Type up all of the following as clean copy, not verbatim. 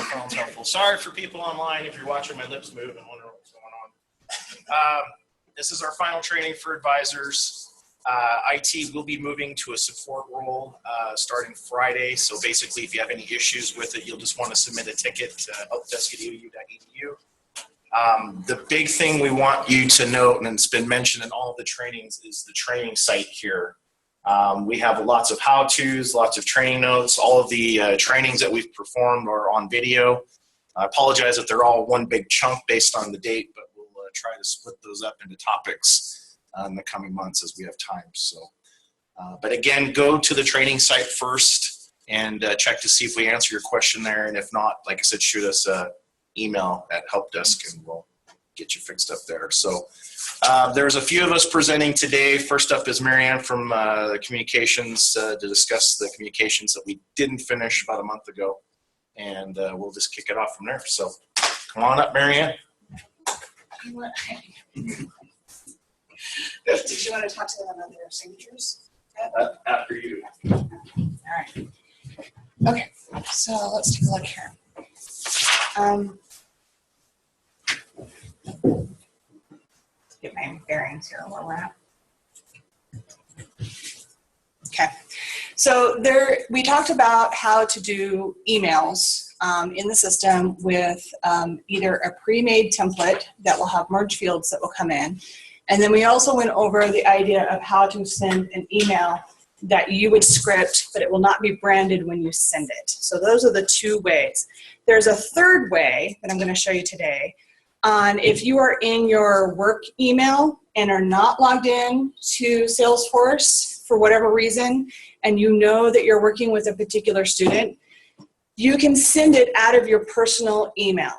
phone's helpful. Sorry for people online if you're watching my lips move and wondering what's going on. This is our final training for advisors. IT will be moving to a support role starting Friday. So basically, if you have any issues with it, you'll just want to submit a ticket to helpdesk@eou.edu. The big thing we want you to note, and it's been mentioned in all of the trainings, is the training site here. We have lots of how-tos, lots of training notes. All of the trainings that we've performed are on video. I apologize if they're all one big chunk based on the date, but we'll try to split those up into topics in the coming months as we have time. So, but again, go to the training site first and check to see if we answer your question there. And if not, like I said, shoot us an email at helpdesk and we'll get you fixed up there. So there's a few of us presenting today. First up is Marianne from the communications to discuss the communications that we didn't finish about a month ago. And we'll just kick it off from there. So come on up, Marianne. Did you want to talk to them about their signatures? After you. All right. Okay, so let's take a look here. Let's get my bearings here where we're at. Okay, so we talked about how to do emails in the system with either a pre-made template that will have merge fields that will come in. And then we also went over the idea of how to send an email that you would script, but it will not be branded when you send it. So those are the two ways. There's a third way that I'm going to show you today on if you are in your work email and are not logged in to Salesforce for whatever reason, and you know that you're working with a particular student, you can send it out of your personal email.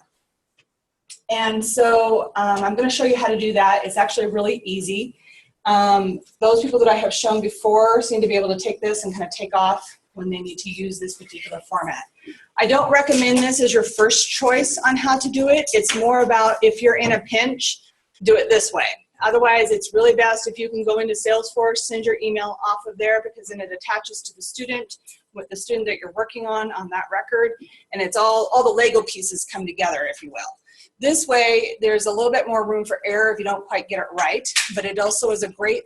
And so I'm going to show you how to do that. It's actually really easy. Those people that I have shown before seem to be able to take this and kind of take off when they need to use this particular format. I don't recommend this as your first choice on how to do it. It's more about if you're in a pinch, do it this way. Otherwise, it's really best if you can go into Salesforce, send your email off of there, because then it attaches to the student with the student that you're working on that record, and it's all the Lego pieces come together, if you will. This way, there's a little bit more room for error if you don't quite get it right, but it also is a great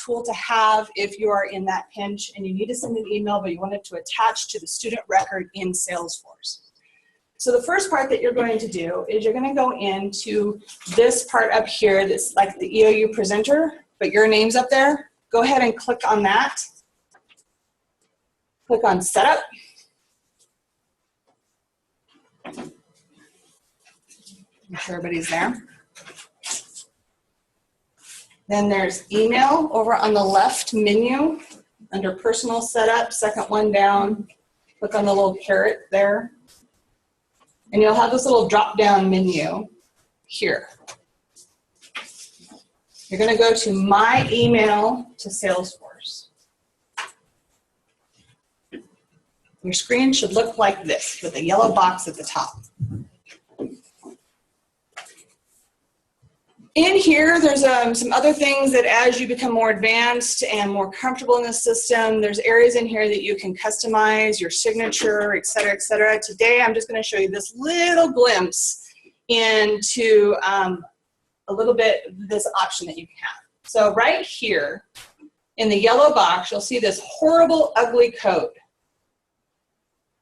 tool to have if you are in that pinch and you need to send an email, but you want it to attach to the student record in Salesforce. So the first part that you're going to do is you're going to go into this part up here that's like the EOU presenter, but your name's up there. Go ahead and click on that. Click on Setup. Make sure everybody's there. Then there's email over on the left menu under personal setup, second one down. Click on the little caret there. And you'll have this little drop down menu here. You're going to go to My Email to Salesforce. Your screen should look like this with a yellow box at the top. In here, there's some other things that as you become more advanced and more comfortable in the system, there's areas in here that you can customize your signature, et cetera, et cetera. Today, I'm just going to show you this little glimpse into a little bit this option that you can have. So right here in the yellow box, you'll see this horrible, ugly code.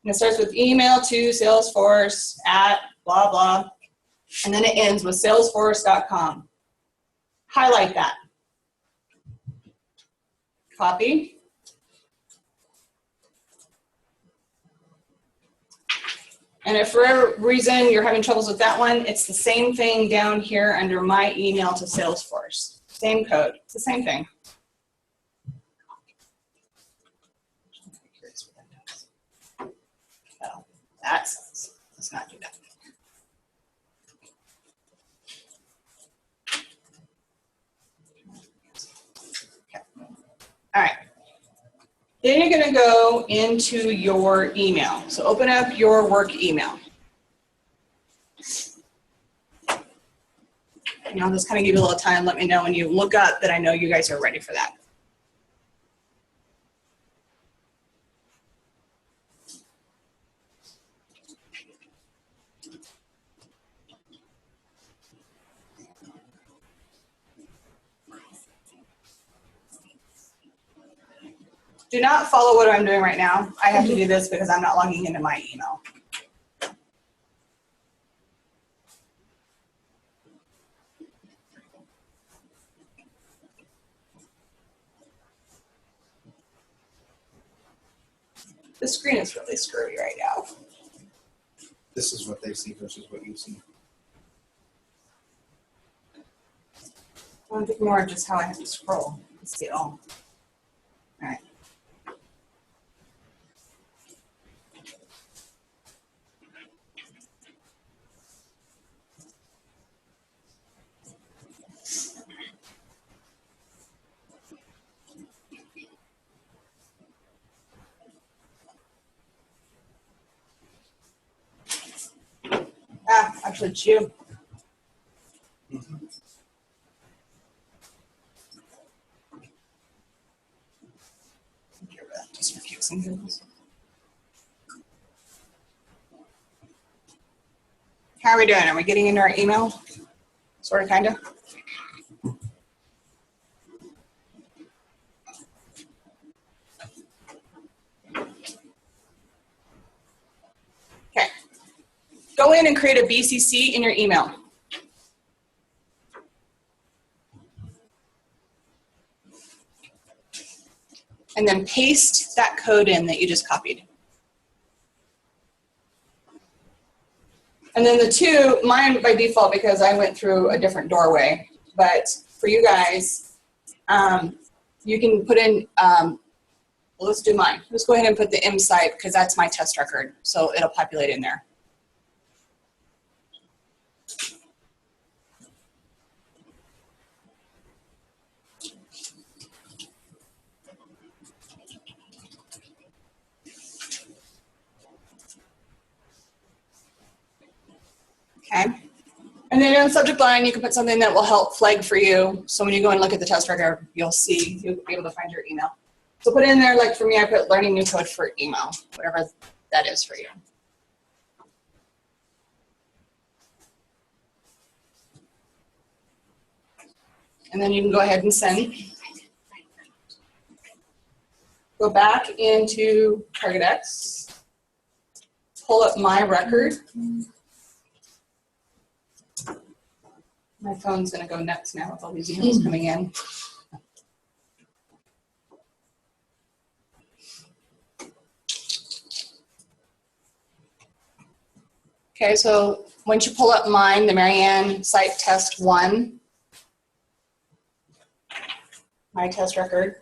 And it starts with email to Salesforce at blah, blah. And then it ends with salesforce.com. Highlight that. Copy. And if for whatever reason you're having troubles with that one, it's the same thing down here under My Email to Salesforce. Same code. It's the same thing. So that says, let's not do that. All right, then you're going to go into your email. So open up your work email. And I'll just kind of give you a little time. Let me know when you look up that I know you guys are ready for that. Do not follow what I'm doing right now. I have to do this because I'm not logging into my email. The screen is really screwy right now. This is what they see versus what you see. I want to think more of just how I have to scroll to see it all. All right. Ah, actually, it's you. Just for kicks and giggles. How are we doing? Are we getting into our email? Sort of, kind of. Okay. Go in and create a BCC in your email. And then paste that code in that you just copied. And then the two, mine by default because I went through a different doorway, but for you guys, you can put in, well, let's do mine. Let's go ahead and put the M site because that's my test record, so it'll populate in there. Okay. And then in the subject line, you can put something that will help flag for you. So when you go and look at the test record, you'll be able to find your email. So put in there, like for me, I put learning new code for email, whatever that is for you. And then you can go ahead and send. Go back into TargetX, pull up my record. My phone's gonna go nuts now with all these emails coming in. Okay, so once you pull up mine, the Marianne site test 1, my test record.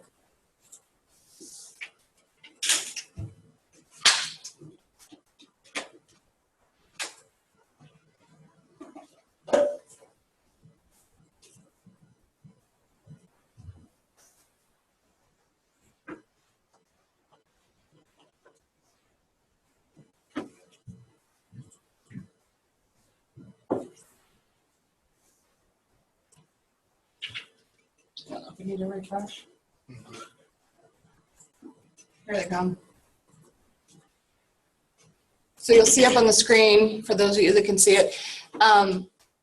I don't know if we need to refresh. Here they come. So you'll see up on the screen, for those of you that can see it,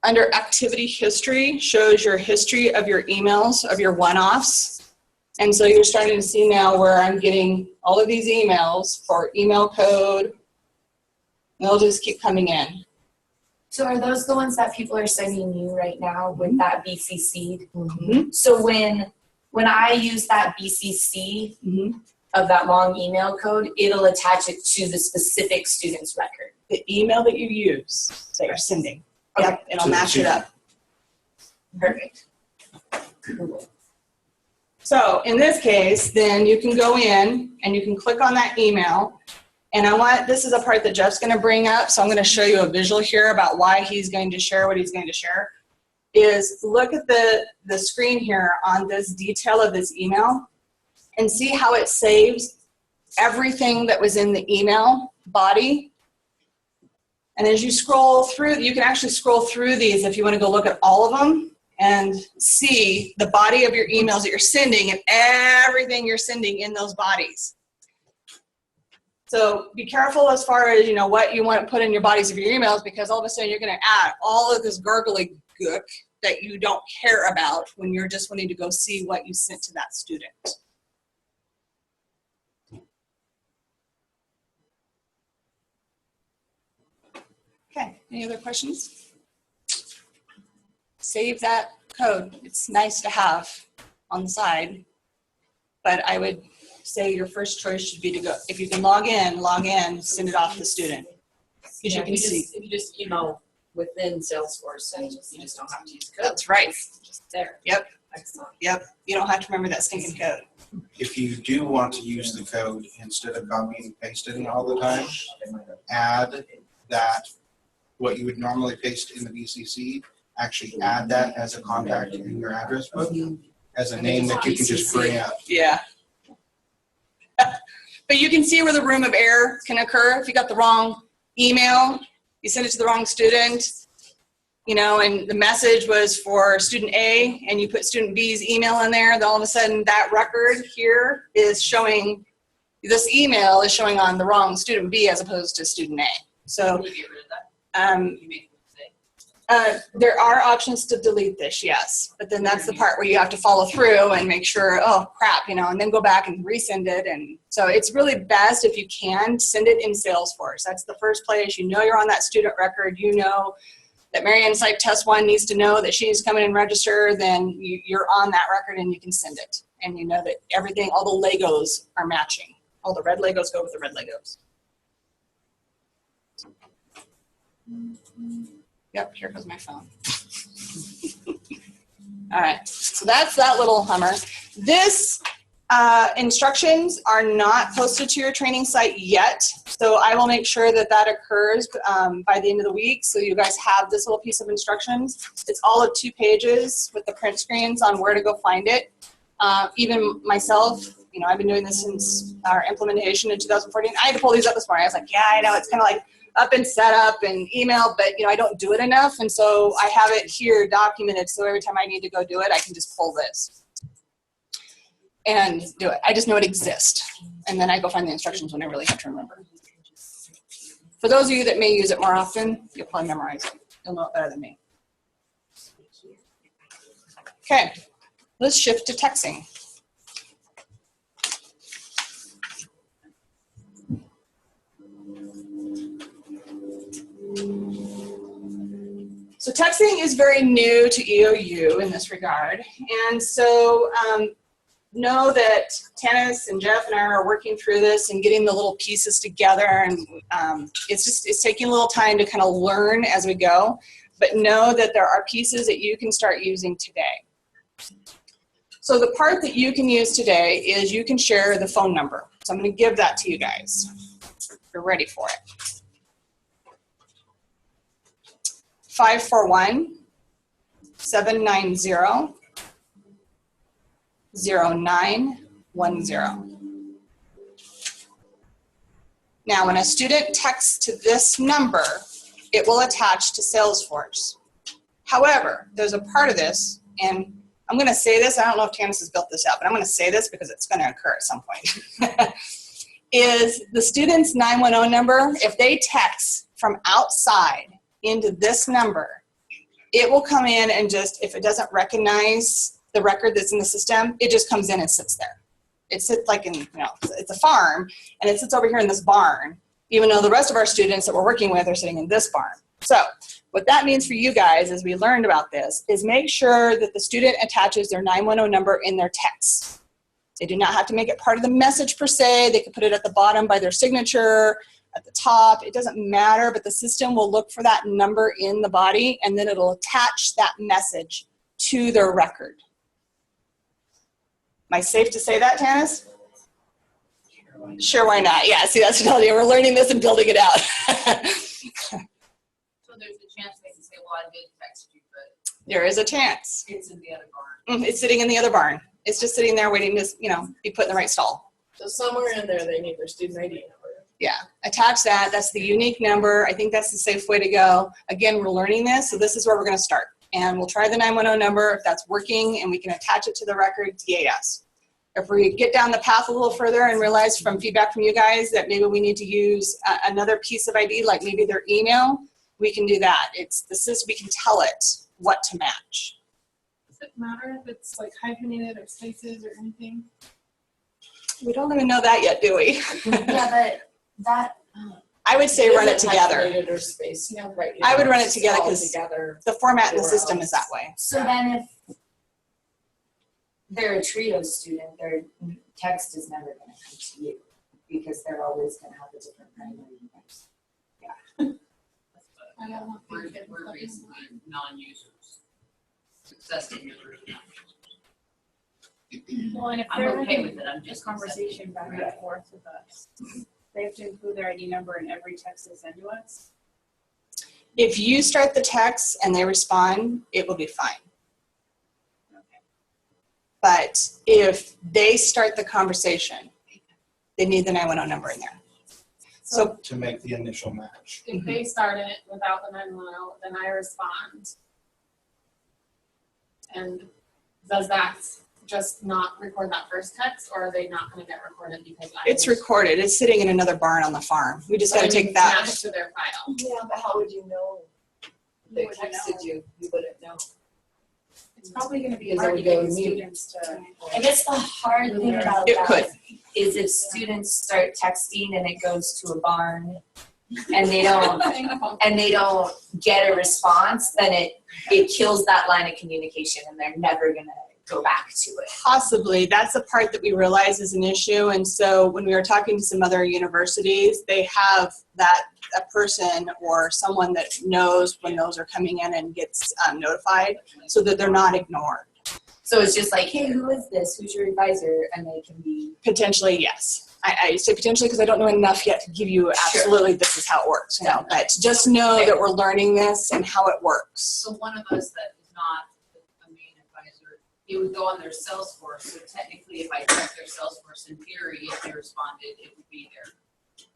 under activity history shows your history of your emails, of your one-offs. And so you're starting to see now where I'm getting all of these emails for email code. And they'll just keep coming in. So are those the ones that people are sending you right now with that BCC? Mm-hmm. So when I use that BCC of that long email code, it'll attach it to the specific student's record. The email that you use that you're sending. Okay. Yep, it'll match it up. Perfect. Cool. So in this case, then you can go in and you can click on that email. And this is a part that Jeff's going to bring up. So I'm going to show you a visual here about why he's going to share what he's going to share. Is look at the screen here on this detail of this email and see how it saves everything that was in the email body. And as you scroll through, you can actually scroll through these if you want to go look at all of them and see the body of your emails that you're sending and everything you're sending in those bodies. So be careful as far as, what you want to put in your bodies of your emails, because all of a sudden you're going to add all of this gurgly gook that you don't care about when you're just wanting to go see what you sent to that student. Any other questions? Save that code. It's nice to have on the side, but I would say your first choice should be to go, if you can log in, send it off to the student. Because Yeah, you can see. if you just email within Salesforce, then you just don't have to use code. That's right. It's just there. Yep. Excellent. Yep. You don't have to remember that stinking code. If you do want to use the code instead of copying and pasting it all the time, add that, what you would normally paste in the BCC, actually add that as a contact in your address book, as a name that you can just bring up. Yeah. But you can see where the room of error can occur. If you got the wrong email, you send it to the wrong student, you know, and the message was for student A and you put student B's email in there, then all of a sudden that record here is showing, this email is showing on the wrong student B as opposed to student A. So Can you get rid of that? You make a mistake. there are options to delete this, yes. But then that's the part where you have to follow through and make sure, oh crap, you know, and then go back and resend it. And so it's really best if you can send it in Salesforce. That's the first place. You know you're on that student record. You know that Marianne Site Test 1 needs to know that she's coming and register, then you're on that record and you can send it. And you know that everything, all the Legos are matching. All the red Legos go with the red Legos. Yep, here goes my phone. All right, so that's that little Hummer. This instructions are not posted to your training site yet, so I will make sure that that occurs by the end of the week, so you guys have this little piece of instructions. It's all of 2 pages with the print screens on where to go find it. Even myself, you know, I've been doing this since our implementation in 2014. I had to pull these up this morning. I was like, yeah, I know, it's kind of like up and set up and email, but you know, I don't do it enough. And so I have it here documented. So every time I need to go do it, I can just pull this and do it. I just know it exists. And then I go find the instructions when I really have to remember. For those of you that may use it more often, you'll probably memorize it. You'll know it better than me. Okay, let's shift to texting. So texting is very new to EOU in this regard. And so know that Tanis and Jeff and I are working through this and getting the little pieces together. And it's taking a little time to kind of learn as we go. But know that there are pieces that you can start using today. So the part that you can use today is you can share the phone number. So I'm going to give that to you guys. If you're ready for it. 541-790-0910. Now, when a student texts to this number, it will attach to Salesforce. However, there's a part of this, and I'm going to say this, I don't know if Tanis has built this out, but I'm going to say this because it's going to occur at some point, is the student's 910 number, if they text from outside into this number, it will come in and just, if it doesn't recognize the record that's in the system, it just comes in and sits there. It sits like in, you know, it's a farm, and it sits over here in this barn, even though the rest of our students that we're working with are sitting in this barn. So what that means for you guys, as we learned about this, is make sure that the student attaches their 910 number in their text. They do not have to make it part of the message per se. They can put it at the bottom by their signature, at the top. It doesn't matter, but the system will look for that number in the body, and then it'll attach that message to their record. Am I safe to say that, Tanis? Sure, why not? Yeah, see, that's what I tell you. We're learning this and building it out. So there's a chance they can say, well, I did text you, but There is a chance. it's in the other barn. It's sitting in the other barn. It's just sitting there waiting to, you know, be put in the right stall. So somewhere in there, they need their student ID number. Yeah, attach that. That's the unique number. I think that's the safe way to go. Again, we're learning this, so this is where we're going to start. And we'll try the 910 number. If that's working and we can attach it to the record, yes. If we get down the path a little further and realize from feedback from you guys that maybe we need to use another piece of ID, like maybe their email, we can do that. It's the system, we can tell it what to match. Does it matter if it's like hyphenated or spaces or anything? We don't even know that yet, do we? Yeah, but that, I would say run it together. Hyphenated or spaced, right? I would run it It's together all 'cause together. The format in the system is that way. So then if they're a trio student, their text is never gonna come to you because they're always gonna have a different primary text. I don't want We're, things we're getting basically non-users. Success in your Well, and if I'm they're okay having with it, I'm a just. conversation back and forth with us, they have to include their ID number in every text they send to us. If you start the text and they respond, it will be fine. Okay. But if they start the conversation, they need the 911 number in there. So To make the initial match. If they start it without the 911, then I respond. And does that just not record that first text, or are they not gonna get recorded because I? it's recorded. It's sitting in another barn on the farm. We just got to take that. Match to their file. Yeah, but how would you know? They You wouldn't texted know. you wouldn't know. It's probably gonna be Because hard it to would get go the to me. students to. I guess the hard thing about It that could. is if students start texting and it goes to a barn and they don't get a response, then it kills that line of communication and they're never gonna go back to it. Possibly. That's the part that we realize is an issue. And so when we were talking to some other universities, they have a person or someone that knows when those are coming in and gets notified so that they're not ignored. So it's just like, hey, who is this? Who's your advisor? And they can be. Potentially, yes. I say potentially because I don't know enough yet to give you absolutely this is how it works. You know, but just know that we're learning this and how it works. So one of us that is not a main advisor, it would go on their Salesforce, so technically if I check their Salesforce, in theory, if they responded, it would be there,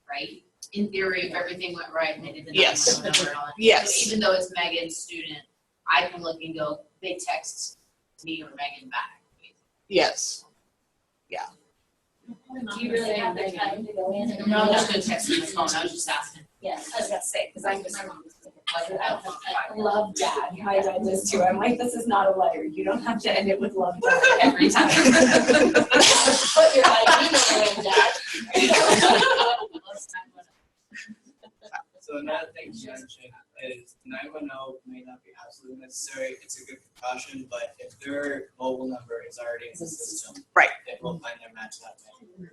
right? In theory, if everything went right and they did the Yes. 911 number and all that. Yes. So even though it's Megan's student, I can look and go, they text me or Megan back. Yes. Do you really have the time to go in? No, I'm not gonna text them on the phone, I was just asking. Yeah, I was gonna say, because I'm just. I Love dad. My dad does too. I'm like, this is not a letter. You don't have to end it with love dad every time. Put your ID number in, Dad. So another thing to mention is 910 may not be absolutely necessary. It's a good precaution, but if their mobile number is already in the system, Right. it will find their match that way.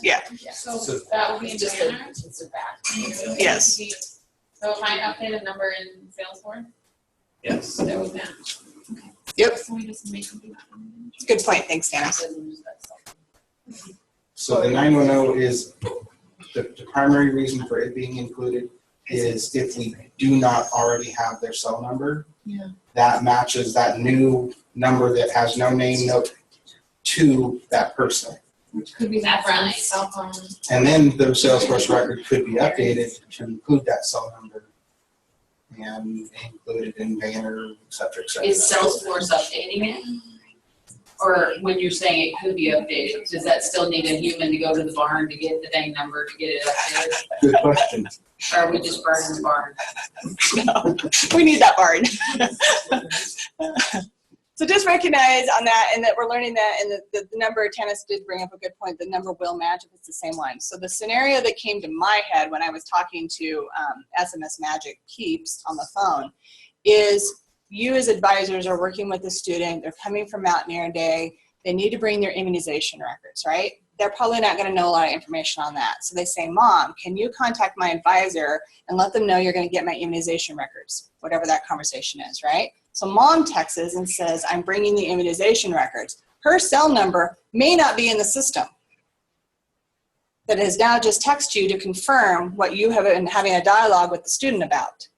Yeah. So that would be in It's just banner? it's a back. Yes. So if I update a number in Salesforce, Yes. that would match. Yep. So we just make them do that. Good point. Thanks, Dennis. So the 910 is, the primary reason for it being included is if we do not already have their cell number. Yeah. That matches that new number that has no name, no to that person. Which could be That's that nice. cell phone. And then the Salesforce record could be updated to include that cell number and included in banner, et cetera, et cetera. Is Salesforce updating it? Or when you're saying it could be updated, does that still need a human to go to the barn to get the dang number to get it updated? Good question. Or are we just burning the barn? No, we need that barn. So just recognize on that and that we're learning that, and the number, Tanis did bring up a good point, the number will match if it's the same line. So the scenario that came to my head when I was talking to SMS Magic Keeps on the phone is you as advisors are working with a student, they're coming from Mountaineer Day, they need to bring their immunization records, right? They're probably not gonna know a lot of information on that. So they say, Mom, can you contact my advisor and let them know you're gonna get my immunization records, whatever that conversation is, right? So mom texts and says, I'm bringing the immunization records. Her cell number may not be in the system. That has now just texted you to confirm what you have been having a dialogue with the student about.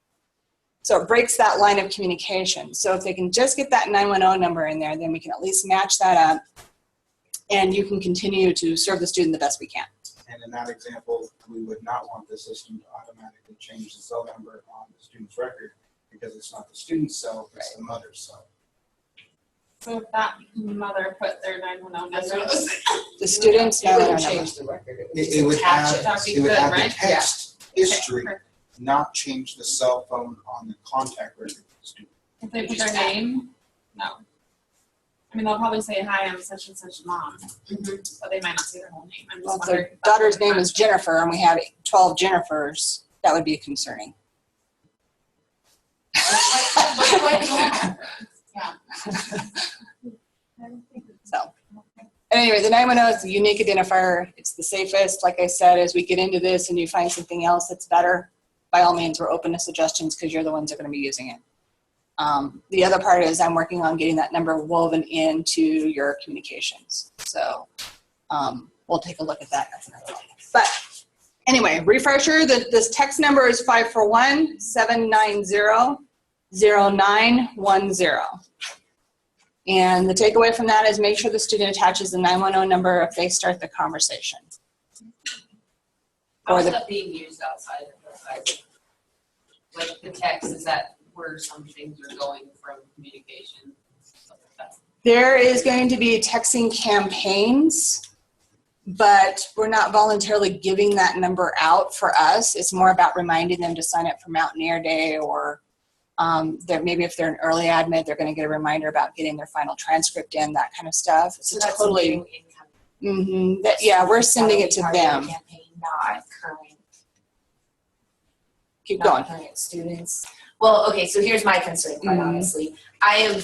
So it breaks that line of communication. So if they can just get that 910 number in there, then we can at least match that up and you can continue to serve the student the best we can. And in that example, we would not want the system to automatically change the cell number on the student's record because it's not the student's cell, it's the mother's cell. So if that mother put their 911 That's what I number. was saying. The students It know their wouldn't number. change the record. It would It just would attach add, it. That'd be it would good, add the right? text history, Perfect. not change the cell phone on the contact record of the student. If they put their name, no. I mean, they'll probably say, hi, I'm such and such mom, but they might not say their whole name. I'm just Well, if wondering. their daughter's name is Jennifer and we have 12 Jennifers, that would be concerning. So, anyway, the 910 is the unique identifier. It's the safest. Like I said, as we get into this and you find something else that's better, by all means, we're open to suggestions because you're the ones that are going to be using it. The other part is I'm working on getting that number woven into your communications. So we'll take a look at that. But anyway, refresher, this text number is 541-790-0910. And the takeaway from that is make sure the student attaches the 910 number if they start the conversation. How's that being used outside of the site? Like the text, is that where some things are going from communication? Stuff like that? There is going to be texting campaigns, but we're not voluntarily giving that number out for us. It's more about reminding them to sign up for Mountaineer Day, or maybe if they're an early admit, they're going to get a reminder about getting their final transcript in, that kind of stuff. So that's totally incoming. Yeah, we're sending it to Target them. Campaign, not current. Keep not going. current students. Well, okay, so here's my concern, quite honestly. I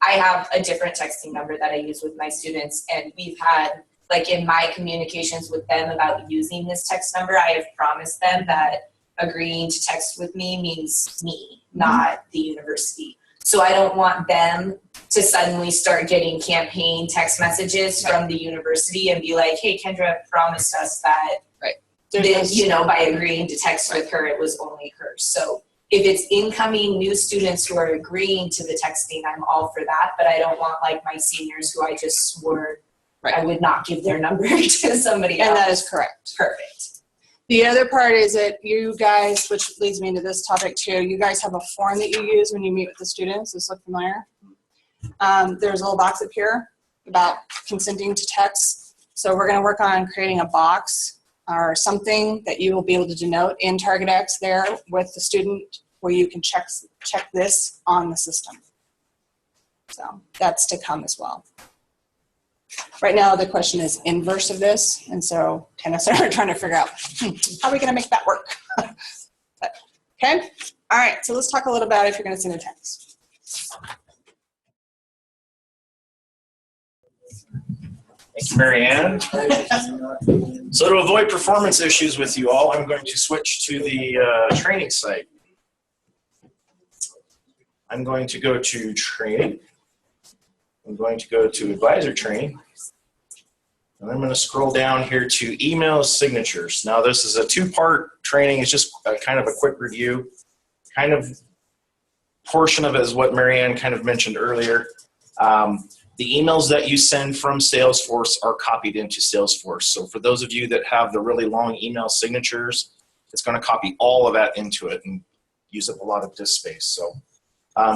have a different texting number that I use with my students, and we've had, like in my communications with them about using this text number, I have promised them that agreeing to text with me means me, not the university. So I don't want them to suddenly start getting campaign text messages from the university and be like, hey, Kendra promised us that, by agreeing to text with her, it was only her. So if it's incoming new students who are agreeing to the texting, I'm all for that. But I don't want like my seniors who I just swore I would not give their number to somebody else. And that is correct. Perfect. The other part is that you guys, which leads me into this topic too, you guys have a form that you use when you meet with the students. Does this look familiar? There's a little box up here about consenting to text. So we're going to work on creating a box or something that you will be able to denote in TargetX there with the student where you can check this on the system. So that's to come as well. Right now, the question is inverse of this, and so Dennis and I are trying to figure out how are we going to make that work. But, okay, all right. So let's talk a little about if you're going to send a text. Thank you, Mary Ann. So to avoid performance issues with you all, I'm going to switch to the training site. I'm going to go to training. I'm going to go to advisor training. And I'm going to scroll down here to email signatures. Now this is a two-part training. It's just kind of a quick review. Kind of portion of it is what Mary Ann kind of mentioned earlier. The emails that you send from Salesforce are copied into Salesforce. So for those of you that have the really long email signatures, it's going to copy all of that into it and use up a lot of disk space. So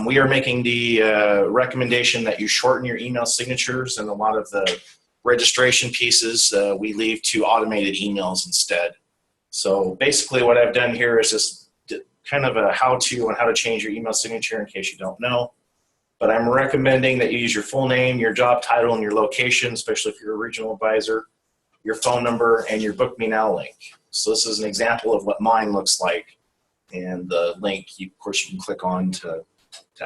we are making the recommendation that you shorten your email signatures, and a lot of the registration pieces we leave to automated emails instead. So basically what I've done here is just kind of a how-to on how to change your email signature in case you don't know. But I'm recommending that you use your full name, your job title, and your location, especially if you're a regional advisor, your phone number, and your Book Me Now link. So this is an example of what mine looks like. And the link, of course, you can click on to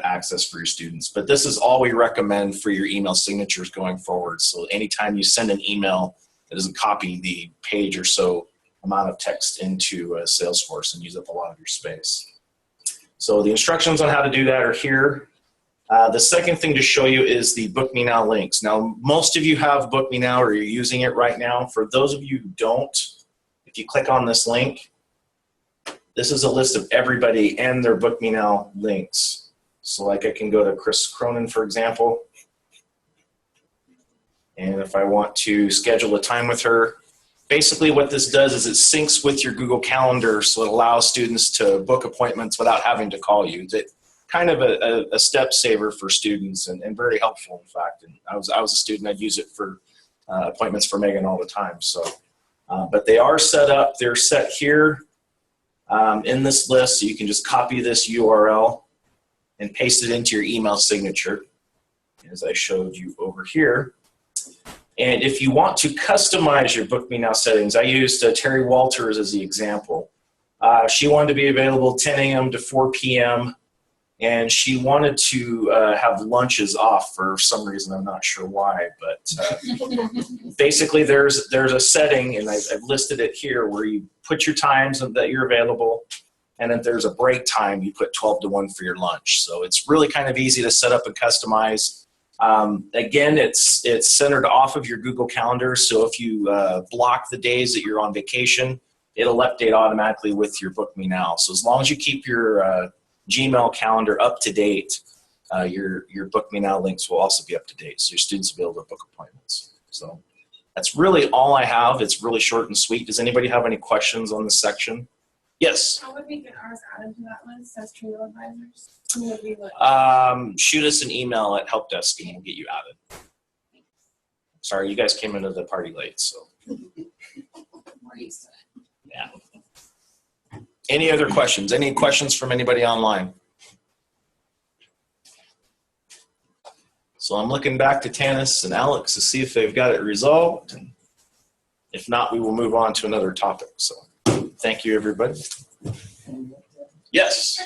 access for your students. But this is all we recommend for your email signatures going forward. So anytime you send an email, it doesn't copy the page or so amount of text into Salesforce and use up a lot of your space. So the instructions on how to do that are here. The second thing to show you is the Book Me Now links. Now, most of you have Book Me Now or you're using it right now. For those of you who don't, if you click on this link, this is a list of everybody and their Book Me Now links. So like I can go to Chris Cronin, for example. And if I want to schedule a time with her, basically what this does is it syncs with your Google Calendar, so it allows students to book appointments without having to call you. It's kind of a step saver for students and very helpful, in fact. And I was a student, I'd use it for appointments for Megan all the time. So, but they are set up, they're set here in this list, so you can just copy this URL and paste it into your email signature. as I showed you over here. And if you want to customize your Book Me Now settings, I used Terry Walters as the example. She wanted to be available 10 a.m. to 4 p.m. and she wanted to have lunches off for some reason. I'm not sure why, but basically there's a setting, and I've listed it here, where you put your times that you're available, and if there's a break time, you put 12 to 1 for your lunch. So it's really kind of easy to set up and customize. Again, it's centered off of your Google Calendar, so if you block the days that you're on vacation, it'll update automatically with your Book Me Now. So as long as you keep your Gmail calendar up to date, your Book Me Now links will also be up to date, so your students will be able to book appointments. So that's really all I have. It's really short and sweet. Does anybody have any questions on this section? Yes. How would we get ours added to that list as trio advisors? Who would we like? Shoot us an email at helpdesk and we'll get you added. Sorry, you guys came into the party late, so. We're used to it. Yeah. Any other questions? Any questions from anybody online? So I'm looking back to Tanis and Alex to see if they've got it resolved. If not, we will move on to another topic. So thank you, everybody. Yes.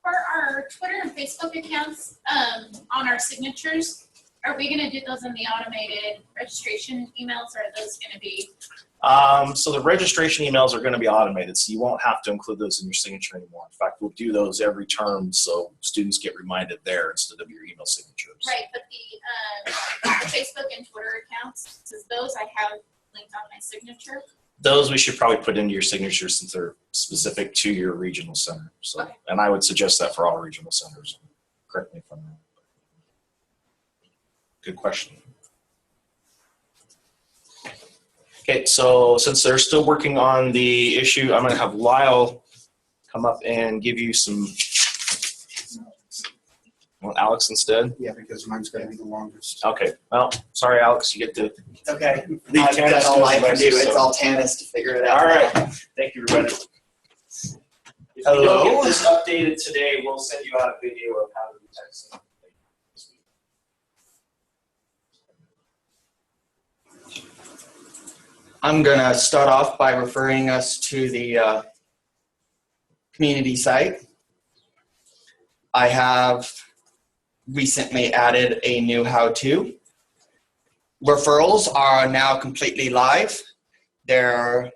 For our Twitter and Facebook accounts, on our signatures, are we gonna do those in the automated registration emails, or are those gonna be? So the registration emails are going to be automated, so you won't have to include those in your signature anymore. In fact, we'll do those every term so students get reminded there instead of your email signatures. Right, but the Facebook and Twitter accounts, does those I have linked on my signature? Those we should probably put into your signature since they're specific to your regional center. So, Okay. And I would suggest that for all regional centers. Correct me if I'm wrong. Good question. Okay, so since they're still working on the issue, I'm going to have Lyle come up and give you some. Want Alex instead? Yeah, because mine's gonna be the longest. Okay, well, sorry, Alex, you get to. It's okay. Leave I've Tanis done all to I the can rest, do. so- It's all Tanis to figure it out. All right, thank you, everybody. If we don't Hello? get this updated today, we'll send you out a video of how to do texting. I'm gonna start off by referring us to the community site. I have recently added a new how-to. Referrals are now completely live. And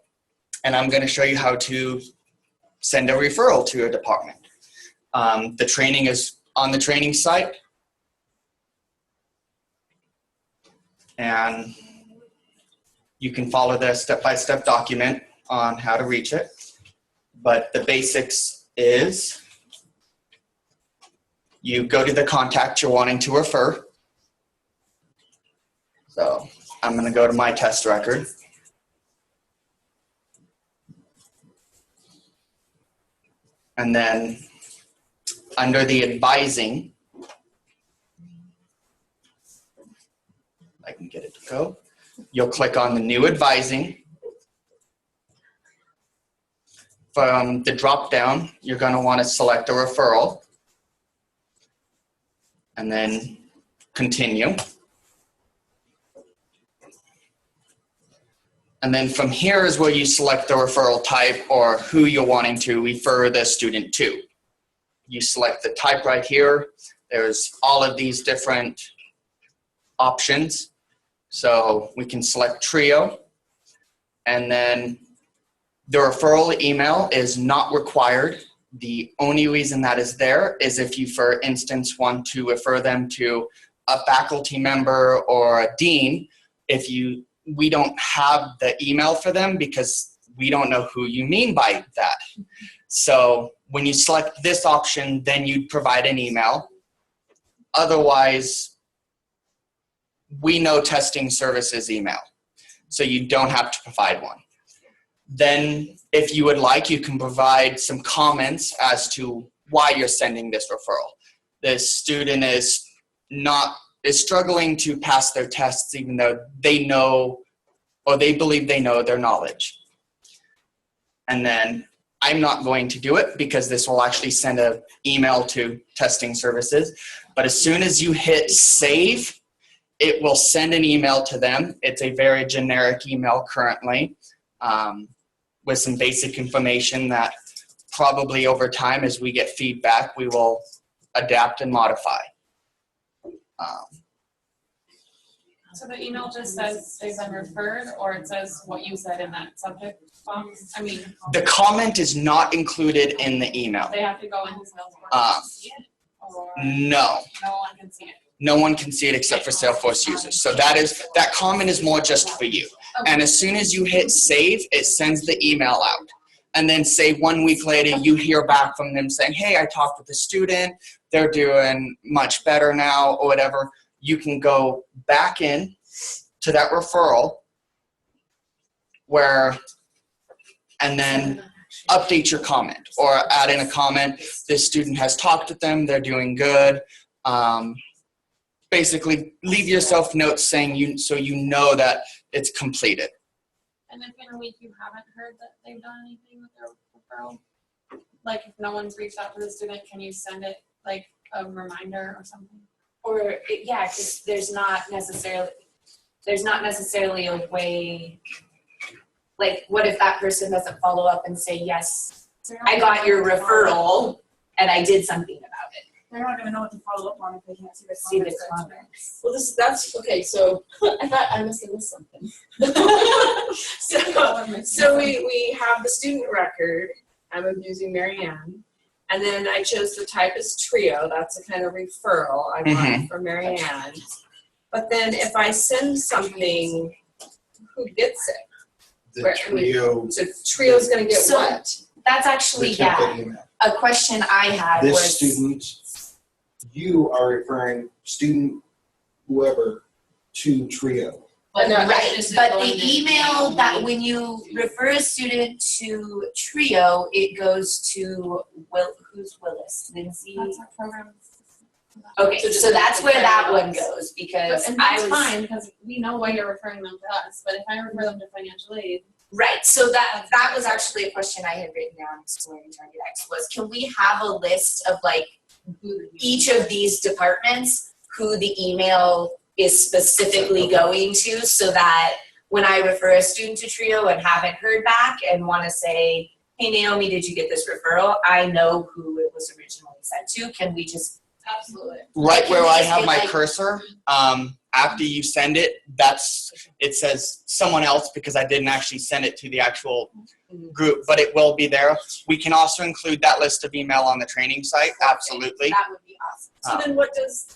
I'm gonna show you how to send a referral to a department. The training is on the training site. And you can follow the step-by-step document on how to reach it. But the basics is you go to the contact you're wanting to refer. So I'm going to go to my test record. And then under the advising, I can get it to go. You'll click on the new advising. From the drop down, you're going to want to select a referral and then continue. And then from here is where you select the referral type or who you're wanting to refer the student to. You select the type right here. There's all of these different options. So we can select trio, and then the referral email is not required. The only reason that is there is if you, for instance, want to refer them to a faculty member or a dean. We don't have the email for them because we don't know who you mean by that. So when you select this option, then you provide an email. Otherwise, we know testing services email, so you don't have to provide one. Then if you would like, you can provide some comments as to why you're sending this referral. This student is struggling to pass their tests even though they know or they believe they know their knowledge. And then I'm not going to do it because this will actually send an email to testing services. But as soon as you hit save, it will send an email to them. It's a very generic email currently with some basic information that probably over time as we get feedback, we will adapt and modify. So the email just says they've been referred, or it says what you said in that subject box? I mean, The comment is not included in the email. they have to go into Salesforce to see it, or No. no one can see it? No one can see it except for Salesforce users. So that comment is more just for you. And as soon as you hit save, it sends the email out. And then say 1 week later, you hear back from them saying, hey, I talked with the student, they're doing much better now, or whatever. You can go back in to that referral and then update your comment or add in a comment. This student has talked with them, they're doing good. Basically, leave yourself notes saying so you know that it's completed. And if in a week you haven't heard that they've done anything with their referral, like if no one's reached out to the student, can you send it like a reminder or something? Or, yeah, because there's not necessarily a way, like, what if that person doesn't follow up and say, yes, I got your referral and I did something about it? They're not gonna know what to follow up on if they can't see the See the comments. comments. Well, that's, okay, so I thought I must have missed something. So we have the student record, I'm using Marianne, and then I chose the type as trio, that's a kind of referral I want from Marianne. But then if I send something, who gets it? The trio, So trio's gonna get So- what? That's the actually, template email. a question I had was. This student, you are referring student whoever to trio. But No, Right, this is but going the to email be that only- when you refer a student to Trio, it goes to who's Willis? Lindsay? That's our program. Okay, So just so that's where that refer one to us. goes because And I that's was. fine, because we know why you're referring them to us, but if I refer them to financial aid, Right, so that was actually a question I had written down exploring TargetX was, can we have a list of like each of these departments, who the email is specifically going to, so that when I refer a student to Trio and haven't heard back and wanna say, hey Naomi, did you get this referral? I know who it was originally sent to, can we just. Absolutely. Right where I have Can my we just get, cursor, after you send it, it says someone else because I didn't actually send it to the actual group, but it will be there. We can also include that list of email on the training site, absolutely. That would be awesome. So then what does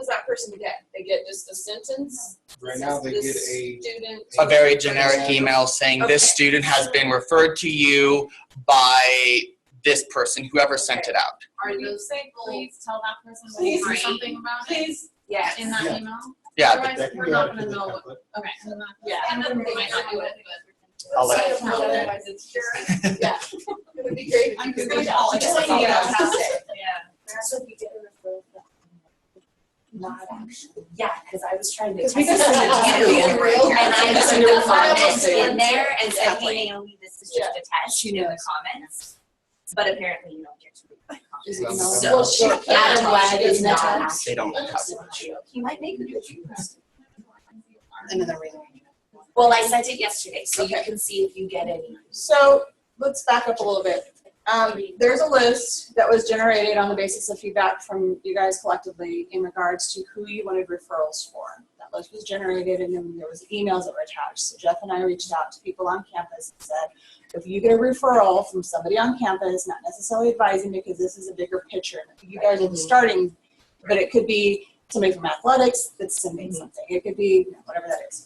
that person get? They get just a sentence? Right now, they This get a student. A very generic email saying this Okay. student has been referred to you by this person, whoever sent it out. Are can you those say, people? please tell that person when you Please. see something about it Please, Yes. in that Yeah. email? Yeah, Otherwise, that can we're go not out to gonna the know what, template. okay, we're not. yeah. And then we might not do it, I'll let So, otherwise it's just, yeah, it would be great if you could reach out. Just like you Yeah. guys said. Yeah. So if you get a referral from not actually, yeah, because I was trying to Because text we it can send it to to you, you. Real. and I just Send put it the to file comments too. in there and said, Exactly. hey Naomi, this is just a test, you know the comments. But apparently you don't get to read my comments. Well, So she- Adam Wag is she not doesn't. actually. They don't have He might make a good Another reason. Well, I sent it yesterday, so you Okay. can see if you get any. So let's back up a little bit. There's a list that was generated on the basis of feedback from you guys collectively in regards to who you wanted referrals for. That list was generated and then there was emails that were attached. So Jeff and I reached out to people on campus and said, if you get a referral from somebody on campus, not necessarily advising because this is a bigger picture. You guys are starting, but it could be somebody from athletics that's sending something. It could be whatever that is.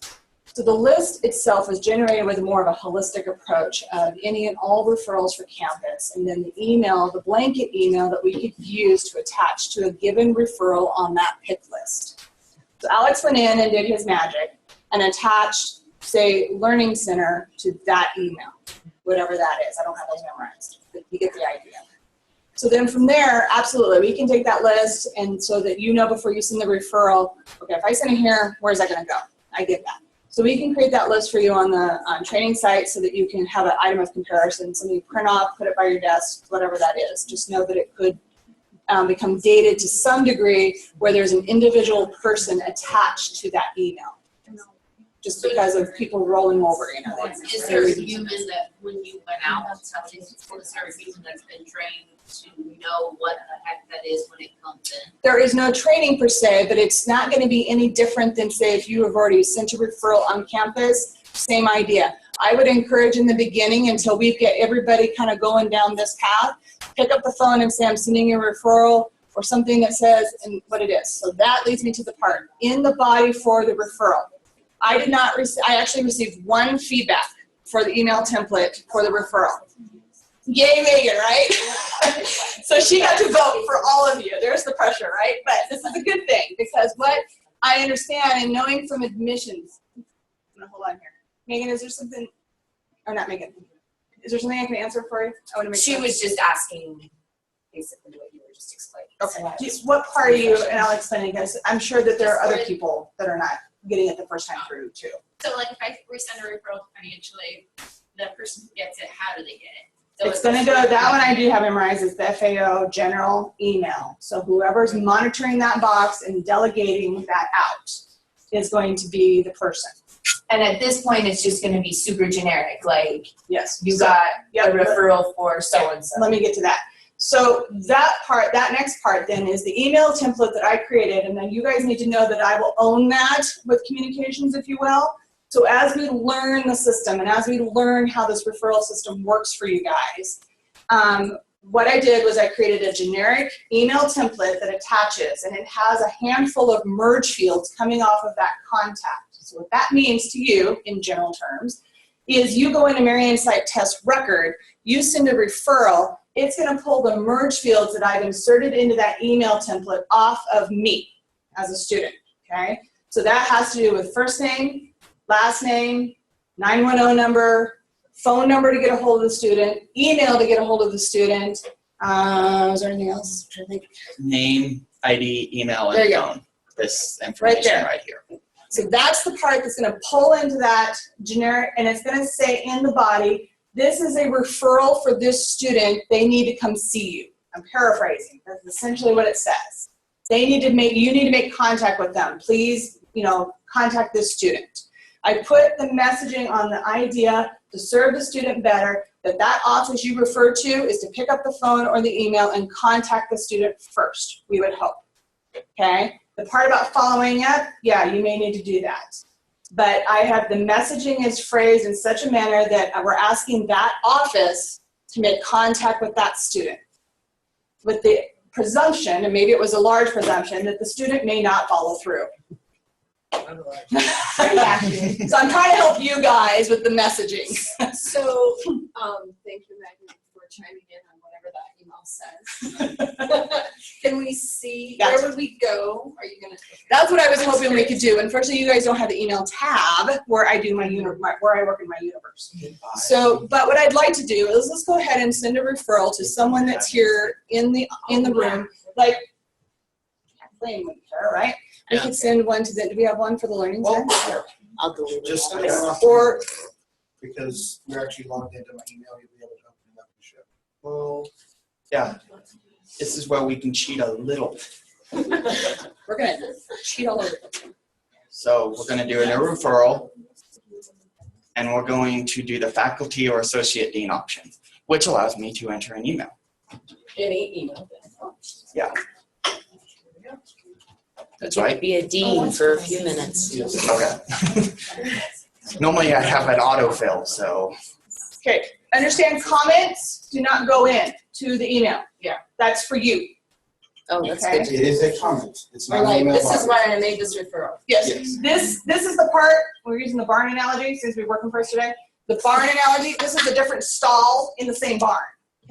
So the list itself is generated with more of a holistic approach of any and all referrals for campus, and then the email, the blanket email that we could use to attach to a given referral on that pick list. So Alex went in and did his magic and attached, say, Learning Center to that email, whatever that is. I don't have those memorized, but you get the idea. So then from there, absolutely, we can take that list and so that you know before you send the referral, okay, if I send it here, where's that gonna go? I get that. So we can create that list for you on the training site so that you can have an item of comparison. So you print off, put it by your desk, whatever that is. Just know that it could become dated to some degree where there's an individual person attached to that email. Just because of people rolling over, you know. Is there a human that, when you went out, is there a human that's been trained to know what the heck that is when it comes in? There is no training per se, but it's not going to be any different than, say, if you have already sent a referral on campus, same idea. I would encourage in the beginning, until we get everybody kind of going down this path, pick up the phone and say, I'm sending you a referral, or something that says and what it is. So that leads me to the part. In the body for the referral, I actually received one feedback for the email template for the referral. Yay, Megan, right? So she got to vote for all of you. There's the pressure, right? But this is a good thing, because what I understand, and knowing from admissions, hold on here. Megan, is there something, or not Megan, is there something I can answer for you? I want to make She sure. was just asking basically what you were just explaining. Okay. What part are you, and I'll explain it, because I'm sure that there are other people that are not getting it the first time through too. So like if I resend a referral financially, the person who gets it, how do they get it? So It's going to go, that one I do have memorized, is the FAO general email. So whoever's monitoring that box and delegating that out is going to be the person. And at this point, it's just gonna be super generic, like, Yes. you So- got Yep. a referral for so-and-so. Let me get to that. So that part, that next part then is the email template that I created, and then you guys need to know that I will own that with communications, if you will. So as we learn the system and as we learn how this referral system works for you guys, what I did was I created a generic email template that attaches, and it has a handful of merge fields coming off of that contact. So what that means to you, in general terms, is you go into Marianne Site Test Record, you send a referral, it's going to pull the merge fields that I've inserted into that email template off of me as a student, okay? So that has to do with first name, last name, 910 number, phone number to get a hold of the student, email to get a hold of the student. Is there anything else? I think. Name, ID, email, There and you go. phone. This information there. right here. So that's the part that's going to pull into that generic, and it's going to say in the body, this is a referral for this student. They need to come see you. I'm paraphrasing. That's essentially what it says. You need to make contact with them. Please, contact this student. I put the messaging on the idea to serve the student better, that office you refer to is to pick up the phone or the email and contact the student first, we would hope. Okay? The part about following up, yeah, you may need to do that. But I have the messaging is phrased in such a manner that we're asking that office to make contact with that student, with the presumption, and maybe it was a large presumption, that the student may not follow through. So I'm trying to help you guys with the messaging. So, thank you, Maggie, for chiming in on whatever that email says. Can we see, Gotcha. where would we go? Are you gonna? That's what I was hoping we could do. Unfortunately, you guys don't have the email tab where I do where I work in my universe. So, but what I'd like to do is let's go ahead and send a referral to someone that's here in the room. Like, Kathleen would care, right? We could send one to the. Do we have one for the learning center? I'll delete it. Just Or because you're actually logged into my email, you'll be able to open it up and ship. Well, yeah. This is where we can cheat a little. we're gonna cheat all over. So we're going to do a new referral, and we're going to do the faculty or associate dean option, which allows me to enter an email. Any email. Yeah. That's right. Be a dean for a few minutes. Okay. Normally I have an autofill, so. Okay. Understand comments do not go in to the email. Yeah. That's for you. Oh, that's Okay. good. It is a comment. It's Or not an like, email. this is body. why I made this referral. Yes. Yes. This is the part, we're using the barn analogy since we're working for us today. The barn analogy, this is a different stall in the same barn.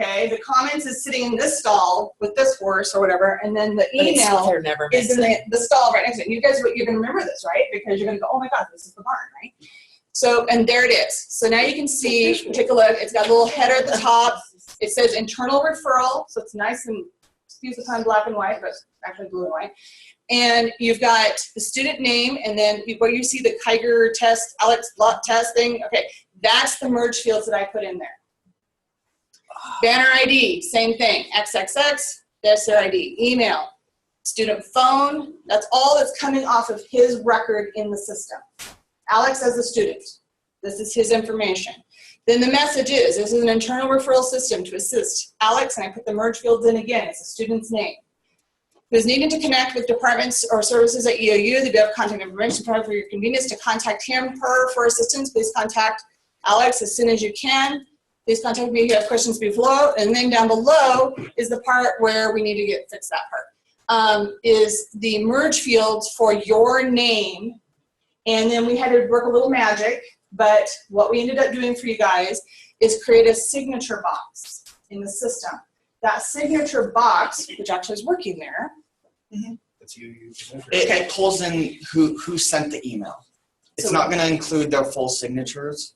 Okay, the comments is sitting in this stall with this horse or whatever, and then the But it's- email they're never is in missing. the stall right next to it. You guys, you're gonna remember this, right? Because you're gonna go, oh my God, this is the barn, right? So, and there it is. So now you can see, take a look, it's got a little header at the top. It says internal referral, so it's nice and excuse the pun, black and white, but actually blue and white. And you've got the student name, and then where you see the Kiger test, Alex Lot test thing, okay, that's the merge fields that I put in there. Banner ID, same thing, XXX, that's their ID. Email, student phone, that's all that's coming off of his record in the system. Alex as a student, this is his information. Then the message is, this is an internal referral system to assist Alex, and I put the merge fields in again, it's the student's name. Who's needing to connect with departments or services at EOU, they do have contact information provided for your convenience to contact him for assistance. Please contact Alex as soon as you can. Please contact me if you have questions below. And then down below is the part where we need to fix that part, is the merge fields for your name. And then we had to work a little magic, but what we ended up doing for you guys is create a signature box in the system. That signature box, which actually is working there. That's you. It pulls in who sent the email. It's So- not gonna include their full signatures,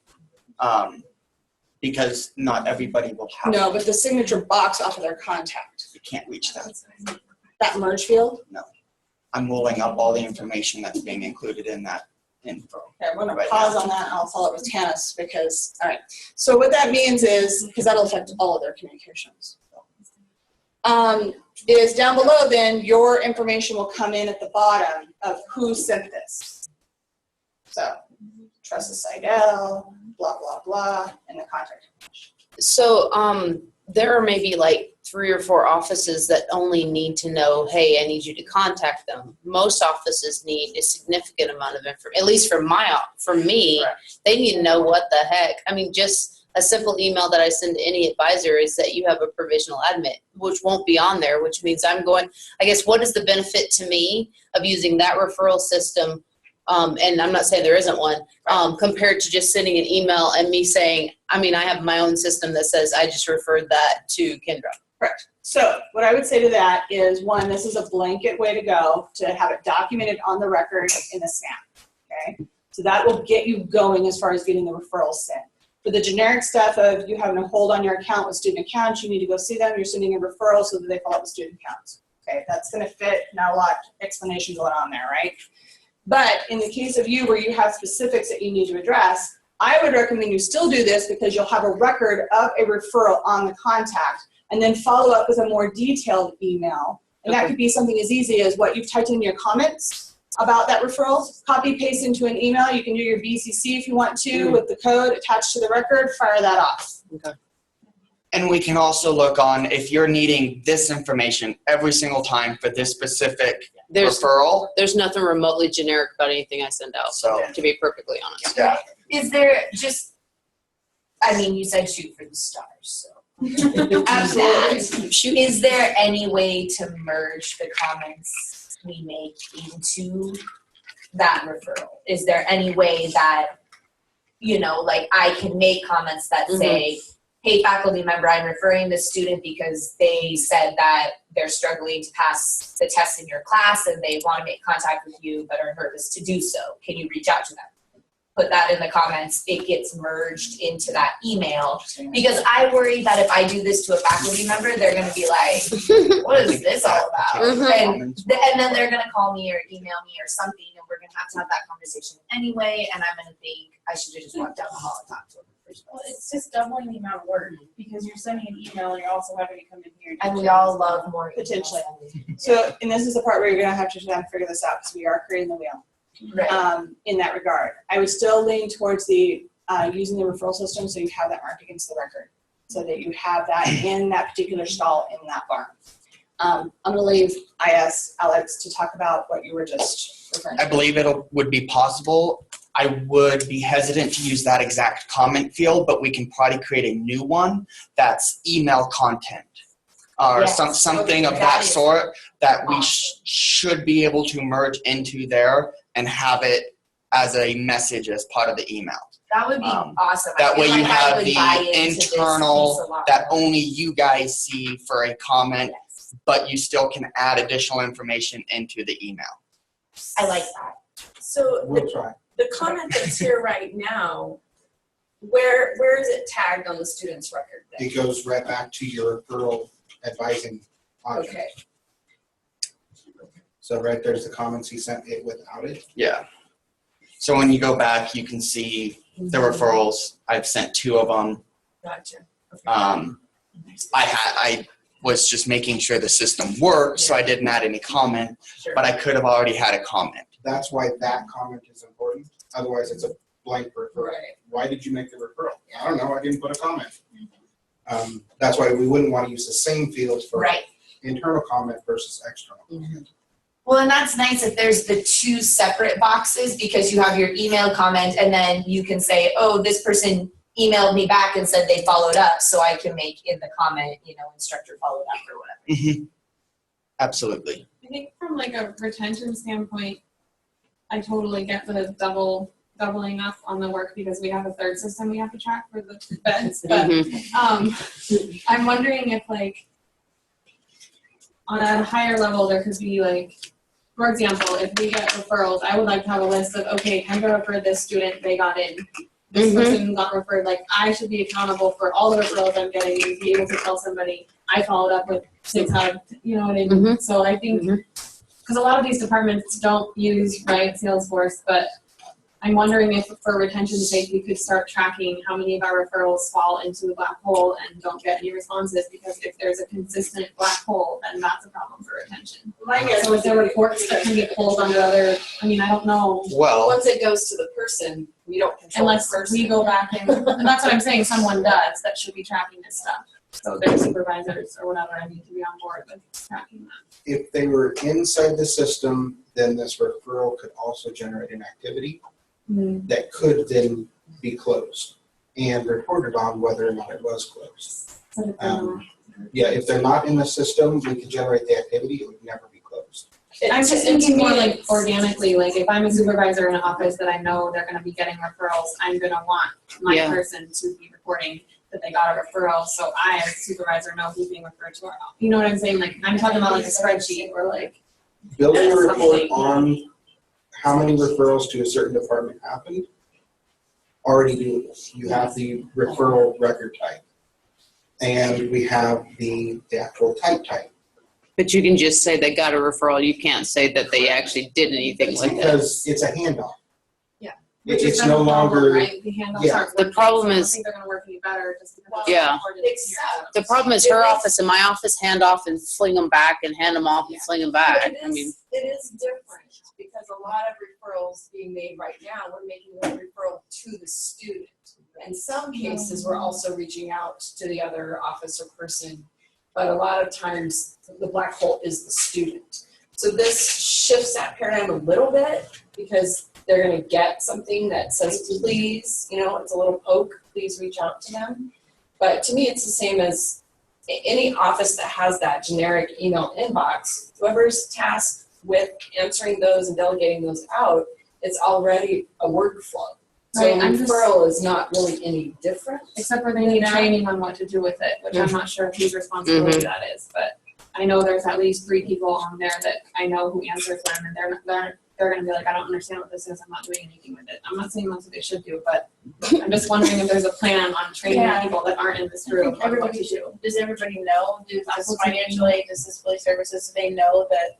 because not everybody will have. No, but the signature box off of their contact. You can't reach that. That merge field. I'm rolling up all the information that's being included in that info. Okay, I'm gonna Right pause now. on that and I'll follow up with Tanis because, all right. So what that means is, because that'll affect all of their communications. Is down below then, your information will come in at the bottom of who sent this. So, Tressa Seidel, blah, blah, blah, and the contact information. So, there are maybe like 3 or 4 offices that only need to know, hey, I need you to contact them. Most offices need a significant amount of information, at least for me, Correct. they need to know what the heck. I mean, just a simple email that I send to any advisor is that you have a provisional admit, which won't be on there, which means I'm going, I guess, what is the benefit to me of using that referral system? And I'm not saying there isn't one, compared to just sending an email and me saying, I mean, I have my own system that says I just referred that to Kendra. Correct. So what I would say to that is, one, this is a blanket way to go to have it documented on the record in a snap, okay? So that will get you going as far as getting the referrals sent. For the generic stuff of you having a hold on your account with student accounts, you need to go see them, you're sending a referral so that they fill out the student accounts. Okay, that's gonna fit, not a lot of explanation going on there, right? But in the case of you where you have specifics that you need to address, I would recommend you still do this because you'll have a record of a referral on the contact and then follow up with a more detailed email. And that could be something as easy as what you've typed in your comments about that referral, copy paste into an email. You can do your BCC if you want to with the code attached to the record, fire that off. Okay. And we can also look on if you're needing this information every single time for this specific referral. There's nothing remotely generic about anything I send out, So to be perfectly honest. yeah. Is there just, I mean, you said shoot for the stars, so. Absolutely. Is there any way to merge the comments we make into that referral? Is there any way that, you know, like I can make comments that say, hey, faculty member, I'm referring this student because they said that they're struggling to pass the test in your class and they want to make contact with you but are nervous to do so. Can you reach out to them? Put that in the comments. It gets merged into that email. Because I worry that if I do this to a faculty member, they're going to be like, what is this all about? And then they're going to call me or email me or something, and we're going to have that conversation anyway, and I'm going to think I should have just walked down the hall and talked to them. Well, it's just doubling the amount of work because you're sending an email and you're also having to come in here. And we all love more Potentially. emails. So, and this is the part where you're gonna have to try and figure this out because we are creating the wheel. Right. In that regard. I would still lean towards the using the referral system so you have that marked against the record, so that you have that in that particular stall in that barn. I'm gonna leave Alex to talk about what you were just referring I to. believe would be possible. I would be hesitant to use that exact comment field, but we can probably create a new one that's email content or Yes. something of That that is sort that we awesome. should be able to merge into there and have it as a message as part of the email. That would be awesome. I That feel way like you I have would the buy into this internal piece a lot that more. only you guys see for a comment, Yes. but you still can add additional information into the email. I like that. So We'll try. the comment that's here right now, where is it tagged on the student's record then? It goes right back to your referral advising object. Okay. So right there's the comments he sent it without it. Yeah. So when you go back, you can see the referrals. I've sent 2 of them. Gotcha. Okay. I was just making sure the system worked, so I didn't add any comment, Sure. but I could have already had a comment. That's why that comment is important. Otherwise, it's a blank referral. Right. Why did you make the referral? I don't know. I didn't put a comment. That's why we wouldn't want to use the same field for Right. internal comment versus external. Well, and that's nice if there's the 2 separate boxes because you have your email comment and then you can say, oh, this person emailed me back and said they followed up, so I can make in the comment, instructor followed up or whatever. Absolutely. I think from like a retention standpoint, I totally get the doubling up on the work because we have a third system we have to track for the beds. But I'm wondering if like on a higher level there could be like, for example, if we get referrals, I would like to have a list of, okay, Kendra referred this student, they got in. This person got referred, like I should be accountable for all the referrals I'm getting and be able to tell somebody I followed up with 6 out of, you know what I mean? So I think, because a lot of these departments don't use Salesforce, but I'm wondering if for retention's sake, we could start tracking how many of our referrals fall into the black hole and don't get any responses, because if there's a consistent black hole, then that's a problem for retention. So is there reports that can be pulled under other, I don't know. Well, Once it goes to the person, we don't control the Unless person. we go back and that's what I'm saying, someone does that should be tracking this stuff. So their supervisors or whatever, I need to be on board with tracking that. If they were inside the system, then this referral could also generate an activity that could then be closed and reported on whether or not it was closed. Yeah, if they're not in the system, we could generate the activity, it would never be closed. I'm just thinking more like organically, like if I'm a supervisor in an office that I know they're gonna be getting referrals, I'm gonna want my person to be reporting that they got a referral, so I as a supervisor know who's being referred to our office. You know what I'm saying? Like I'm talking about like a spreadsheet or like. Building a report something. on how many referrals to a certain department happened, already doable. You have the referral record type. And we have the actual type. But you can just say they got a referral. You can't say that they actually did anything with it. Because it's a handoff. Yeah. It's no longer, Right, the handoffs yeah. aren't The working, problem so I don't is- think they're gonna work any better just because. it's Yeah. recorded here. Except The problem is her office and my office hand off and fling them back and hand them off and fling them back. It is different because a lot of referrals being made right now, we're making a referral to the student. In some cases, we're also reaching out to the other office or person, but a lot of times the black hole is the student. So this shifts that paradigm a little bit because they're gonna get something that says, please, it's a little poke, please reach out to them. But to me, it's the same as any office that has that generic email inbox, whoever's tasked with answering those and delegating those out, it's already a workflow. So Right, I'm just- referral is not really any different. Except for they need training on what to do with it, which I'm not sure whose responsibility that is, but I know there's at least 3 people on there that I know who answers them, and they're gonna be like, I don't understand what this is, I'm not doing anything with it. I'm not saying that's what they should do, but I'm just wondering if there's a plan on training Yeah. people that aren't in this I group think on what everybody to should, do. does everybody know, this is financial aid, this is disability services, do they know that?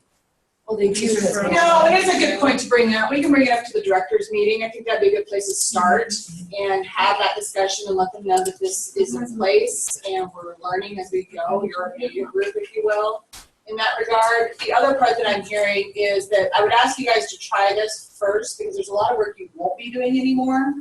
Well, they do. No, it is a good point to bring that. We can bring it up to the directors meeting. I think that'd be a good place to start and have that discussion and let them know that this is in place and we're learning as we go. You're a media group, if you will, in that regard. The other part that I'm hearing is that I would ask you guys to try this first because there's a lot of work you won't be doing anymore.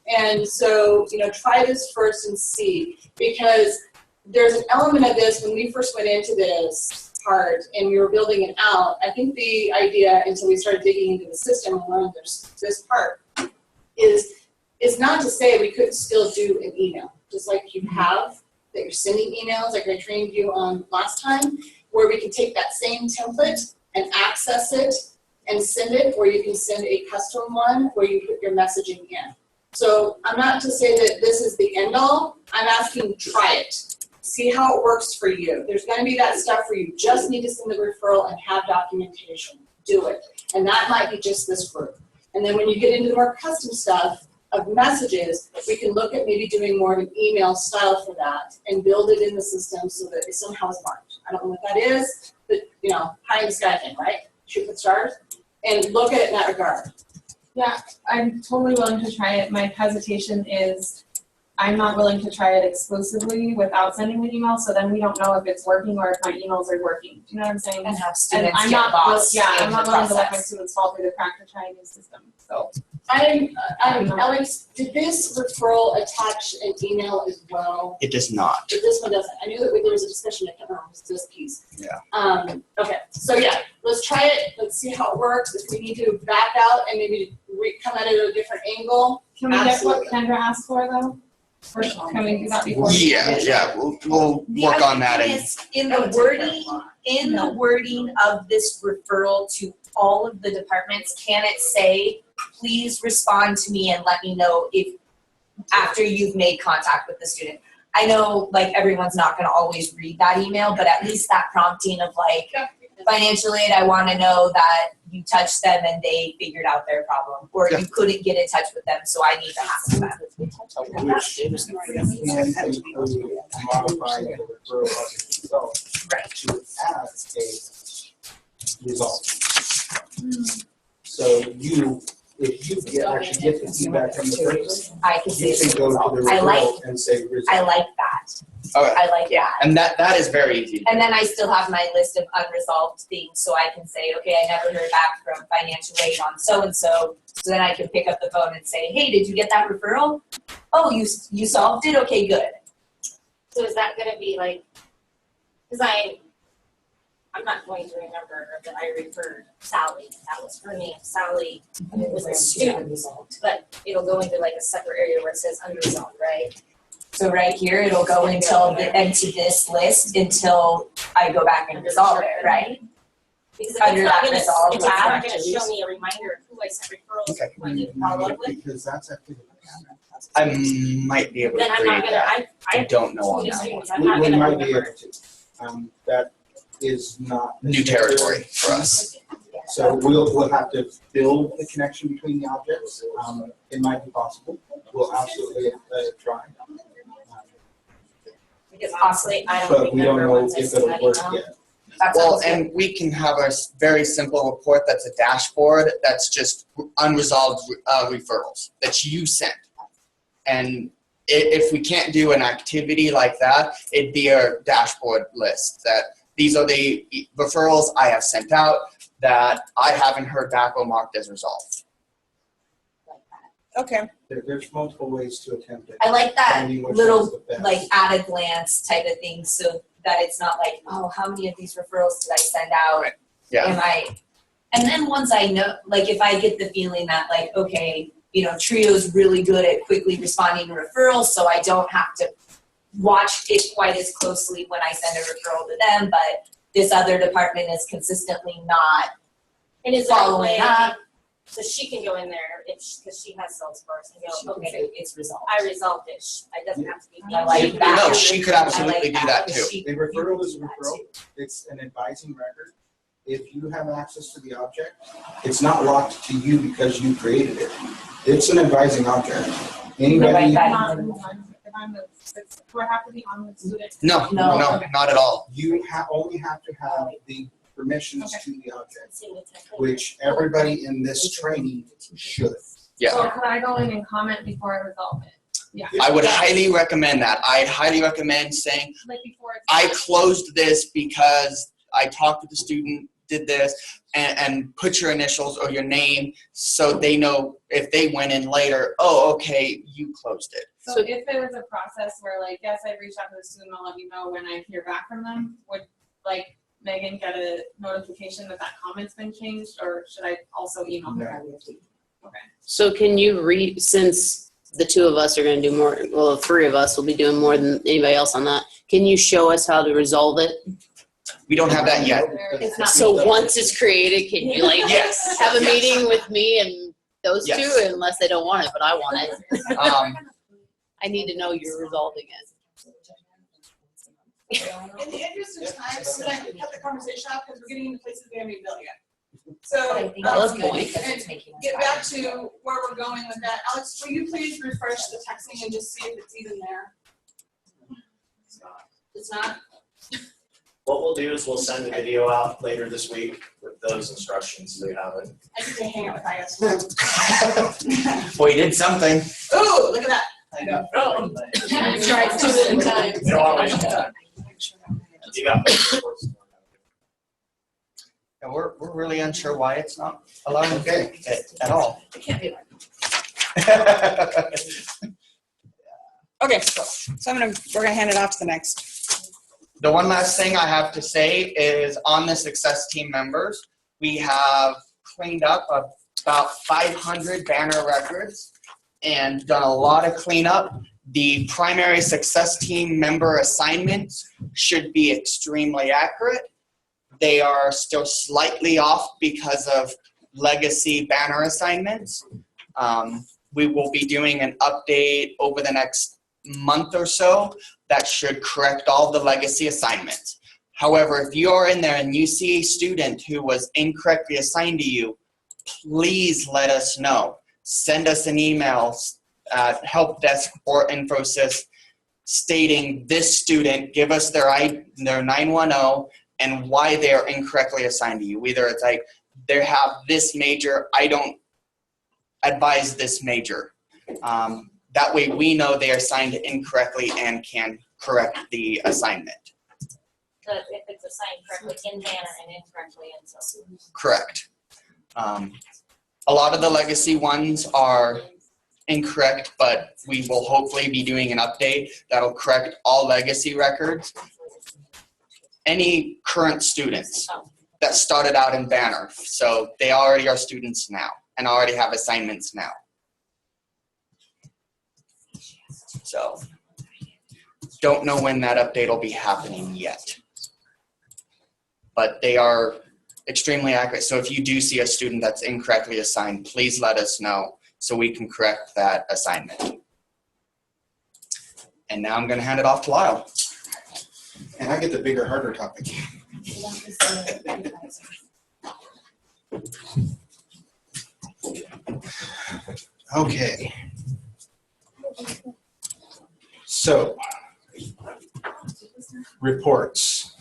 And so, try this first and see, because there's an element of this when we first went into this part and we were building it out. I think the idea, until we started digging into the system and learned this part, is not to say we couldn't still do an email, just like you have, that you're sending emails, like I trained you on last time, where we can take that same template and access it and send it, or you can send a custom one where you put your messaging in. So I'm not to say that this is the end all. I'm asking, try it. See how it works for you. There's going to be that stuff where you just need to send the referral and have documentation. Do it. And that might be just this group. And then when you get into the more custom stuff, of messages, we can look at maybe doing more of an email style for that and build it in the system so that it somehow is marked. I don't know what that is, but pie in the sky thing, right? Shoot for the stars and look at it in that regard. Yeah, I'm totally willing to try it. My hesitation is I'm not willing to try it exclusively without sending an email, so then we don't know if it's working or if my emails are working. Do you know what I'm saying? And have And students I'm get not, lost yeah, in I'm the not willing to let my process. students fall through the crack to try a new system, so. Alex, did this referral attach an email as well? It does not. But this one doesn't. I knew that there was a discussion, I can't remember, it was this piece. Yeah. Okay, so yeah, let's try it, let's see how it works. If we need to back out and maybe come at it at a different angle. Can we get what Absolutely. Kendra asked for though? Or can we do that before? Yeah, we'll The work other on that thing and is, in the wording of this referral to all of the departments, can it say, please respond to me and let me know if, after you've made contact with the student? I know, like, everyone's not gonna always read that email, but at least that prompting of like, financial aid, I wanna know that you touched them and they figured out their problem, or you couldn't get in touch with them, so I need to hassle them. Which can include modifying the referral of the result Right. to add a result. So if you actually get the feedback from the person, I can say you can go to the I like- referral and say result. I like that. Okay. I like that. And that is very easy. And then I still have my list of unresolved things, so I can say, okay, I never heard back from financial aid on so-and-so, so then I can pick up the phone and say, hey, did you get that referral? Oh, you solved it? Okay, good. So is that gonna be like, because I'm not going to remember that I referred Sally, that was her name, Sally was a student, but it'll go into like a separate area where it says unresolved, right? So right here, it'll go into this list until I go back and resolve it, right? Because if Under it's not that gonna, resolve if it's tab. not gonna show me a reminder of who I sent referrals, Okay. who I didn't follow up with, Because that's actually I might be able to then I'm not create gonna, that. I don't know on two that one. students, I'm not we gonna might be remember. able to. That is not New territory for us. So we'll have to build the connection between the objects. It might be possible. We'll absolutely try. Because honestly, I don't But we don't remember know once I if sent it'll that work email. yet. That Well, sounds good. and we can have a very simple report that's a dashboard that's just unresolved referrals that you sent. And if we can't do an activity like that, it'd be a dashboard list that these are the referrals I have sent out that I haven't heard back or marked as resolved. Okay. There's multiple ways to attempt it. I like that Finding which little, one's the best. like, at a glance type of thing, so that it's not like, oh, how many of these referrals did I send out? Yeah. And then once I know, like, if I get the feeling that, like, okay, Trio's really good at quickly responding to referrals, so I don't have to watch it quite as closely when I send a referral to them, but this other department is consistently not And is there a following way, up. so she can go in there because she has Salesforce and She go, can okay, say it's resolved. I resolved it. It doesn't have to be me. I like that. No, she could absolutely do that too. A referral is a referral. It's an advising record. If you have access to the object, it's not locked to you because you created it. It's an advising object. Anybody, Do I have to be on the student? No, not at all. you only have to have the permissions to the object, See what's happening. which everybody in this training should. Yeah. So could I go in and comment before I resolve it? Yeah. I would highly recommend that. I'd highly recommend saying, Like before it's. I closed this because I talked with the student, did this, and put your initials or your name so they know if they went in later, oh, okay, you closed it. So if there was a process where like, yes, I reached out to the student, I'll let you know when I hear back from them, would like Megan get a notification that that comment's been changed, or should I also email her? Okay. So can you since the two of us are gonna do more, well, the three of us will be doing more than anybody else on that, can you show us how to resolve it? We don't have that yet. It's not So me. once it's created, can you like Yes. have a meeting with me and those Yes. two, unless they don't want it, but I want it. I need to know you're resolving it. In the interest of time, I'm gonna cut the conversation off because we're getting into places we haven't even built yet. So, I think Valid it's good point. because it's making us get back better. to where we're going with that. Alex, will you please refresh the texting and just see if it's even there? It's not? What we'll do is we'll send a video out later this week with those instructions, so you have it. I get to hang out with IS. We did something. Ooh, look at that. I know. Oh. Try 2 at a time. You don't want to waste time. You got reports. And we're really unsure why it's not allowing Okay. it at all. It can't be like. Okay, so we're gonna hand it off to the next. The one last thing I have to say is on the success team members, we have cleaned up about 500 banner records and done a lot of cleanup. The primary success team member assignments should be extremely accurate. They are still slightly off because of legacy banner assignments. We will be doing an update over the next month or so that should correct all the legacy assignments. However, if you are in there and you see a student who was incorrectly assigned to you, please let us know. Send us an email at helpdesk or Infosys stating this student, give us their 910 and why they are incorrectly assigned to you. Either it's like they have this major, I don't advise this major. That way we know they are assigned incorrectly and can correct the assignment. So if it's assigned correctly in banner and incorrectly in so. Correct. A lot of the legacy ones are incorrect, but we will hopefully be doing an update that'll correct all legacy records. Any current students that started out in banner, so they already are students now and already have assignments now. So don't know when that update will be happening yet. But they are extremely accurate. So if you do see a student that's incorrectly assigned, please let us know so we can correct that assignment. And now I'm going to hand it off to Lyle. And I get the bigger, harder topic. Okay. So, reports.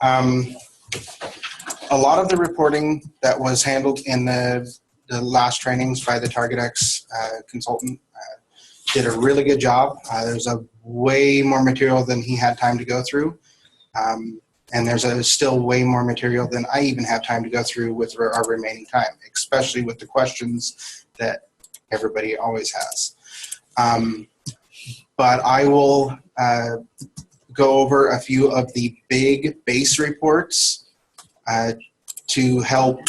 A lot of the reporting that was handled in the last trainings by the TargetX consultant did a really good job. There's a way more material than he had time to go through. And there's still way more material than I even have time to go through with our remaining time, especially with the questions that everybody always has. But I will go over a few of the big base reports to help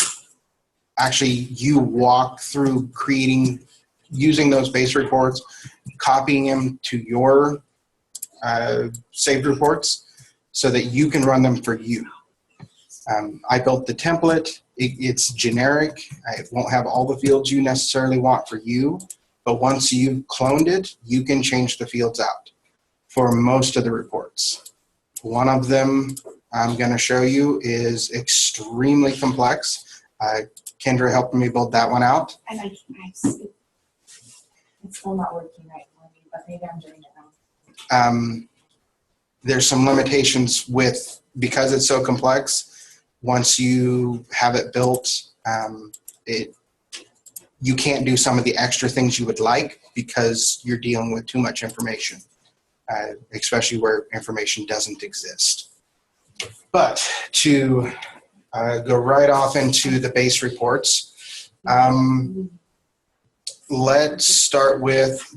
actually you walk through using those base reports, copying them to your saved reports so that you can run them for you. I built the template. It's generic. It won't have all the fields you necessarily want for you, but once you've cloned it, you can change the fields out for most of the reports. One of them I'm going to show you is extremely complex. Kendra helped me build that one out. And it's still not working right for me, but maybe I'm doing it wrong. There's some limitations because it's so complex. Once you have it built, you can't do some of the extra things you would like because you're dealing with too much information, especially where information doesn't exist. But to go right off into the base reports, let's start with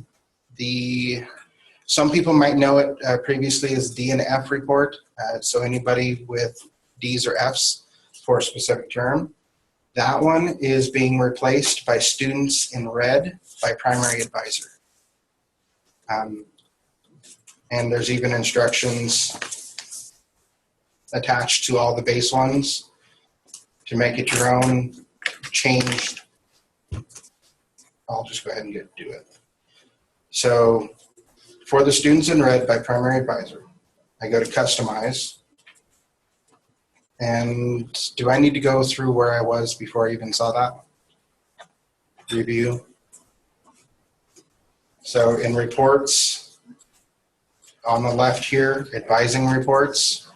some people might know it previously as D and F report. So anybody with Ds or Fs for a specific term. That one is being replaced by students in red by primary advisor. And there's even instructions attached to all the base ones to make it your own, changed. I'll just go ahead and do it. So for the students in red by primary advisor, I go to customize. And do I need to go through where I was before I even saw that? Review. So in reports, on the left here, advising reports.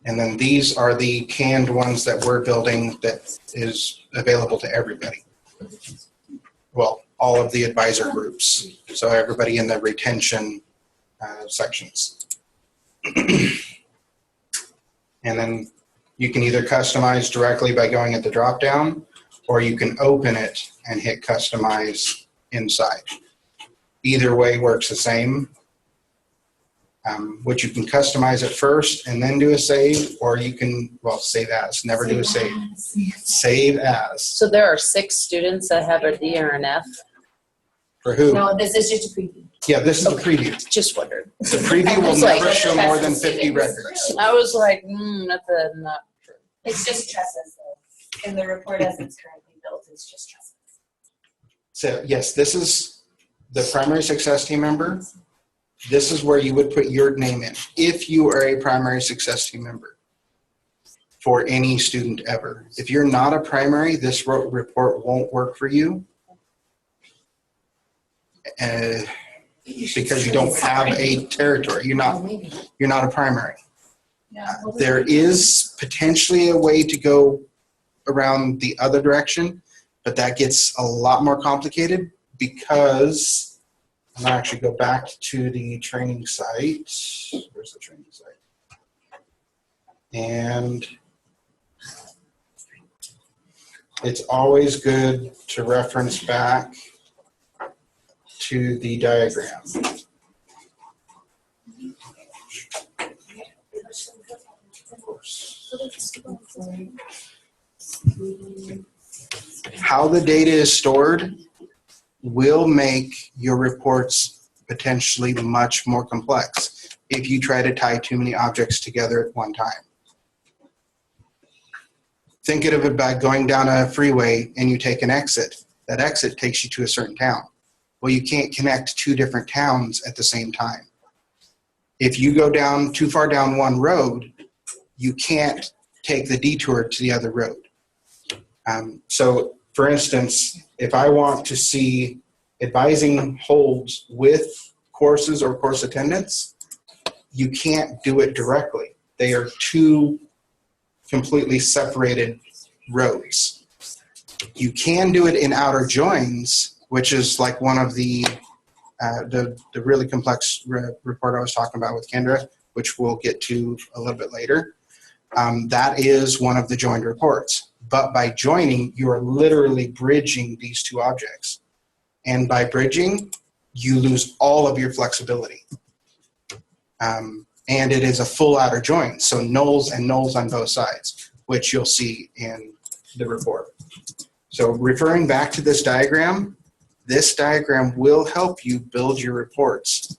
And then these are the canned ones that we're building that is available to everybody. Well, all of the advisor groups. So everybody in the retention sections. And then you can either customize directly by going at the drop down, or you can open it and hit customize inside. Either way works the same. Which you can customize it first and then do a save, or you can, well, save as, never do a save. Save as. So there are 6 students that have a D or an F? For who? No, this is just a preview. Yeah, this is a preview. Just wondered. The preview will never show more than 50 records. I was like, that's not true. It's just Tressa's though. In the report as it's currently built, it's just Tressa's. So yes, this is the primary success team member. This is where you would put your name in if you are a primary success team member for any student ever. If you're not a primary, this report won't work for you because you don't have a territory. You're not a primary. There is potentially a way to go around the other direction, but that gets a lot more complicated because I'm going to actually go back to the training site. Where's the training site? And it's always good to reference back to the diagram. How the data is stored will make your reports potentially much more complex if you try to tie too many objects together at one time. Think of it by going down a freeway and you take an exit. That exit takes you to a certain town. Well, you can't connect 2 different towns at the same time. If you go down too far down one road, you can't take the detour to the other road. So for instance, if I want to see advising holds with courses or course attendance, you can't do it directly. They are 2 completely separated roads. You can do it in outer joins, which is like one of the really complex report I was talking about with Kendra, which we'll get to a little bit later. That is one of the joined reports. But by joining, you are literally bridging these 2 objects. And by bridging, you lose all of your flexibility. And it is a full outer join, so nulls and nulls on both sides, which you'll see in the report. So referring back to this diagram will help you build your reports.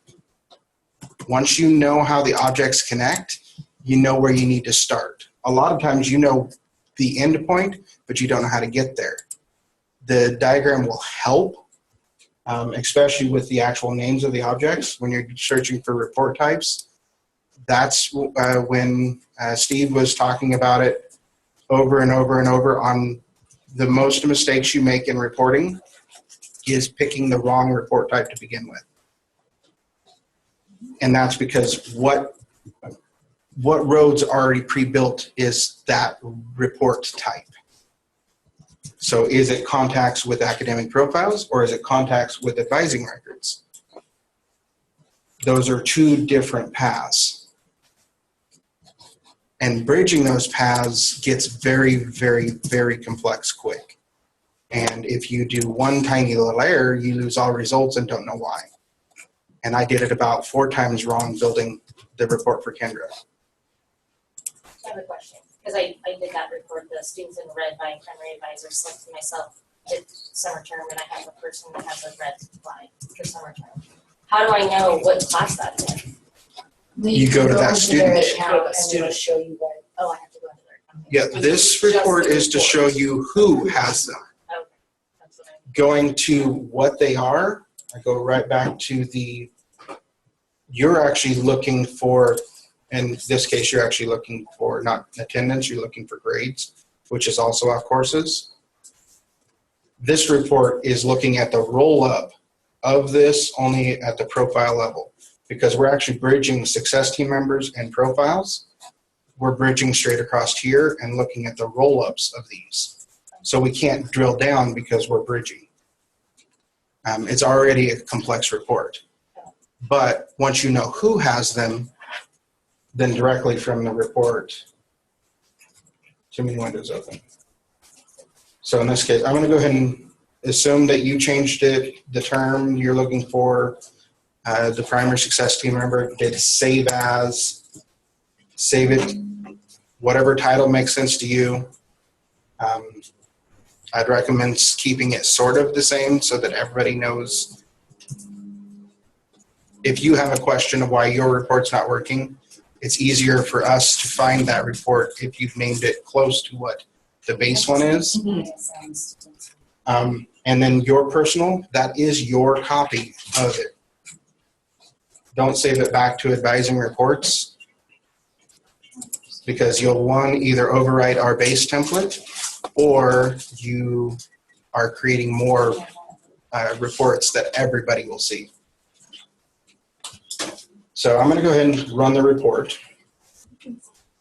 Once you know how the objects connect, you know where you need to start. A lot of times you know the end point, but you don't know how to get there. The diagram will help, especially with the actual names of the objects when you're searching for report types. That's when Steve was talking about it over and over and over on the most mistakes you make in reporting is picking the wrong report type to begin with. And that's because what roads are already pre-built is that report type. So is it contacts with academic profiles or is it contacts with advising records? Those are 2 different paths. And bridging those paths gets very, very, very complex quick. And if you do one tiny little error, you lose all results and don't know why. And I did it about 4 times wrong building the report for Kendra. I have a question, because I did that report, the students in red by primary advisor, selected myself, did summer term, and I have a person that has a red line for summer term. How do I know what class that's in? You go to that student. And it'll show you what, oh, I have to go into there. Yeah, this report is to show you who has them. Okay, that's what I. Going to what they are, I go right back to the you're actually looking for, in this case, you're actually looking for not attendance, you're looking for grades, which is also off courses. This report is looking at the roll-up of this only at the profile level, because we're actually bridging success team members and profiles. We're bridging straight across here and looking at the roll-ups of these. So we can't drill down because we're bridging. It's already a complex report. But once you know who has them, then directly from the report, too many windows open. So in this case, I'm going to go ahead and assume that you changed it, the term you're looking for, the primary success team member, did save as, save it, whatever title makes sense to you. I'd recommend keeping it sort of the same so that everybody knows. If you have a question of why your report's not working, it's easier for us to find that report if you've named it close to what the base one is. And then your personal, that is your copy of it. Don't save it back to advising reports, because you'll, one, either overwrite our base template, or you are creating more reports that everybody will see. So I'm going to go ahead and run the report.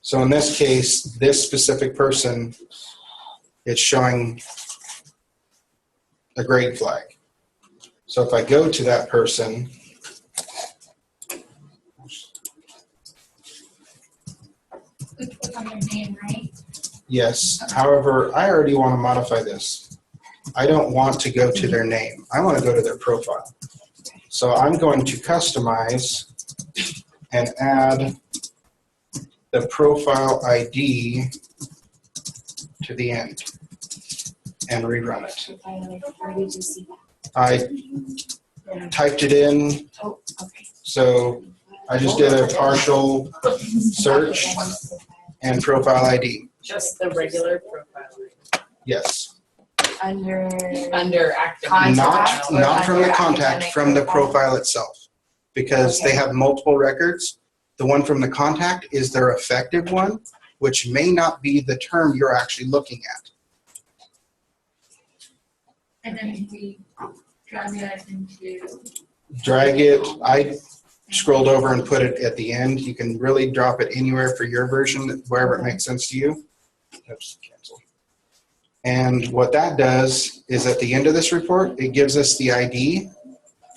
So in this case, this specific person, it's showing a grade flag. So if I go to that person, Click on their name, right? yes. However, I already want to modify this. I don't want to go to their name. I want to go to their profile. So I'm going to customize and add the profile ID to the end and rerun it. I typed it in, so I just did a partial search and profile ID. Just the regular profile. Yes. Under Active. Not from the contact, from the profile itself, because they have multiple records. The one from the contact is their effective one, which may not be the term you're actually looking at. And then if we drag that into. Drag it. I scrolled over and put it at the end. You can really drop it anywhere for your version, wherever it makes sense to you. Oops, cancel. And what that does is at the end of this report, it gives us the ID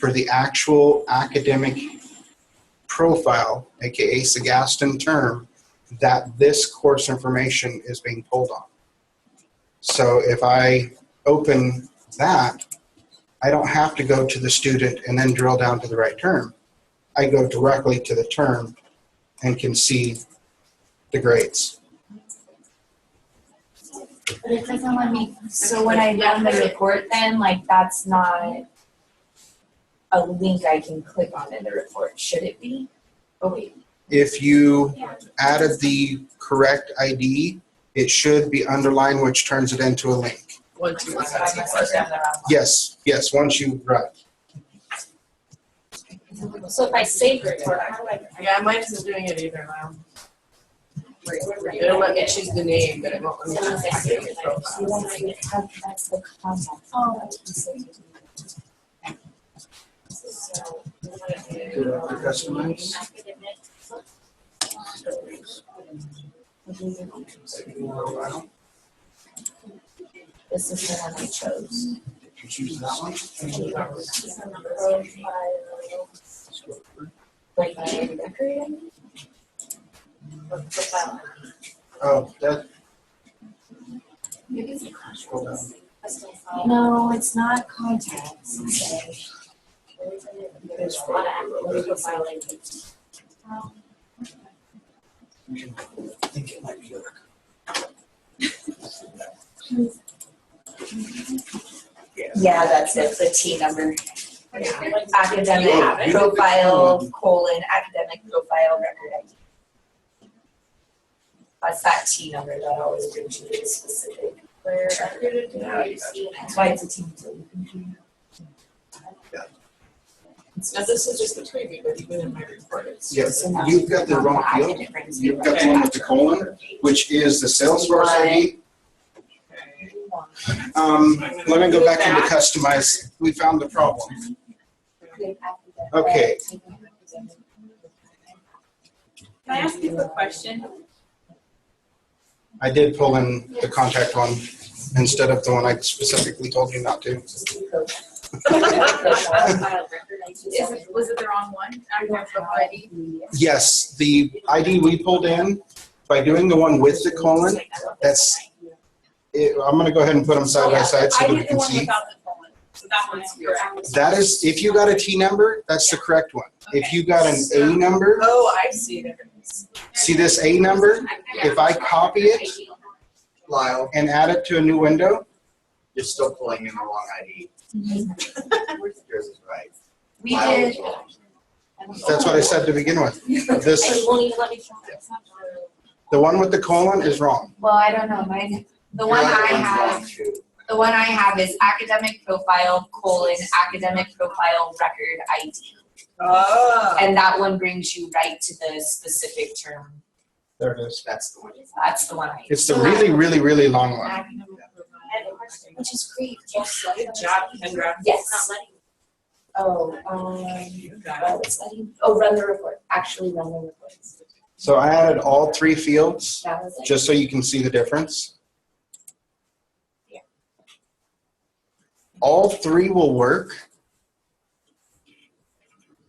for the actual academic profile, aka Sagaston term, that this course information is being pulled on. So if I open that, I don't have to go to the student and then drill down to the right term. I go directly to the term and can see the grades. But it doesn't let me, so when I run the report then, like that's not a link I can click on in the report, should it be? Oh wait. If you added the correct ID, it should be underlined, which turns it into a link. Once you So I must have done the wrong one. Yes, once you run. So if I save the report, how do I? Yeah, mine isn't doing it either now. It'll let me choose the name, but it won't let me choose the academic profile. That's the contact. Oh. Customize. This is the one I chose. You choose this one. Like the record? Or profile? Oh, that. Scroll down. No, it's not contacts. There's a lot of profiling. I think it might be a record. Yeah, that's it, the T number. Like Academic profile, colon, academic profile record ID. That's that T number that always brings you to the specific. where you see That's why it's a T. Now, this is just a preview, but even in my report, it's. Yes, you've got the wrong field. You've got the one with the colon, which is the Salesforce ID. Let me go back into customize. We found the problem. Okay. Can I ask you a question? I did pull in the contact one instead of the one I specifically told you not to. Was it the wrong one? I don't know ID. Yes, the ID we pulled in, by doing the one with the colon, I'm gonna go ahead and put them side by side so I that we did the can one see. without the colon, so that one's correct. That is, if you got a T number, that's the correct one. If you got an A number, Oh, I see the difference. see this A number? If I copy it, Lyle, and add it to a new window, you're still pulling in the wrong ID. Yours is right. We Lyle did. is wrong. that's what I said to begin with. This, It won't even let me try. the one with the colon is wrong. Well, I don't know, mine, the one Your other I one's have, wrong, too. the one I have is academic profile : academic profile record ID. Oh. And that one brings you right to the specific term. There it is. That's the one. That's the one I. It's the really, really, really long one. Which is great. Good job, Kendra. Yes. Not letting. You got it. It's letting, run the report, actually run the report. So I added all 3 fields, That was it. just so you can see the difference. All 3 will work.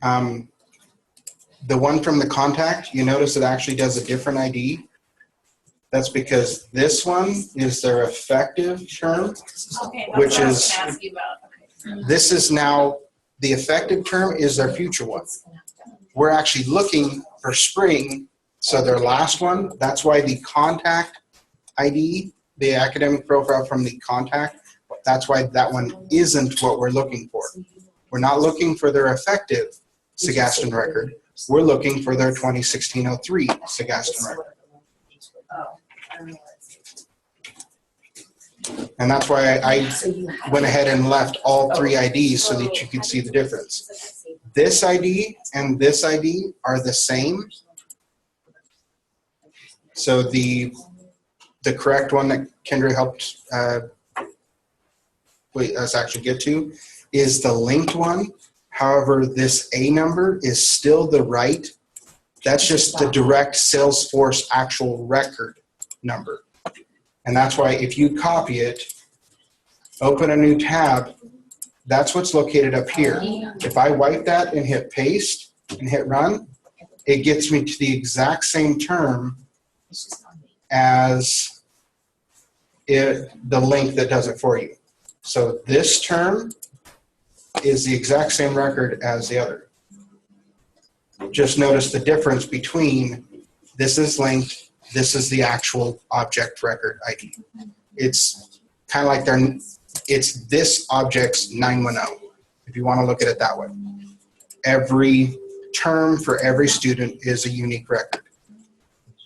The one from the contact, you notice it actually does a different ID. That's because this one is their effective term. Okay, that's Which what I was is- gonna ask you about, okay. This is now, the effective term is their future one. We're actually looking for spring, so their last one, that's why the contact ID, the academic profile from the contact, that's why that one isn't what we're looking for. We're not looking for their effective Sagaston record. We're looking for their 2016-03 Sagaston record. And that's why I went ahead and left all 3 IDs so that you could see the difference. This ID and this ID are the same. So the correct one that Kendra helped us actually get to is the linked one. However, this A number is still the right. That's just the direct Salesforce actual record number. And that's why if you copy it, open a new tab, that's what's located up here. If I wipe that and hit paste and hit run, it gets me to the exact same term as the link that does it for you. So this term is the exact same record as the other. Just notice the difference between this is linked, this is the actual object record ID. It's kind of like it's this object's 910, if you want to look at it that way. Every term for every student is a unique record.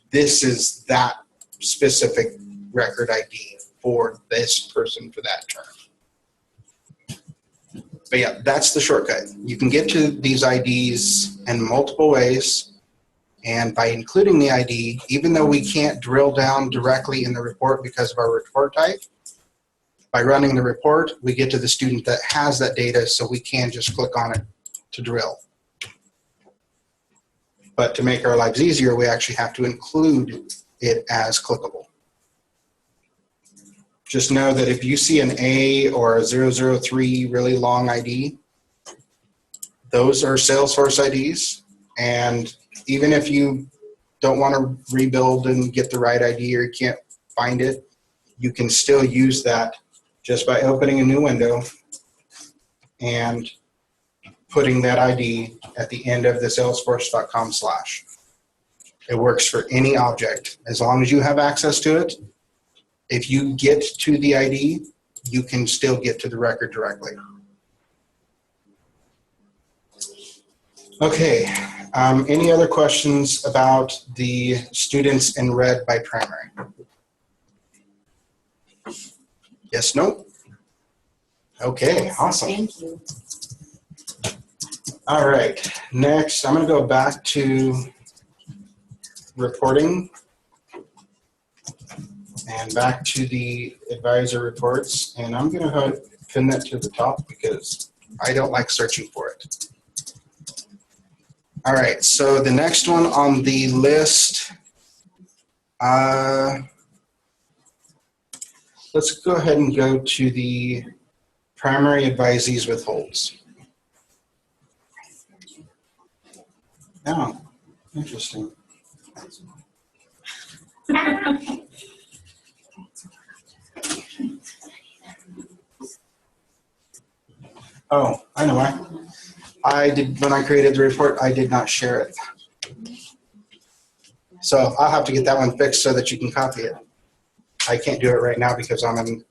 This is that specific record ID for this person for that term. But yeah, that's the shortcut. You can get to these IDs in multiple ways. And by including the ID, even though we can't drill down directly in the report because of our report type, by running the report, we get to the student that has that data, so we can just click on it to drill. But to make our lives easier, we actually have to include it as clickable. Just know that if you see an A or a 003 really long ID, those are Salesforce IDs. And even if you don't want to rebuild and get the right ID or you can't find it, you can still use that just by opening a new window and putting that ID at the end of the salesforce.com/. It works for any object. As long as you have access to it, if you get to the ID, you can still get to the record directly. Okay, any other questions about the students in red by primary? Yes, no? Okay, awesome. Thank you. All right, next I'm going to go back to reporting and back to the advisor reports, and I'm going to pin that to the top because I don't like searching for it. All right, so the next one on the list, let's go ahead and go to the primary advisees with holds. Oh, interesting. Oh, I know why. When I created the report, I did not share it. So I'll have to get that one fixed so that you can copy it. I can't do it right now because I'm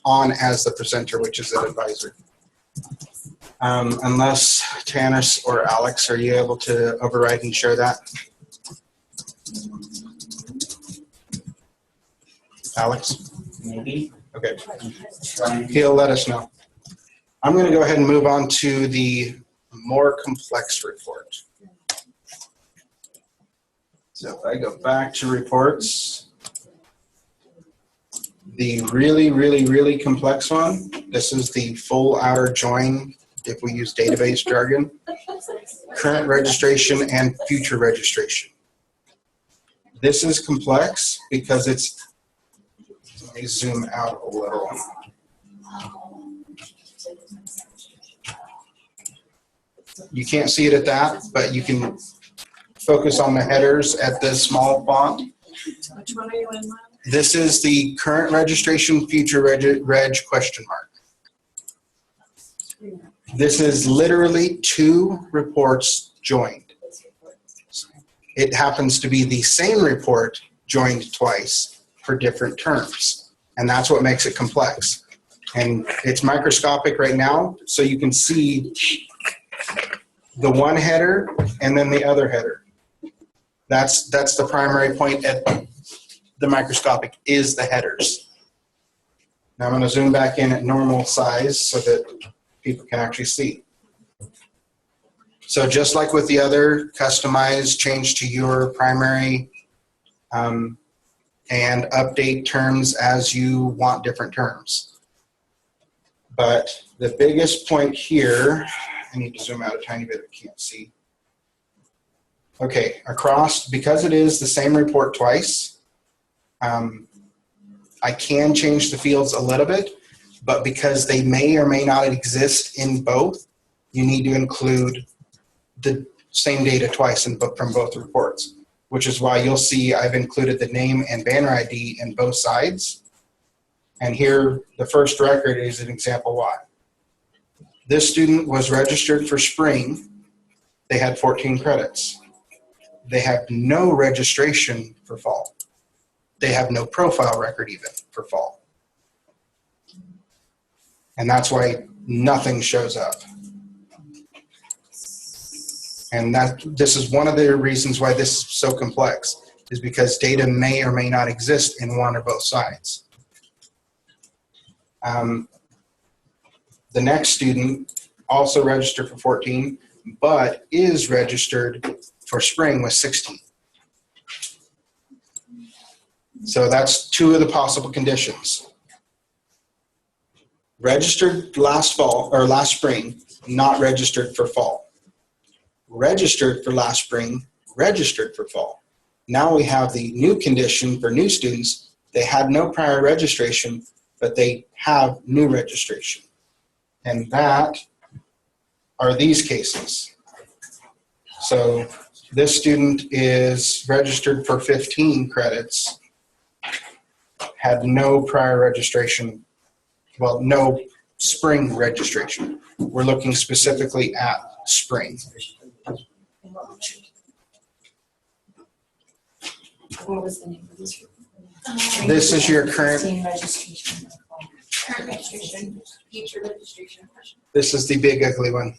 on as the presenter, which is an advisor. Unless Tanis or Alex, are you able to override and share that? Alex? Maybe. Okay. He'll let us know. I'm going to go ahead and move on to the more complex report. So if I go back to reports, the really, really, really complex one, this is the full outer join, if we use database jargon, current registration and future registration. This is complex because it's, let me zoom out a little. You can't see it at that, but you can focus on the headers at this small font. Which one are you in, Lyle? This is the current registration, future reg question mark. This is literally 2 reports joined. It happens to be the same report joined twice for different terms. And that's what makes it complex. And it's microscopic right now, so you can see the one header and then the other header. That's the primary point at the microscopic is the headers. Now I'm going to zoom back in at normal size so that people can actually see. So just like with the other, customize, change to your primary, and update terms as you want different terms. But the biggest point here, I need to zoom out a tiny bit, I can't see. Okay, across, because it is the same report twice, I can change the fields a little bit, but because they may or may not exist in both, you need to include the same data twice from both reports, which is why you'll see I've included the name and banner ID in both sides. And here, the first record is an example why. This student was registered for spring. They had 14 credits. They have no registration for fall. They have no profile record even for fall. And that's why nothing shows up. And this is one of the reasons why this is so complex, is because data may or may not exist in one or both sides. The next student also registered for 14, but is registered for spring with 16. So that's 2 of the possible conditions. Registered last fall or last spring, not registered for fall. Registered for last spring, registered for fall. Now we have the new condition for new students. They had no prior registration, but they have new registration. And that are these cases. So this student is registered for 15 credits, had no prior registration, well, no spring registration. We're looking specifically at spring. What was the name of this? This is your current, Registration. Current registration, future registration. this is the big ugly one,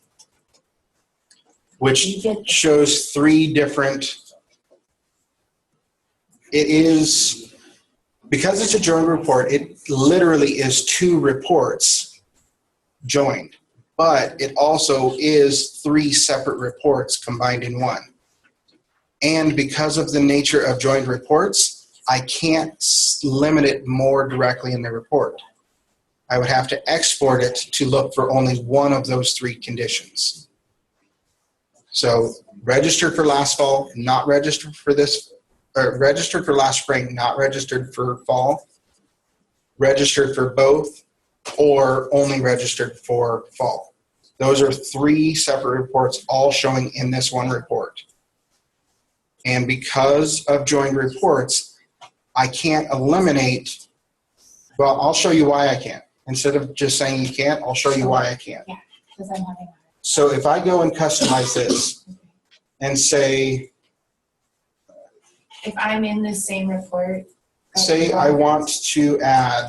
which shows 3 different, it is, because it's a joint report, it literally is 2 reports joined, but it also is 3 separate reports combined in one. And because of the nature of joined reports, I can't limit it more directly in the report. I would have to export it to look for only one of those 3 conditions. So registered for last fall, not registered for this, or registered for last spring, not registered for fall, registered for both, or only registered for fall. Those are 3 separate reports all showing in this one report. And because of joined reports, I can't eliminate, well, I'll show you why I can't. Instead of just saying you can't, I'll show you why I can't. Yeah, because I'm having. So if I go and customize this and say, If I'm in the same report. say I want to add,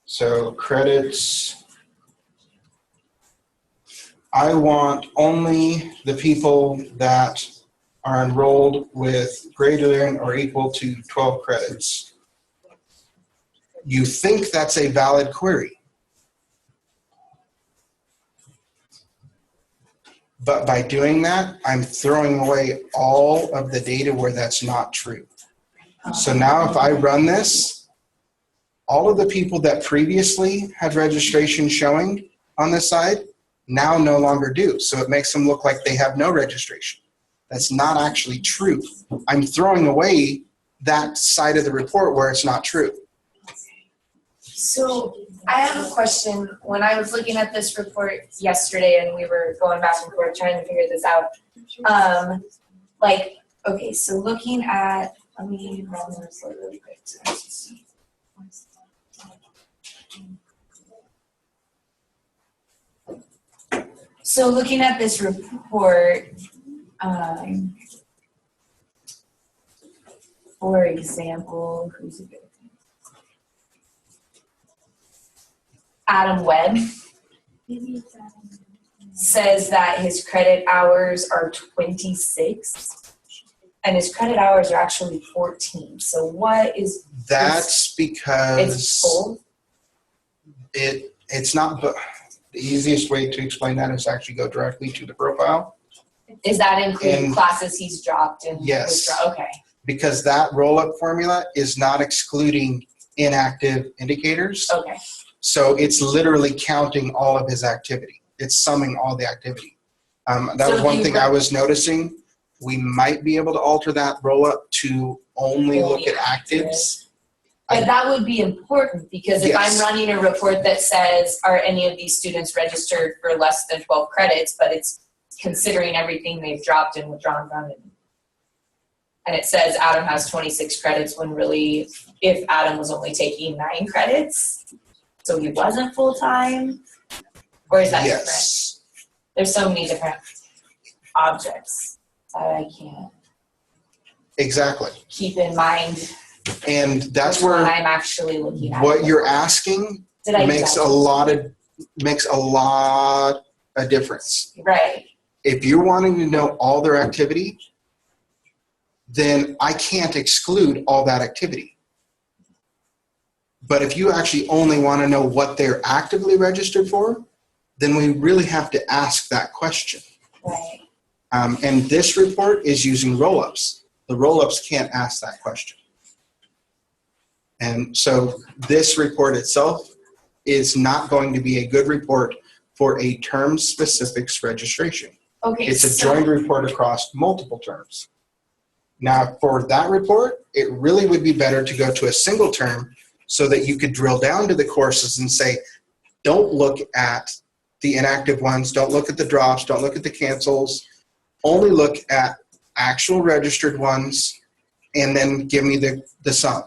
so credits, I want only the people that are enrolled with greater than or equal to 12 credits. You think that's a valid query. But by doing that, I'm throwing away all of the data where that's not true. So now if I run this, all of the people that previously had registration showing on this side now no longer do. So it makes them look like they have no registration. That's not actually true. I'm throwing away that side of the report where it's not true. So I have a question. When I was looking at this report yesterday and we were going back and forth trying to figure this out, okay, so looking at, let me run this really quick. So looking at this report, for example, who's a good? Adam Webb says that his credit hours are 26 and his credit hours are actually 14. So what is That's because it's full? It's not, but the easiest way to explain that is actually go directly to the profile. Is that including And- classes he's dropped and Yes. okay. Because that roll-up formula is not excluding inactive indicators. Okay. So it's literally counting all of his activity. It's summing all the activity. That So was one you thing I was noticing. We might be able to alter that roll-up to only look at actives. But that would be important because if I'm Yes. running a report that says, are any of these students registered for less than 12 credits, but it's considering everything they've dropped and withdrawn from it. And it says Adam has 26 credits when really, if Adam was only taking 9 credits, so he wasn't full-time? Or is that different? Yes. There's so many different objects that I can't Exactly. keep in mind. And that's which one where I'm actually looking at. what you're asking Did I do makes that? a lot of difference. Right. If you're wanting to know all their activity, then I can't exclude all that activity. But if you actually only want to know what they're actively registered for, then we really have to ask that question. Right. And this report is using roll-ups. The roll-ups can't ask that question. And so this report itself is not going to be a good report for a term specifics registration. Okay. It's a joined report across multiple terms. Now, for that report, it really would be better to go to a single term so that you could drill down to the courses and say, don't look at the inactive ones, don't look at the drops, don't look at the cancels, only look at actual registered ones, and then give me the sum.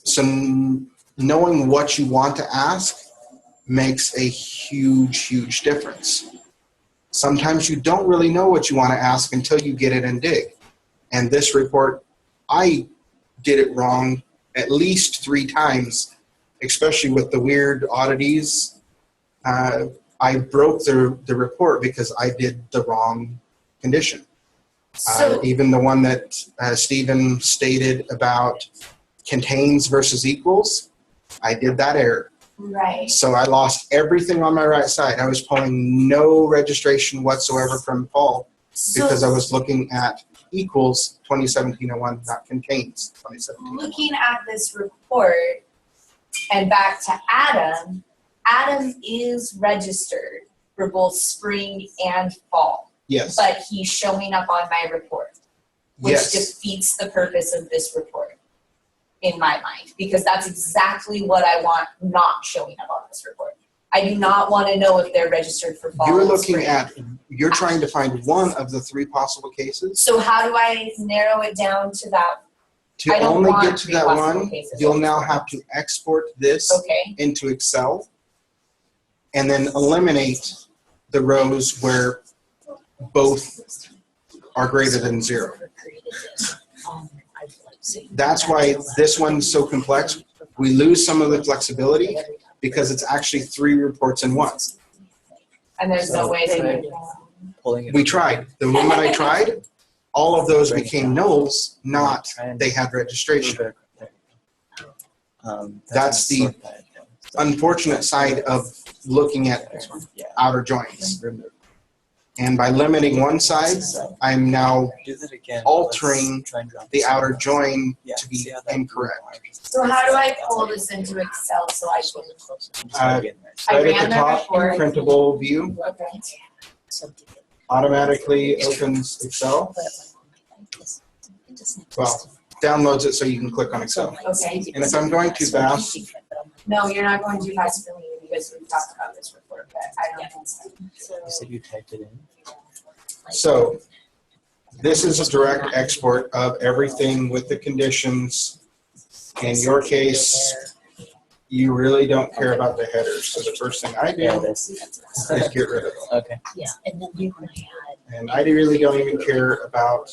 So knowing what you want to ask makes a huge, huge difference. Sometimes you don't really know what you want to ask until you get it and dig. And this report, I did it wrong at least 3 times, especially with the weird oddities. I broke the report because I did the wrong condition. So, Even the one that Stephen stated about contains versus equals, I did that error. Right. So I lost everything on my right side. I was pulling no registration whatsoever from Paul because I was looking at equals 2017-01, not contains 2017. Looking at this report and back to Adam, Adam is registered for both spring and fall, Yes. but he's showing up on my report, which Yes. defeats the purpose of this report in my mind, because that's exactly what I want not showing up on this report. I do not want to know if they're registered for fall You're and looking spring. at, you're trying to find one of the 3 possible cases. So how do I narrow it down to that? To I don't only want get to 3 that possible one, cases. you'll now have to export this Okay, into Excel and then eliminate the rows where both are greater than 0. That's why this one's so complex. We lose some of the flexibility because it's actually 3 reports in one. and there's no way to. We tried. The moment I tried, all of those became nulls, not they had registration. That's the unfortunate side of looking at outer joins. And by limiting one side, I'm now altering the outer join to be incorrect. So how do I pull this into Excel so I can? Right I at ran the the top, report. printable view Okay. automatically opens Excel. Well, downloads it so you can click on Excel. Okay. And if I'm going too fast, No, you're not going too fast for me because we've talked about this report, but I don't think so. You said you typed it in? so this is a direct export of everything with the conditions. In your case, you really don't care about the headers. So the first thing I do is get rid of them. Okay. Yeah, and then we were had. And I really don't even care about,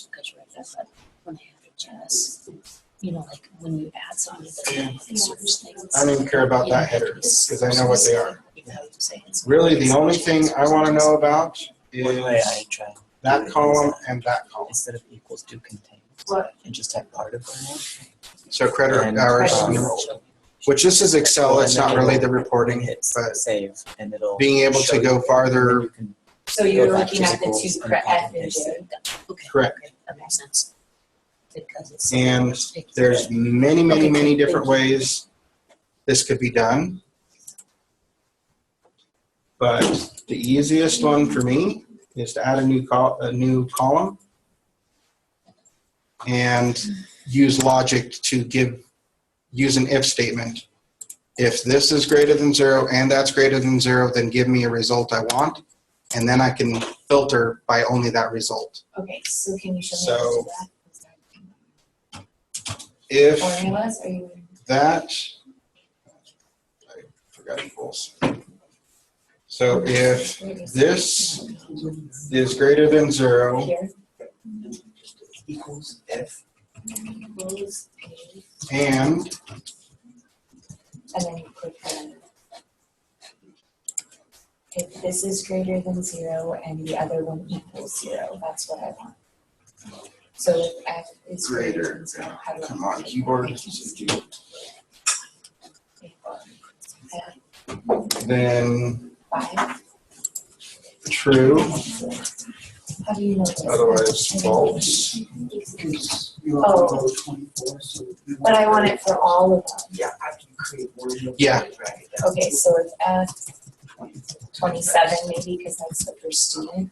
When I had just, you know, like when you add somebody that search things. I don't even care about that header because I know what they are. Really, the only thing I want to know about One way I is try that column and that column. instead of equals do contain. What? And just have part of them. So credit And, hours, um, which this is Excel, it's not really the reporting, hit but save and it'll being able show to go you, and farther, then you can So you're go back looking to at the equals 2 and F copy and paste J. it. Okay. correct. Okay, that makes sense. Because it's. And there's many, many, many different ways this could be done. But the easiest one for me is to add a new column and use logic to use an if statement. If this is greater than 0 and that's greater than 0, then give me a result I want. And then I can filter by only that result. Okay, so can you show me So, how to do that? If Formulas, are you? that, I forgot equals. So if this is greater than 0 Here. equals if. Equals A, and and then you click on. If this is greater than 0 and the other one equals 0, that's what I want. So if F is greater than 0, how do I? come on, keyboard, then 5. true, How do you know this? otherwise false. Oh, but I want it for all of them. Yeah, Okay, so if F 27 maybe, because that's the first student.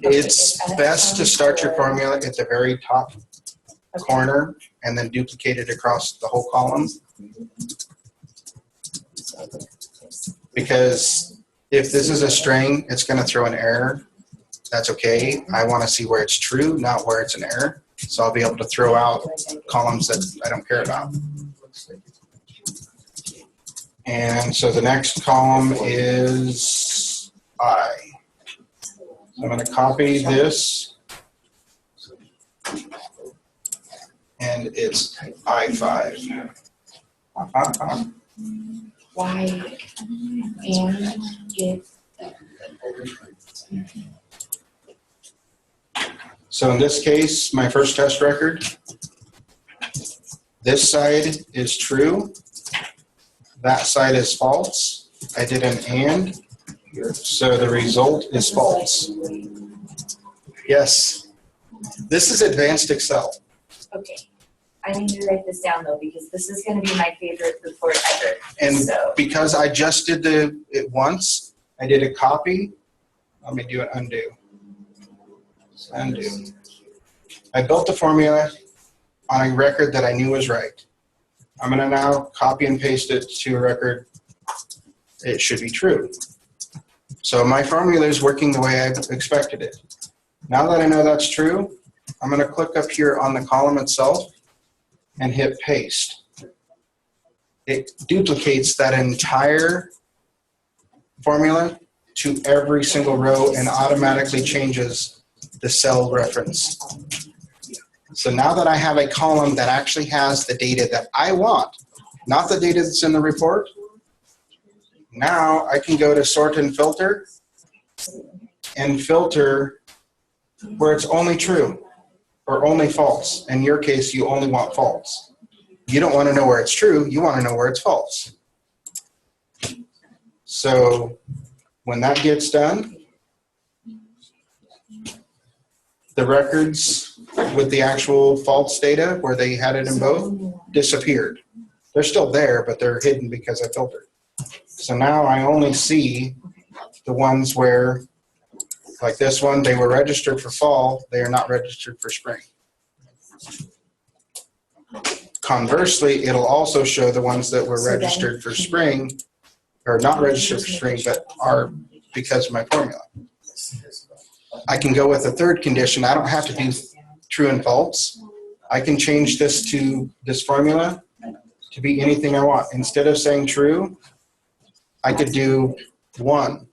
it's best to start your formula at the very top corner and then duplicate it across the whole column. Because if this is a string, it's going to throw an error. That's okay. I want to see where it's true, not where it's an error. So I'll be able to throw out columns that I don't care about. And so the next column is I. So I'm going to copy this. And it's I5. Why and if. So in this case, my first test record This side is true. That side is false. I did an and, so the result is false. Yes. This is advanced Excel. Okay. I need to write this down though, because this is gonna be my favorite report ever. And So, because I just did it once, I did a copy. Let me do an undo. Undo. I built the formula on a record that I knew was right. I'm going to now copy and paste it to a record. It should be true. So my formula is working the way I expected it. Now that I know that's true, I'm going to click up here on the column itself and hit paste. It duplicates that entire formula to every single row and automatically changes the cell reference. So now that I have a column that actually has the data that I want, not the data that's in the report, now I can go to sort and filter where it's only true or only false. In your case, you only want false. You don't want to know where it's true, you want to know where it's false. So when that gets done, the records with the actual false data where they had it in both disappeared. They're still there, but they're hidden because I filtered. So now I only see the ones where, like this one, they were registered for fall, they are not registered for spring. Conversely, it'll also show the ones that were registered for spring, or not registered for spring, but are because of my formula. I can go with a third condition. I don't have to do true and false. I can change this formula to be anything I want. Instead of saying true, I could do 1.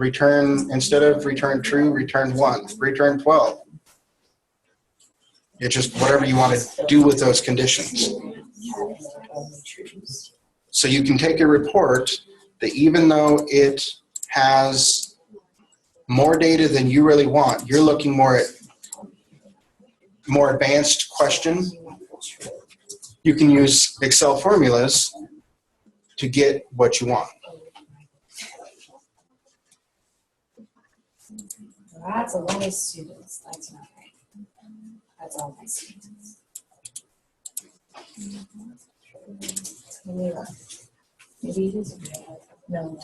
Instead of return true, return 1. Return 12. It's just whatever you want to do with those conditions. So you can take a report that even though it has more data than you really want, you're looking more at more advanced question, you can use Excel formulas to get what you want. that's a lot of students, that's not right. That's all my students. Maybe it is. No,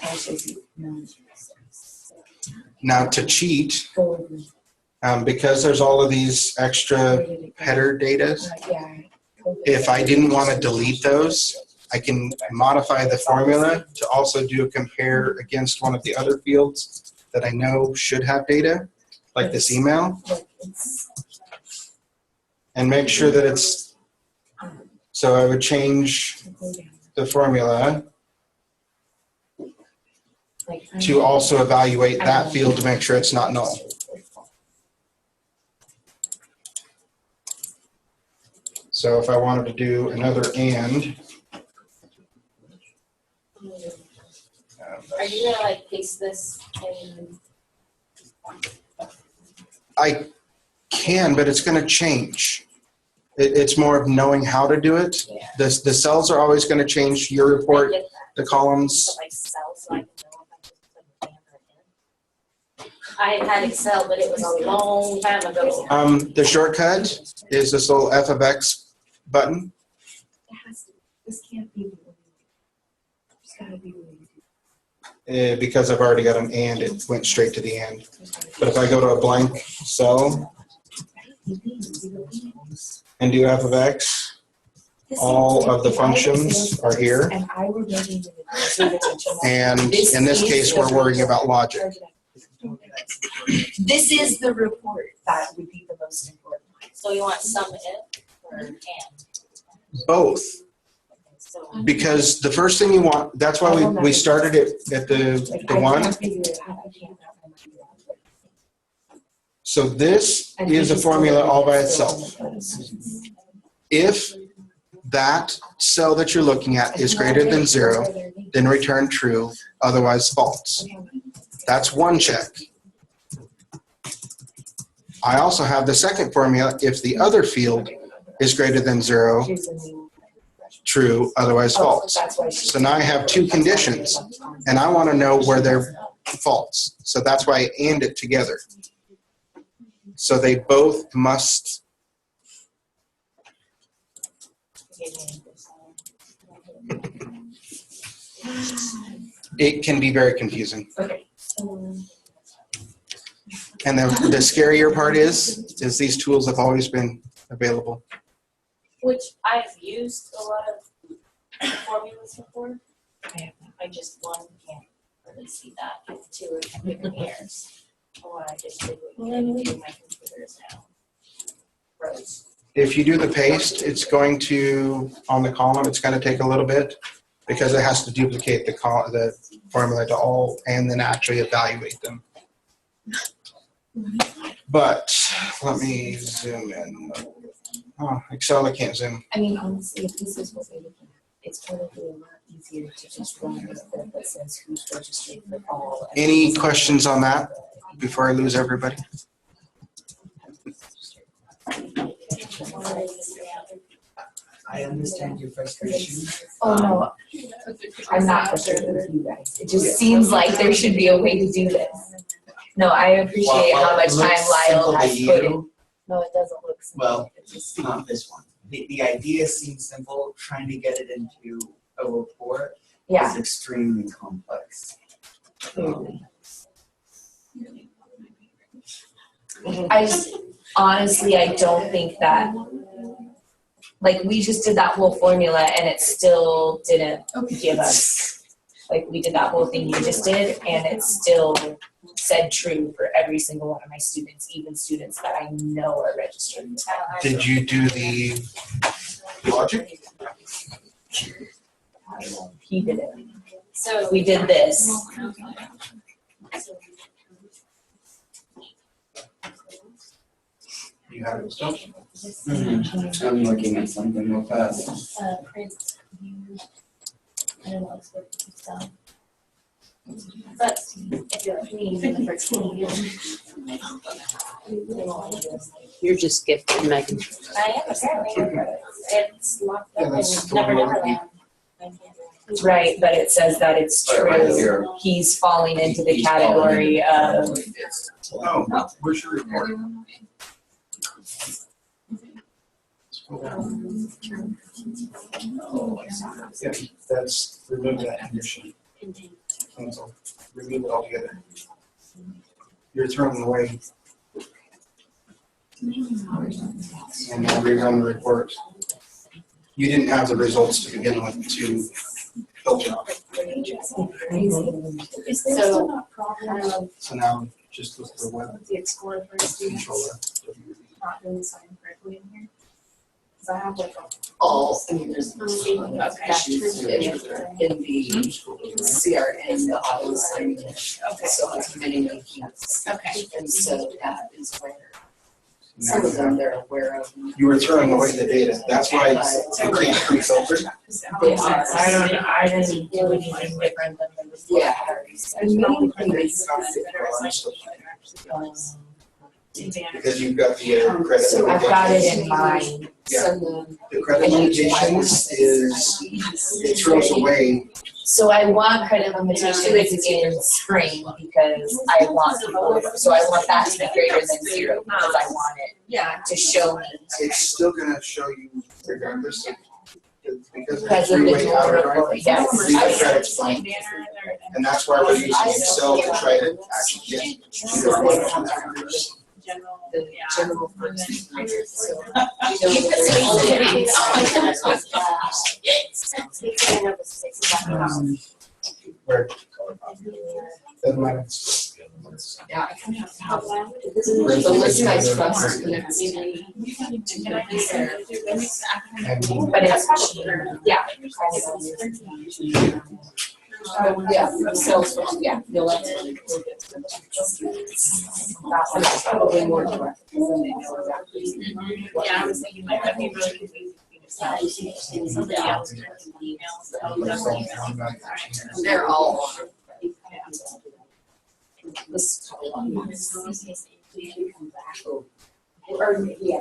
no. Now to cheat, because there's all of these extra header data, if I didn't want to delete those, I can modify the formula to also do a compare against one of the other fields that I know should have data, like this email, and make sure that it's, so I would change the formula to also evaluate that field to make sure it's not null. So if I wanted to do another and. Are you gonna like paste this in? I can, but it's going to change. It's more of knowing how to do it. Yeah. The cells are always going to change. Your report, the columns. Like cells, so I can know if I just put the I had Excel, but it was a long time ago. The shortcut is this little F of X button. This can't be. It's gotta be. Because I've already got an and, it went straight to the end. But if I go to a blank cell and do F of X, all of the functions are here. And in this case, we're worrying about logic. This is the report that would be the most important. So you want some if or and? Both. Because the first thing you want, that's why we started it at the one. So this is a formula all by itself. If that cell that you're looking at is greater than 0, then return true, otherwise false. That's one check. I also have the second formula. If the other field is greater than 0, true, otherwise false. That's why she. So now I have two conditions, and I want to know where they're false. So that's why I and it together. So they both must. It can be very confusing. Okay. And the scarier part is these tools have always been available. Which I've used a lot of formulas before. I just one can't really see that. Two are different years. Or I just did what you do. My computer is now froze. If you do the paste, it's going to, on the column, it's going to take a little bit because it has to duplicate the formula to all and then actually evaluate them. But let me zoom in. Oh, Excel, I can't zoom. I mean, honestly, if this is what we're looking at, it's probably a lot easier to just run with it that says who's registered for all. Any questions on that before I lose everybody? I understand your frustration. Oh, no, I'm not frustrated with you guys. It just seems like there should be a way to do this. No, I appreciate how much time Lyle has put in. No, it doesn't look simple. Well, It just- not this one. The idea seems simple, trying to get it into a report Yeah. is extremely complex. I just, honestly, I don't think that, like, we just did that whole formula and it still didn't give us, like, we did that whole thing you just did and it still said true for every single one of my students, even students that I know are registered. Did you do the logic? He did it. So We did this. You have it still? I'm looking at something real fast. print. I don't know, it's what it's done. But if you're me, in the first You're just gifted, Megan. I am apparently, it's locked Yeah, up that's and the never one Neverland. Right, but it says that it's Right true. here. He's falling into the category of, Oh, where's your report? Yeah, that's, remove that condition. Cancel, remove it altogether. You're throwing away. And now rerun the report. You didn't have the results to begin with to filter. Is there still a problem So now just look for web with the Explorer for students controller. not doing the sign correctly in here? Cause I have like a. All, I mean, there's issues in the CRM, the auto signing. So it's many accounts. Okay. And so that is where some of them they're aware of. You were throwing away the data. That's why it's pre-filtered. They are. I didn't do anything different than the. Yeah. And many Because you've got the credit. So I've got it in mind. Yeah. The credit limitations is, it throws away. So I want credit limitations in spring because I want people, so I want that to be greater than 0 because I want it to show me. It's still gonna show you regardless of, because of the Because of the three-way dual algorithm. report, yes. Leave the credits blank. And that's why we're using Excel to try to actually get either one of them. the general first. So, Where? Doesn't matter. yeah, I kind of have the list I trust. But it's, yeah. Yeah, Salesforce, yeah, you'll have to. That's probably more direct. Than they know exactly. Yeah, I was thinking like that'd be really confusing. Somebody else turns emails, oh, that's emails. They're all. This is probably one. Or, yeah.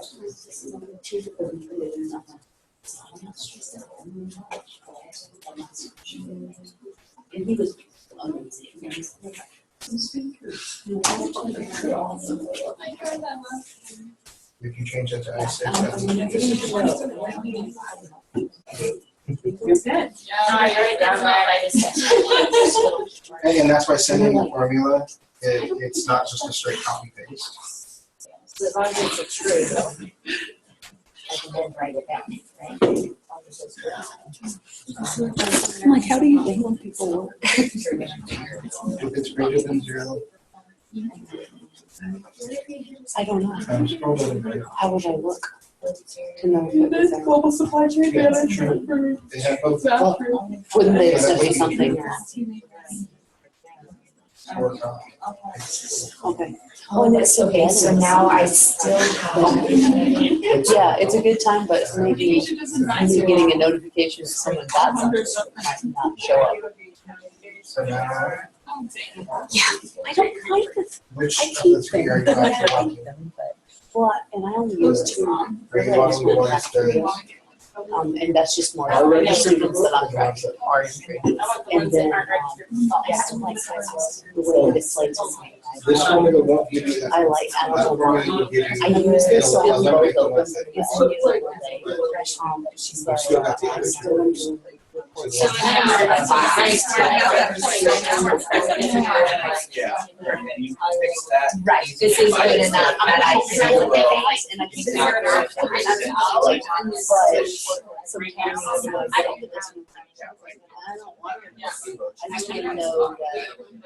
And he was amazing. If you change it to I6, You're good. and that's why sending the formula, it's not just a straight copy paste. So as long as it's a true, I can then write it down, right? I'm like, how do you think when people work? If it's greater than 0, I don't know. scroll to the right. How would I look to know if it was there? Global supply chain Yeah, management for They have both. Well, wouldn't they have sent me something? Or copy. Okay. Oh, and it's so Okay, bad. so now I still have. Yeah, it's a good time, but maybe me getting a notification if someone got something might not show up. So now, Yeah, I don't like this. which I of the keep three them. are you I actually like wanting? them, but, well, and I only use 2. Are you wanting the ones that? And that's just more students that I'm tracking are in training. And then, I still like the way it displays. This formula won't give you that. I like, I That don't know formula why. will give you. I use this it'll one both eliminate the open. ones that- It's You still got the others. Yeah, and you fix that. Right, this is good enough, but I can look at things And I keep it. But Sometimes I don't get this one. I don't want it. I just need to know that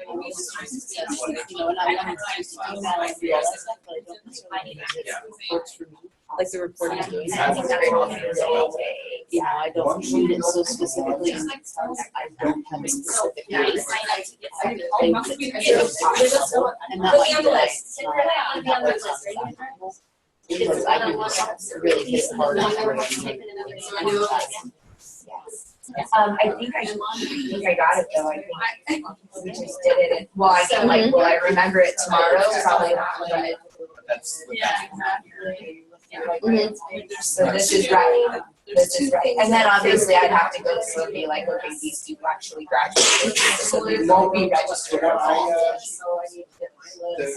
I was successful, you know, and I want to use email and do all that stuff, but I don't necessarily need it works for me. Like the reporting I'm doing, I think that's great. You know, I don't shoot it so specifically, and I don't have a specific. And that might be nice, because I can really hit it hard. I think I got it though, I think we just did it, and, well, I feel like, will I remember it tomorrow? Probably not, but. That's. So this is right, this is right, and then obviously I'd have to go through and be like, okay, these people actually graduated, so they won't be registered at all. Okay. The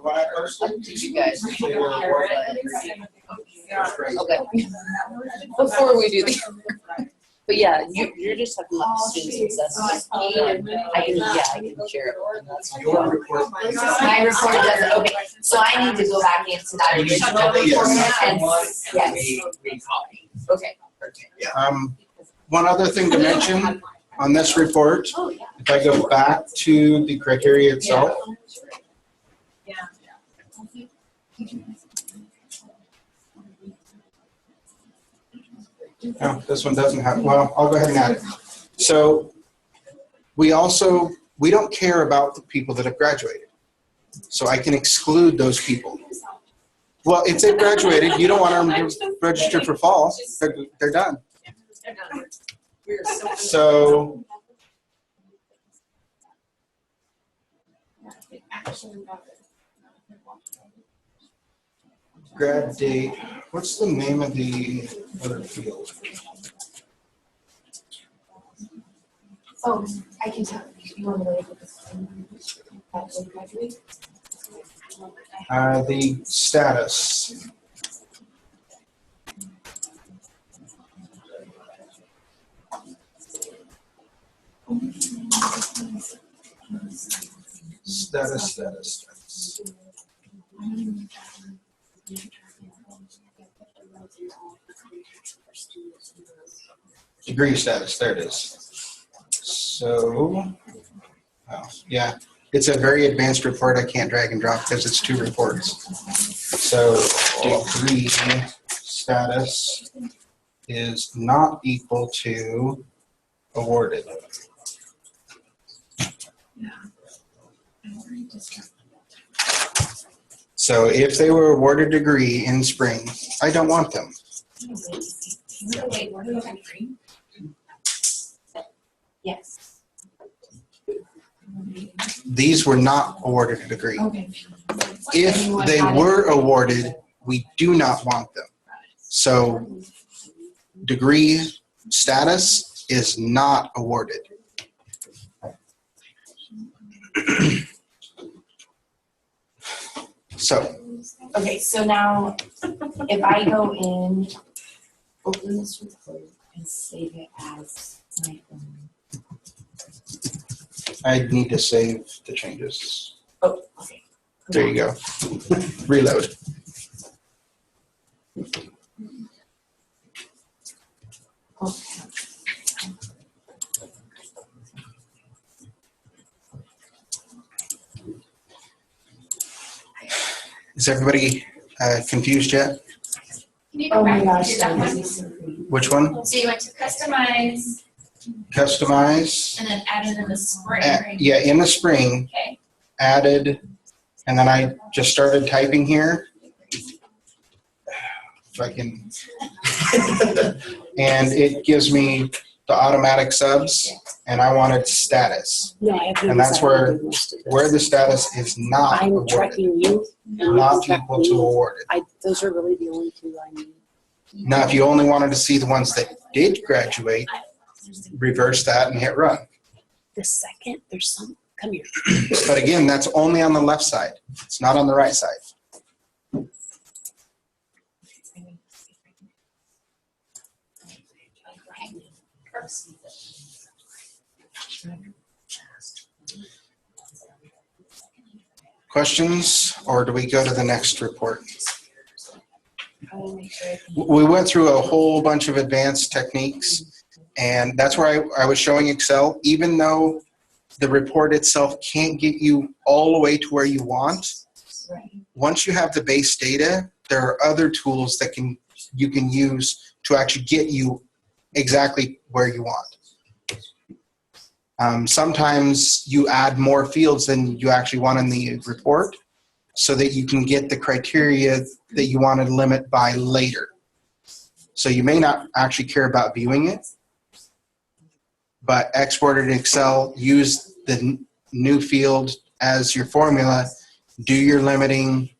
one I posted, Up to you guys. they were awarded. Okay. Before we do the. But yeah, you're just talking about the student success. I can share it. Your report. My report doesn't, okay, so I need to go back into that original report and, yes, okay. One other thing to mention on this report, if I go back to the criteria itself. No, this one doesn't have, well, I'll go ahead and add it. So we don't care about the people that have graduated. So I can exclude those people. Well, if they've graduated, you don't want them to register for fall. They're done. So grad date, what's the name of the other field? Oh, I can tell, you want to look at this? The status. Status. Degree status, there it is. So, oh, yeah, it's a very advanced report. I can't drag and drop because it's 2 reports. So degree status is not equal to awarded. So if they were awarded a degree in spring, I don't want them. Yes. These were not awarded a degree. If they were awarded, we do not want them. So degree status is not awarded. So, Okay, so now if I go in, open this report and save it as my own. I need to save the changes. Oh, okay. There you go. Reload. Okay. Is everybody confused yet? Can you Oh go my back gosh, to that that would be one? so great. Which one? So you went to customize Customize. and then added in the spring, right? Yeah, in the spring, Okay. added, and then I just started typing here. If I can. And it gives me the automatic subs, and I wanted status. No, I have And that's where the status is not I'm awarded, tracking you. not equal to awarded. Those are really the only two I need. Now, if you only wanted to see the ones that did graduate, reverse that and hit run. The second, there's some, come here. But again, that's only on the left side. It's not on the right side. Questions, or do we go to the next report? We went through a whole bunch of advanced techniques, and that's where I was showing Excel. Even though the report itself can't get you all the way to where you want, once you have the base data, there are other tools that you can use to actually get you exactly where you want. Sometimes you add more fields than you actually want in the report so that you can get the criteria that you want to limit by later. So you may not actually care about viewing it, but export it in Excel, use the new field as your formula, do your limiting,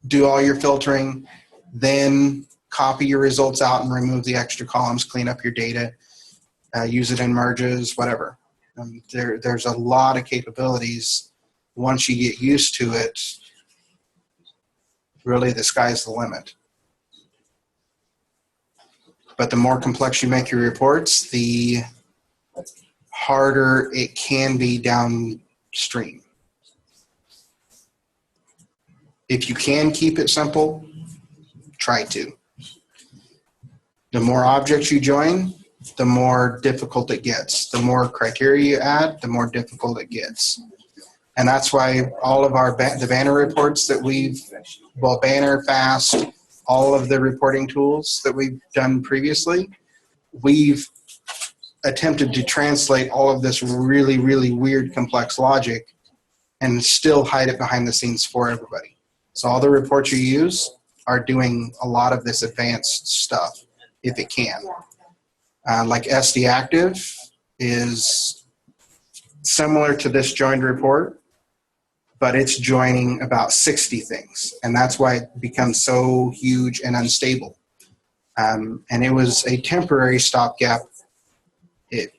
do all your filtering, then copy your results out and remove the extra columns, clean up your data, use it in merges, whatever. There's a lot of capabilities. Once you get used to it, really the sky's the limit. But the more complex you make your reports, the harder it can be downstream. If you can keep it simple, try to. The more objects you join, the more difficult it gets. The more criteria you add, the more difficult it gets. And that's why all of our the banner reports that Banner, Fast, all of the reporting tools that we've done previously, we've attempted to translate all of this really, really weird, complex logic and still hide it behind the scenes for everybody. So all the reports you use are doing a lot of this advanced stuff, if it can. Like SD Active is similar to this joined report, but it's joining about 60 things. And that's why it becomes so huge and unstable. And it was a temporary stopgap. It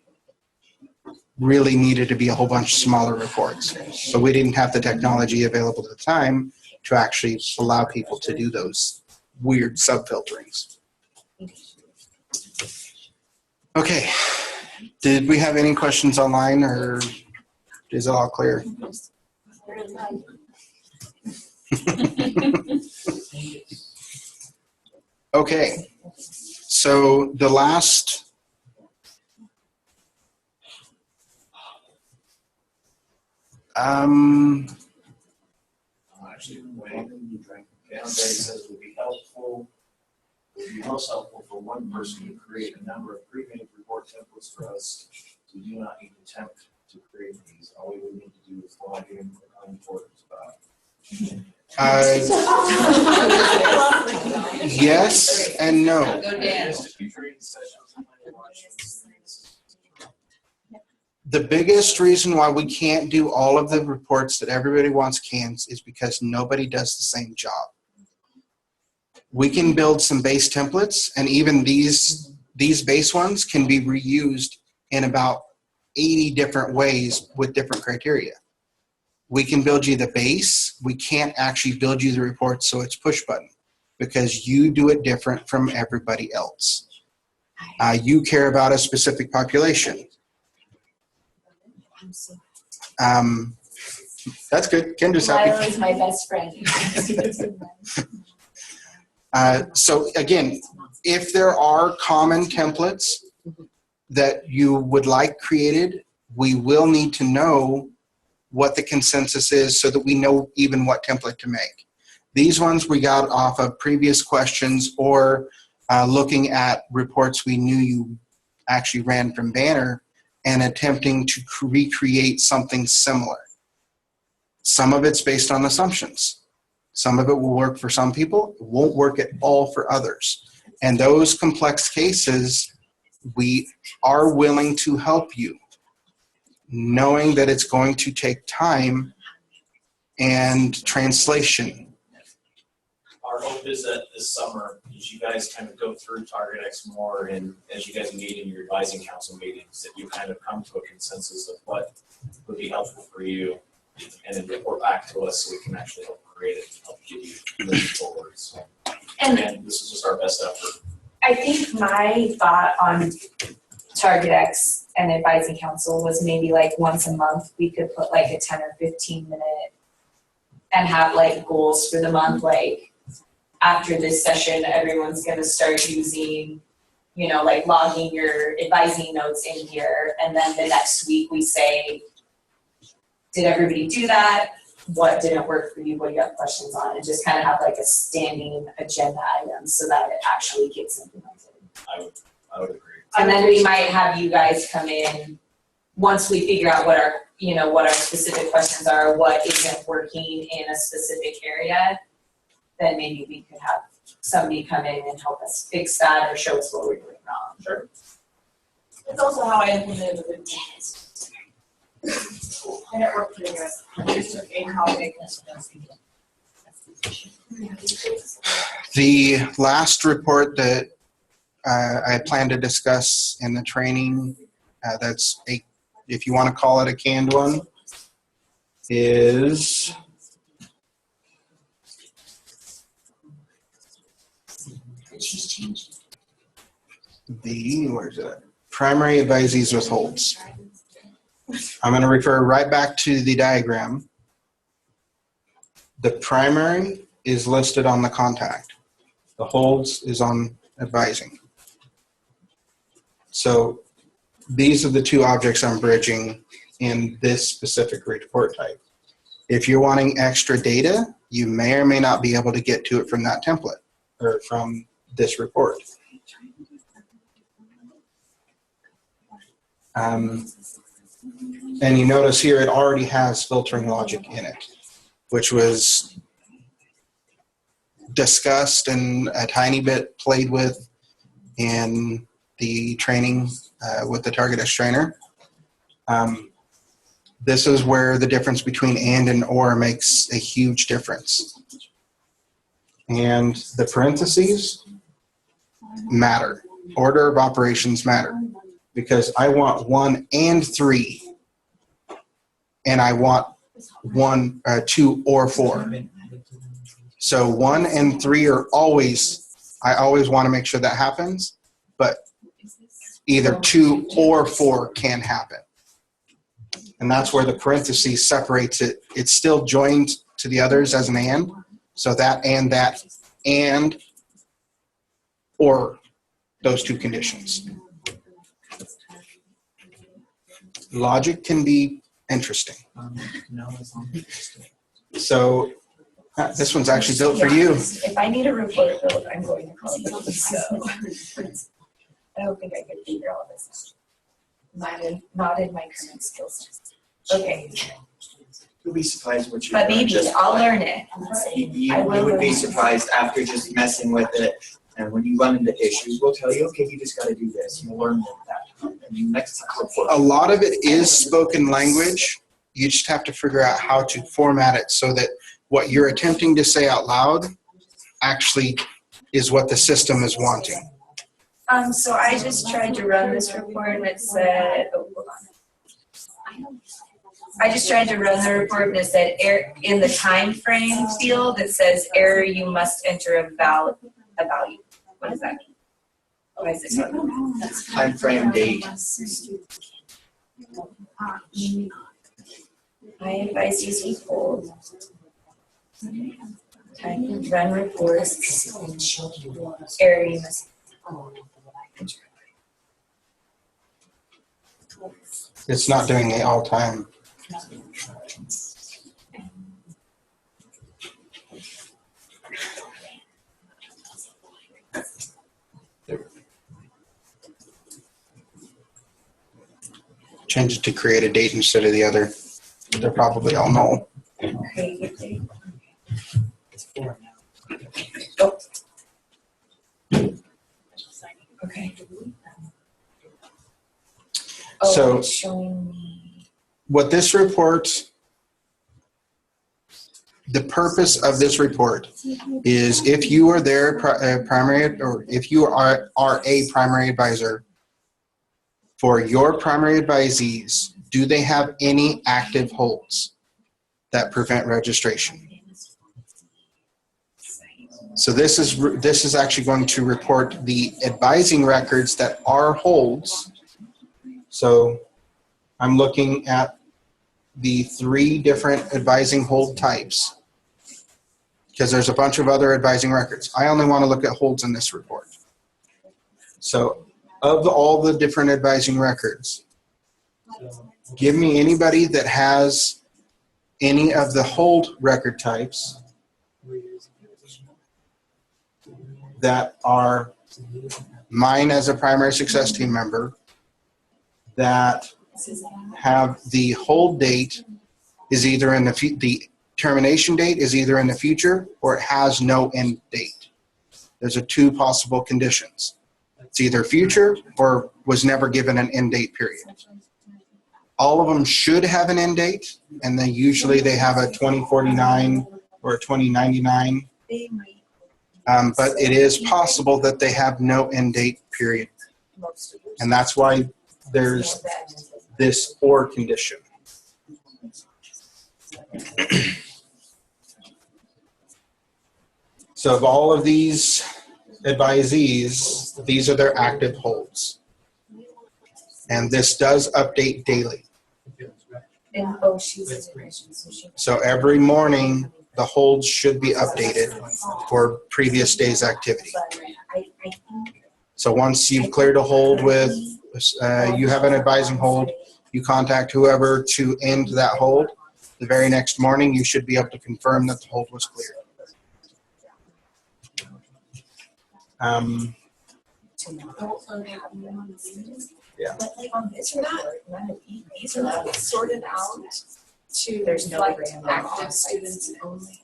really needed to be a whole bunch of smaller reports. So we didn't have the technology available at the time to actually allow people to do those weird sub-filterings. Okay, did we have any questions online, or is it all clear? Okay, so the last Actually, when Canada says would be helpful, would be most helpful for one person to create a number of pre-made report templates for us. We do not need to attempt to create these. All we would need to do is log in and unimportant about. Yes and no. Go down. The biggest reason why we can't do all of the reports that everybody wants cans is because nobody does the same job. We can build some base templates, and even these base ones can be reused in about 80 different ways with different criteria. We can build you the base. We can't actually build you the report so it's push button because you do it different from everybody else. You care about a specific population. That's good. Kendra's happy. Lila is my best friend. So again, if there are common templates that you would like created, we will need to know what the consensus is so that we know even what template to make. These ones we got off of previous questions or looking at reports we knew you actually ran from Banner and attempting to recreate something similar. Some of it's based on assumptions. Some of it will work for some people, it won't work at all for others. And those complex cases, we are willing to help you, knowing that it's going to take time and translation. Our hope is that this summer, as you guys kind of go through TargetX more and as you guys meet in your advising council meetings, that you kind of come to a consensus of what would be helpful for you and then report back to us so we can actually help create it and help get you moving forward. So, And and this is just our best effort. I think my thought on TargetX and advising council was maybe like once a month, we could put like a 10 or 15 minute and have like goals for the month, like after this session, everyone's gonna start using, you know, like logging your advising notes in here, and then the next week we say, did everybody do that? What didn't work for you? What do you have questions on? And just kind of have like a standing agenda item so that it actually gets implemented. I would agree. And then we might have you guys come in once we figure out what our, you know, what our specific questions are, what isn't working in a specific area. Then maybe we could have somebody come in and help us fix that or show us what we're doing wrong. Sure. It's also how I implemented the test. And it worked pretty good. And how they The last report that I plan to discuss in the training, that's a, if you want to call it a canned one, is where's it? Primary advisees with holds. I'm going to refer right back to the diagram. The primary is listed on the contact. The holds is on advising. So these are the two objects I'm bridging in this specific report type. If you're wanting extra data, you may or may not be able to get to it from that template or from this report. And you notice here it already has filtering logic in it, which was discussed and a tiny bit played with in the training with the TargetX trainer. This is where the difference between and or makes a huge difference. And the parentheses matter. Order of operations matter. Because I want 1 and 3, and I want 1, 2, or 4. So 1 and 3 are always, I always want to make sure that happens, but either 2 or 4 can happen. And that's where the parentheses separates it. It's still joined to the others as an and, so that, and, or those two conditions. Logic can be interesting. So this one's actually built for you. If I need a report built, I'm going to call you. So I don't think I could figure all this out. Not in my current skill set. Okay. You'll be surprised what you But learn maybe just I'll by- learn it. You would be surprised after just messing with it. And when you run into issues, we'll tell you, okay, you just got to do this. You'll learn that. And next report. A lot of it is spoken language. You just have to figure out how to format it so that what you're attempting to say out loud actually is what the system is wanting. So I just tried to run this report and it said, oh, hold on. I just tried to run the report and it said, in the time frame field, it says error, you must enter a value. What does that mean? Why is it talking about? Time frame, date. I advise using hold. Run reports. Error, you must. It's not doing the all time. Change it to create a date instead of the other. They're probably all null. Oh. Okay. So It's showing me. what this report, the purpose of this report is if you are their primary, or if you are a primary advisor for your primary advisees, do they have any active holds that prevent registration? So this is actually going to report the advising records that are holds. So I'm looking at the 3 different advising hold types because there's a bunch of other advising records. I only want to look at holds in this report. So of all the different advising records, give me anybody that has any of the hold record types that are mine as a primary success team member that have the hold date is either in the termination date is either in the future or it has no end date. There's 2 possible conditions. It's either future or was never given an end date period. All of them should have an end date, and then usually they have a 2049 or a 2099. But it is possible that they have no end date period. And that's why there's this or condition. So of all of these advisees, these are their active holds. And this does update daily. So every morning, the holds should be updated for previous day's activity. So once you've cleared a hold with, you have an advising hold, you contact whoever to end that hold. The very next morning, you should be able to confirm that the hold was cleared. Yeah. But like on this report, these are not sorted out to There's no reflect way I'm active students only.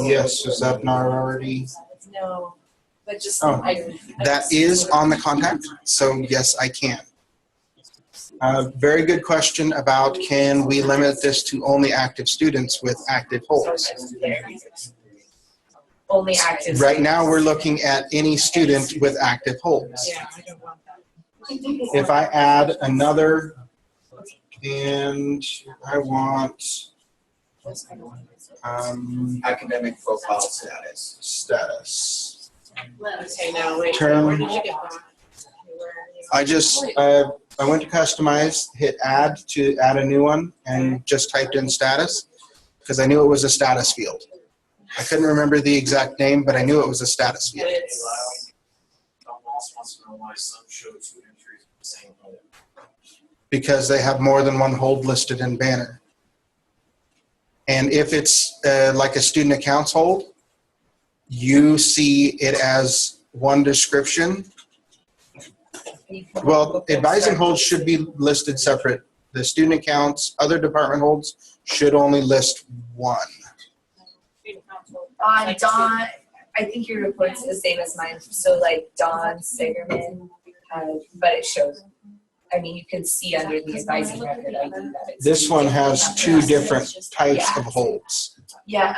Yes, is that not already? No, but just. Oh, that is on the contact, so yes, I can. Very good question about can we limit this to only active students with active holds? Only active. Right now, we're looking at any student with active holds. Yeah, I don't want that. If I add another, and I want Academic profile status. Okay, now wait, Term. where did you get that? I just, I went to customize, hit add to add a new one, and just typed in status because I knew it was a status field. I couldn't remember the exact name, but I knew it was a status field. Because they have more than one hold listed in Banner. And if it's like a student accounts hold, you see it as one description. Well, advising holds should be listed separate. The student accounts, other department holds should only list one. On Dawn, I think your report's the same as mine. So like Dawn Sigerman, but it shows. I mean, you can see under the advising record ID that it's. This one has 2 different types of holds. Yeah,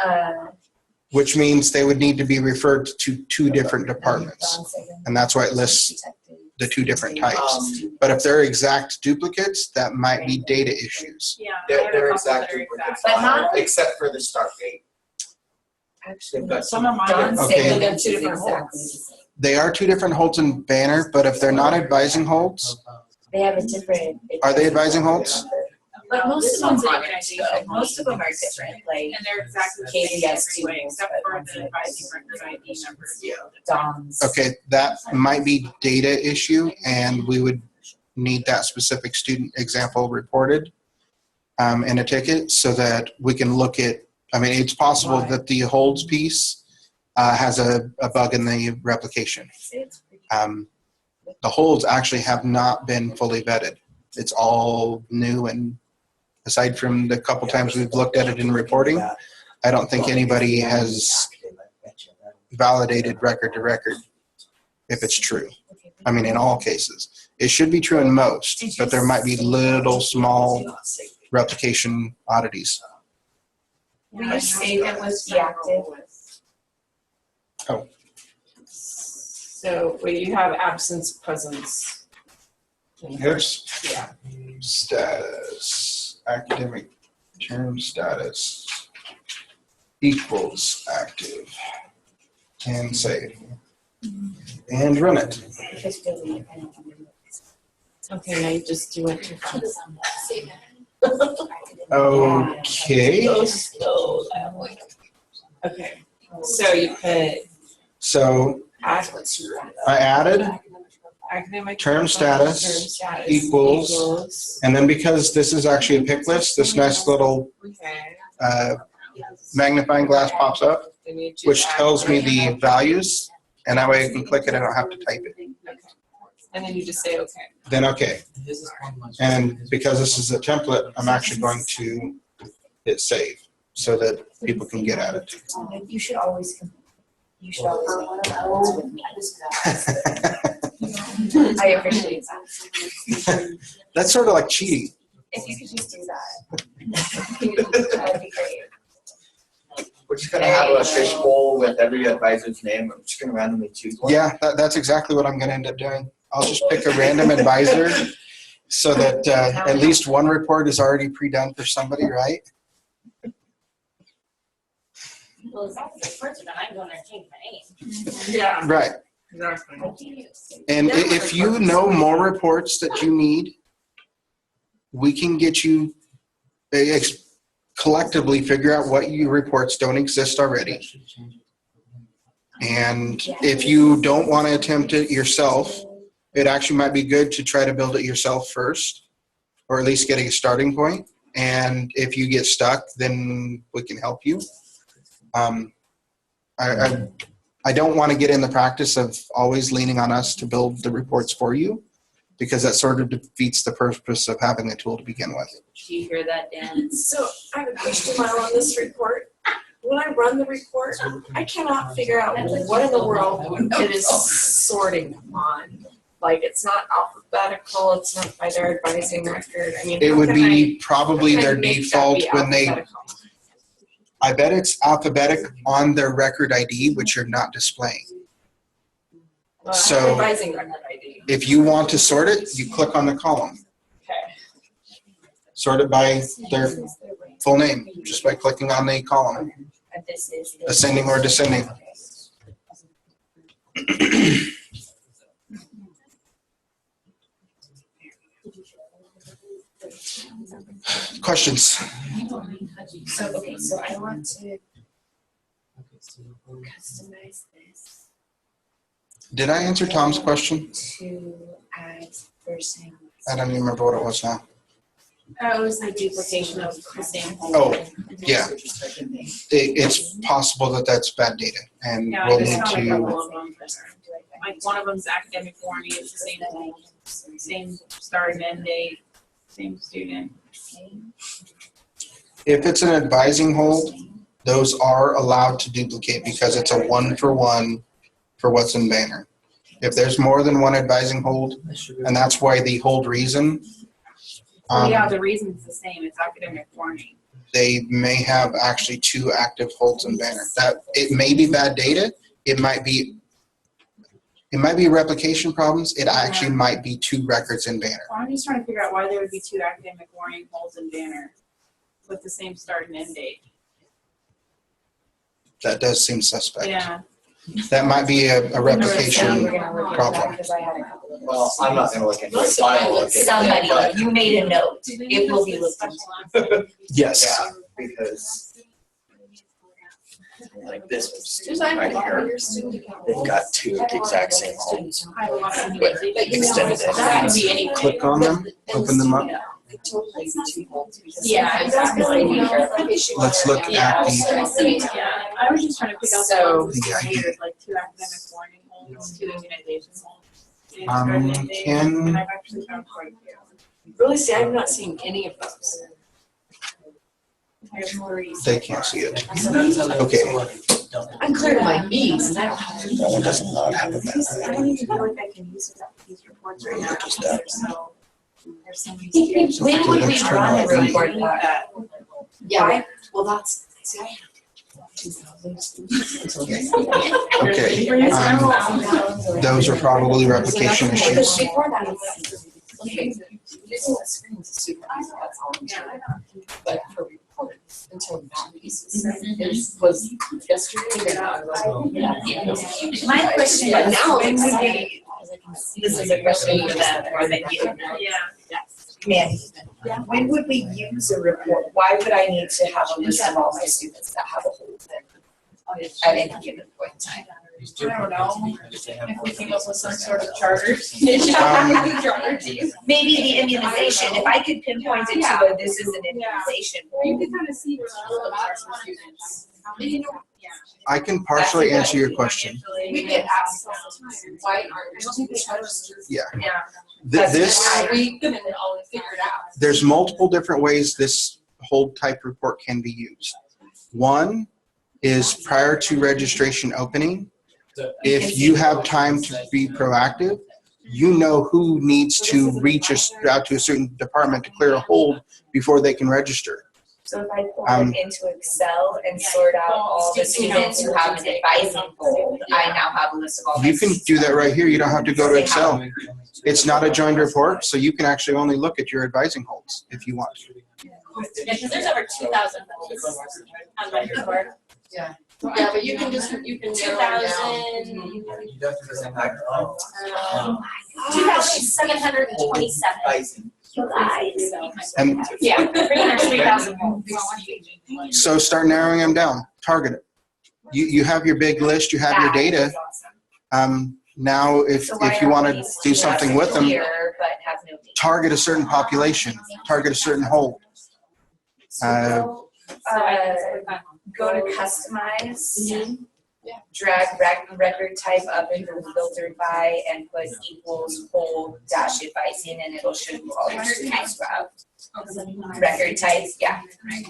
which means they would need to be referred to two different departments. And that's why it lists the two different types. But if they're exact duplicates, that might be data issues. Yeah, I They're, have a they're couple exact that are duplicates, exact. But not- except for the start date. They've got Some of mine Dawn are Okay. they're two different holds. They are two different holds in Banner, but if they're not advising holds, They have a different. are they advising holds? But most This of them one's aren't, organization. though. Most of them are different, like And they're exactly the same KDS every way, tools, except but for one's the like advising record ID numbers. Dawn's. Okay, that might be data issue, and we would need that specific student example reported in a ticket so that we can look at, I mean, it's possible that the holds piece has a bug in the replication. The holds actually have not been fully vetted. It's all new, and aside from the couple times we've looked at it in reporting, I don't think anybody has validated record to record if it's true. I mean, in all cases. It should be true in most, but there might be little small replication oddities. Will you save it with deactive? Oh. So, will you have absence, presence? Yes. Yeah. Status, academic term status equals active, and save. And run it. Okay, now you just, you went too fast. Okay, Go slow that way. Okay, so you put so add I added academic. term status equals, and then because this is actually a pick list, this nice little Okay. magnifying glass pops up, Then you do which tells me the academic. values, and that way I can click it, I don't have to type it. And then you just say, okay. Then okay. And because this is a template, I'm actually going to hit save so that people can get at it. You should always, with me. I appreciate that. That's sort of like cheating. If you could just do that. That'd be great. We're just gonna have a fishbowl with every advisor's name. I'm just gonna randomly choose one. Yeah, that's exactly what I'm going to end up doing. I'll just pick a random advisor so that at least one report is already pre-done for somebody, right? Well, if that's the first one, I'm going to change my name. Yeah. Right. Exactly. And if you know more reports that you need, we can get you collectively figure out what your reports don't exist already. And if you don't want to attempt it yourself, it actually might be good to try to build it yourself first, or at least getting a starting point. And if you get stuck, then we can help you. I don't want to get in the practice of always leaning on us to build the reports for you, because that sort of defeats the purpose of having the tool to begin with. Do you hear that, Dan? So I have a question on this report. When I run the report, I cannot figure out what in the world it is sorting on. Like, it's not alphabetical, it's not by their advising record. I mean, It how would can be I- probably how can I their make that default be when they, alphabetical? I bet it's alphabetic on their record ID, which you're not displaying. Well, I have So- advising record ID. If you want to sort it, you click on the column. Okay. Sort it by their full name, just by clicking on the column, ascending or descending. Questions? So, okay, so I want to customize this Did I answer Tom's question? to add first name. I don't even remember what it was now. It was the duplication of the same. Oh, yeah. It's possible that that's bad data, and Yeah, we'll I just need found a couple to, of them. Like one of them's academic warning, it's the same start and end date, same student. if it's an advising hold, those are allowed to duplicate because it's a one-for-one for what's in Banner. If there's more than one advising hold, and that's why the hold reason. Well, yeah, the reason's the same, it's academic warning. they may have actually 2 active holds in Banner. That it may be bad data. It might be replication problems. It actually might be 2 records in Banner. Well, I'm just trying to figure out why there would be 2 academic warning holds in Banner with the same start and end date. That does seem suspect. Yeah. That might be a replication problem. Well, I'm not gonna look into it, but I will look into it. Somebody, you made a note, it will be looked into. Yes. Yeah, because like this right here, they've got 2 exact same homes. But extended That could be any. Click on them, open them up. Yeah, exactly. Let's look at the, Yeah, I was just trying to pick out So- the ones that weird, like 2 academic warning holds, 2 immunization holds. can- And I've actually found quite a few. Really, see, I'm not seeing any of those. they can't see it. Okay. I'm clear to my knees and I don't have to. That one does not have a Banner. I don't even feel like I can use these reports right now. Just that. So, there's so many. When would we run a report that? Yeah, well, that's, see, I have 2,000 students. Okay. Those are probably replication Because issues. before that, okay, using the screen is super easy, that's all I'm doing. But for reports, until that pieces, it was yesterday, My question but is, now when it's would like. we, this is a question for them or the you. Yeah. Mandy, when would we use a report? Why would I need to have a list of all my students that have a hold at any given point in time? I don't know, if we came up with some sort of charter. Maybe the immunization, if I could pinpoint it to a, this is an immunization. You can kind of see where the are for students. How many? I can partially answer your question. We get asked why aren't the charters? Yeah. Yeah. This, We couldn't always figure it out. there's multiple different ways this hold type report can be used. One is prior to registration opening. If you have time to be proactive, you know who needs to reach out to a certain department to clear a hold before they can register. So if I pull it into Excel and sort out all the students who have an advising hold, I now have a list of all my You can students. do that right here. You don't have to go to Excel. It's not a joined report, so you can actually only look at your advising holds if you want. Yeah, because there's over 2,000 holds on my report. Yeah, but you can just, you can narrow it down. 2,727. And Yeah, 3,000 holds. so start narrowing them down. Target it. You have your big list. You have your data. Now, if you want to do something with them, Here, but have no data. target a certain population. Target a certain hold. Go to customize, drag record type up into the filtered by and put equals hold dash advising and it'll show you all your students who have record types, yeah. You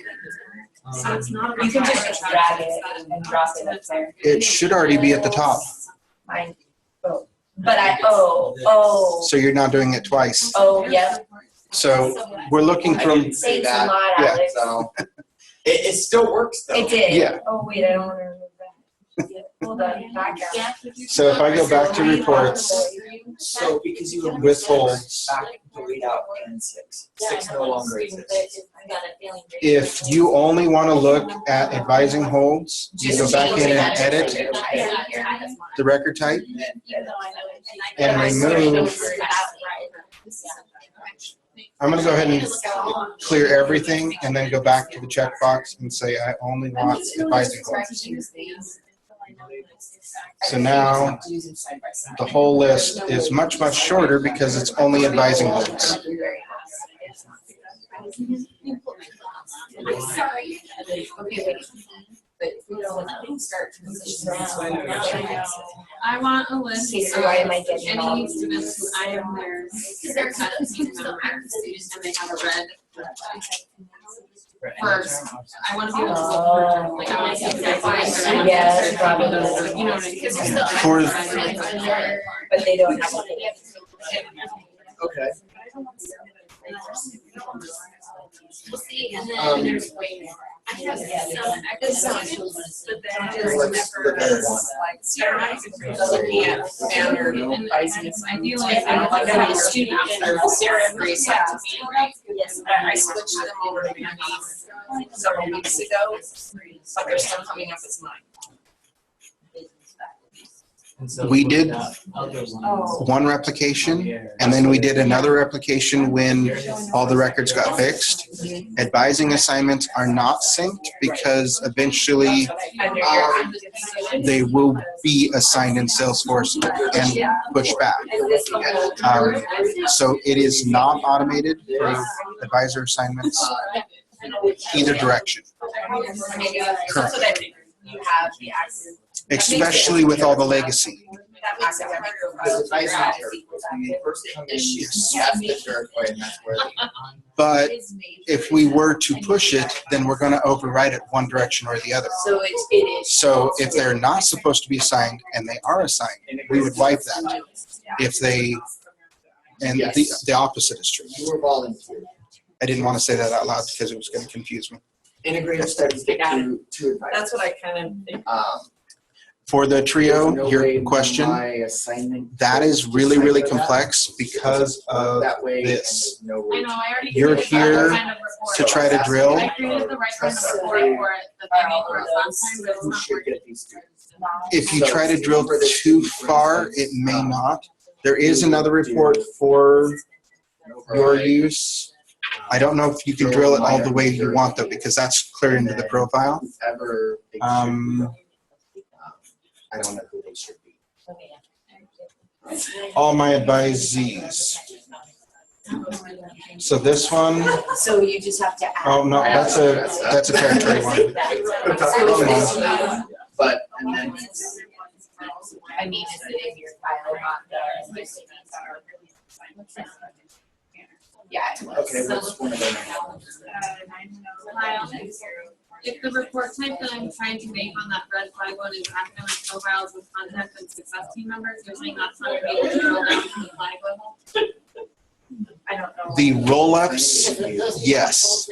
can just drag it and drop it up there. It should already be at the top, Mine, but so you're not doing it twice. yep. So we're looking from, Saves a lot, Yeah. Alex. So it still works though. It did. Yeah. Oh, wait, I don't want to remove that. Hold on, back out. so if I go back to reports, So because you removed with holds, back, delete out and 6. 6 no longer exists. if you only want to look at advising holds, you go back in and edit the record type and remove. I'm going to go ahead and clear everything and then go back to the checkbox and say I only want advising holds. So now the whole list is much, much shorter because it's only advising holds. Sorry. I want a list Okay, of so why am I getting all any these? students who I am their team member and they have a red. First, I want to be able to look like I want to see exactly. Yes, probably. You know what I mean? 'Cause there's still For- But they don't have a. Okay. we'll see, and then there's way more. I have some active students, but then Let's look at it one. like CRM, looking at banner advising us. Ideally, I would like to have a student after CRM reached out to me, right? Yes. I switched them over to Mandy several weeks ago, but they're still coming up as mine. And so We with did that other one, one replication, and then we did another replication when all the records got fixed. Advising assignments are not synced because eventually they will be assigned in Salesforce and pushed back. So it is not automated for advisor assignments, either direction, currently, You have the access. especially with all the legacy. That makes it harder. Because advising territory, when they first come in, that's the territory and that's where they. But if we were to push it, then we're going to override it one direction or the other. So it is. So if they're not supposed to be assigned and they are assigned, we would wipe that. If they, and the opposite is true. You were volunteer. I didn't want to say that out loud because it was going to confuse me. Integrated studies get to advise. That's what I kind of think. For the trio, There's no way your question, my assignment that is really, really complex because of that way, and this. there's no I way. know, I already You're created the here right kind of report. to try to drill. I created the right kind of report for it that they need for us last time, but it's Who not should working. get these students? If you try to drill too far, it may not. There is another report for your use. I don't know if you can drill it all the way you want though, because that's clear into the profile. Whoever they should be. I don't know who they should be. All my advisees. So this one, So you just have to add. oh no, that's a territory one. But, and then, I mean, is it in your file, not the? Yeah. okay, what's one of them? If the report type that I'm trying to make on that red flag one is academic profiles with content and success team members, you're saying that's not gonna be able to drill down to the flag level? I don't know. The roll-ups, yes.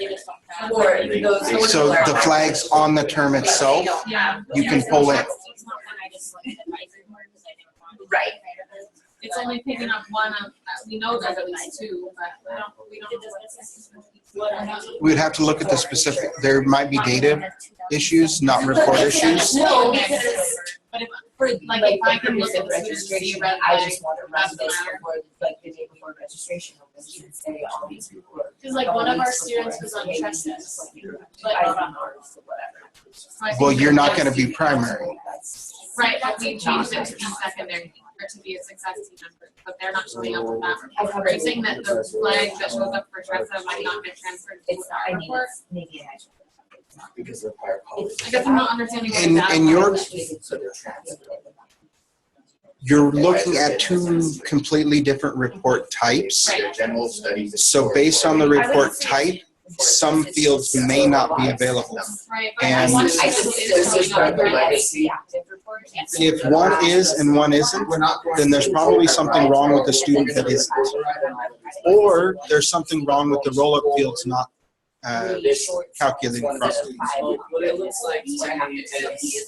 Or those. So the flags on the term itself, Yeah. you can pull in. Right. It's only picking up one of, we know there's at least two, but we don't know. We'd have to look at the specific, there might be data issues, not report issues. No, but if, if I can look at the students, see a red I flag, just want to run that's this fine. report, like the day before registration opens, and say all these people are. Cause like one of our students was on Trexas, but I not don't on know, ours. or whatever. So I think Well, you're not that's- gonna be primary. Right, but we changed it to be secondary, or to be a success team member, but they're not showing up with that report. Are you saying that the flag that shows up for Tressa might not get transferred to It's, our I mean, report? it's maybe an actual. Because of fire policy. I guess I'm not understanding what In- that. in your- So they're transferred. You're looking at two completely different report types. Their general studies. So based on the report type, some fields may not be available. Right, but And- I want I to just, see this this is showing up. the Right? legacy active report. If one is and one isn't, then there's probably something wrong with the student that isn't. Or there's something wrong with the roll-up fields not calculating properly. Well, what it looks like to me is,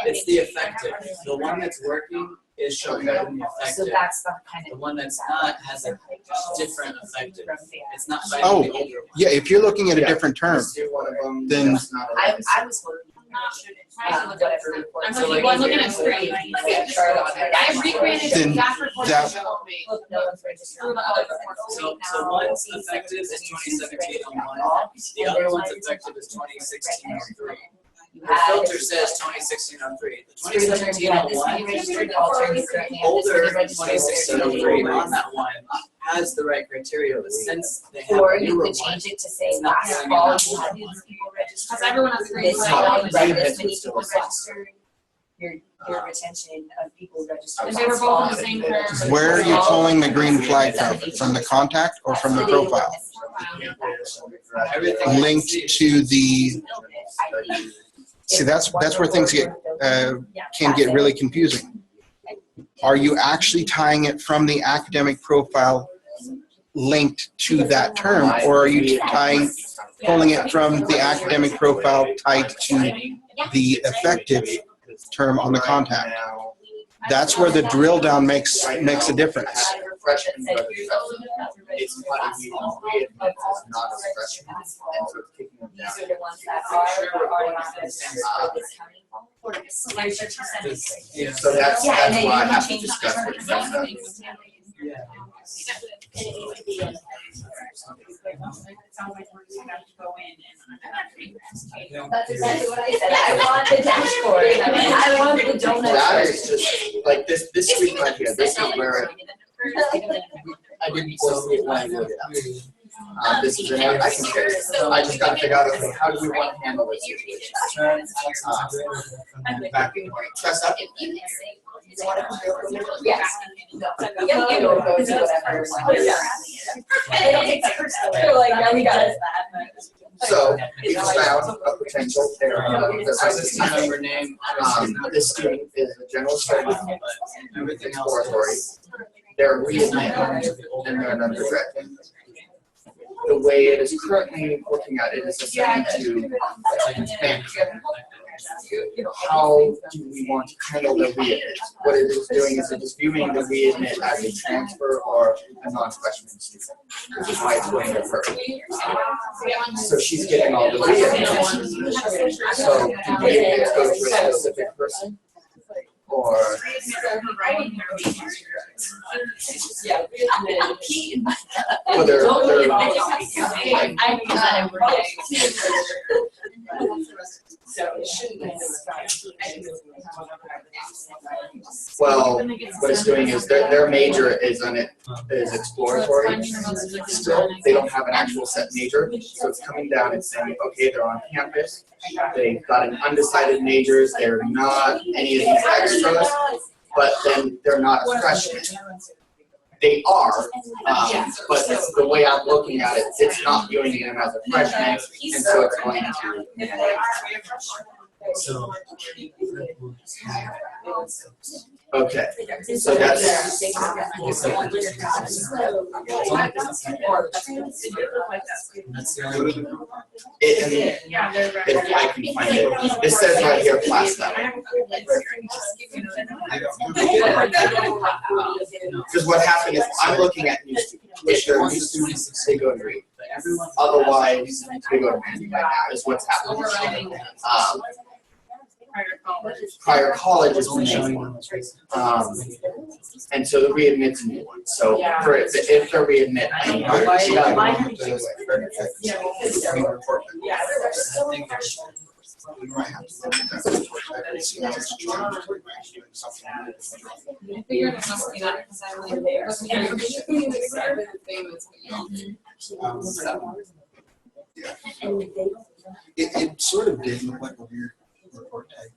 it's the effective. The one that's working is showing up in the So effective. that's the kind The of. one that's not has a different effective. It's not Oh, finding the older one. Yeah, if you're looking at a different term, Let's do one of them. then- That's not a I legacy. was looking. Whatever report. I'm So looking, like- well, I'm looking at screen. I recreated the Then exact report that- that you made Look, no one's registered. through the other reports. So one's effective is 2017 on one, the other one's effective is 2016 on three. The filter says 2016 on three. The 2017 on one, older 2016 on three on that one has the right criteria, but since they have Or a you newer could one, change it to say it's not last saying fall that. you had these people registered. Because everyone has a green This flag. fall on you it. had Right. this many people registered. Your retention of people registered. And they were both in the same term. where are you pulling the green flag from? From the contact or from the profile? Everything Linked to the, see, that's where things can get really confusing. Are you actually tying it from the academic profile linked to that term, or are you tying pulling it from the academic profile tied to the effective term on the contact. That's where the drill down makes a difference. Freshmen go to freshmen. It's funny, we admit it's not a freshman, and so it's kicking them down. These are the ones that are So that's why I have to change discuss the with them. It sounds like we're just gonna have to go in and. That's exactly what I said. I want the dashboard. I want the donut. That is just, like, this screen right here, this is where I didn't see it when I wrote it up. This is an I can share. I just gotta figure out, okay, how do we want to handle this situation? Trust up. Yes. They're like, yeah, we got it. So, we found a potential there, the team member name, this student is a general studies, exploratory. They're a readmit, and they're an undergraduate. The way it is currently working out, it is assigned to management. How do we want to handle the readmit? What it is doing is it is viewing the readmit as a transfer or a non-freshman student, which is why it's going to her. So she's getting all the readmits. So do readmits go to a specific person? Or well, they're So it shouldn't be. well, what it's doing is their major is exploratory. Still, they don't have an actual set major, so it's coming down and saying, okay, they're on campus. They've got an undecided majors. They're not any of these extras, but then they're not a freshman. They are, but the way I'm looking at it, it's not viewing them as a freshman, and so it's going to. Okay, so that's. If I can find it, it says right here, class level. Because what happened is, I'm looking at new students. If they're new students, they go to read. Otherwise, they go to manual right now, is what's happening. Prior college is when and so the readmit's a new one. So for if they're readmit, We might have to look at that report and see how it's changed. We might be doing something. I figured it must be that because I wasn't exactly the same as what Yeah. It sort of did look like a weird report type.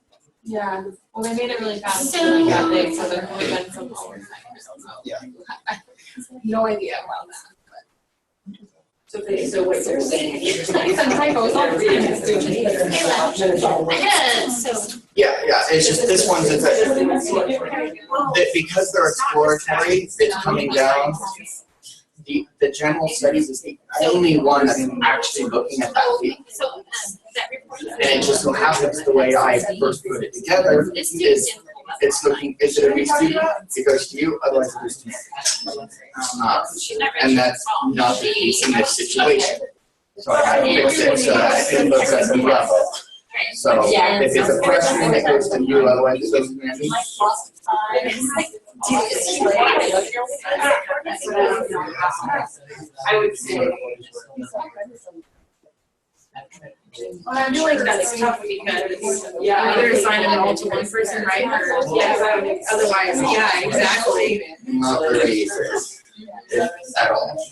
Yeah, well, they made it really fast. So- Yeah, they, so there could have been some oversight. Yeah. No idea about that. So what you're saying. Some typos all the time. So, yeah, it's just this one's that because they're exploratory, it's coming down. The general studies is the only one that's actually looking at that field. so that report. And it just so happens the way I first put it together is it's looking, is it a new student? It goes to you, otherwise it goes to me. And that's not the case in this situation. So I had to fix it so that it looks at the level. So if it's a freshman, it goes to you, otherwise it goes to me. I would say. Well, I feel like that's tough because, Either assign them all to one person, right? Or otherwise, yeah, exactly. Not very easy, if at all.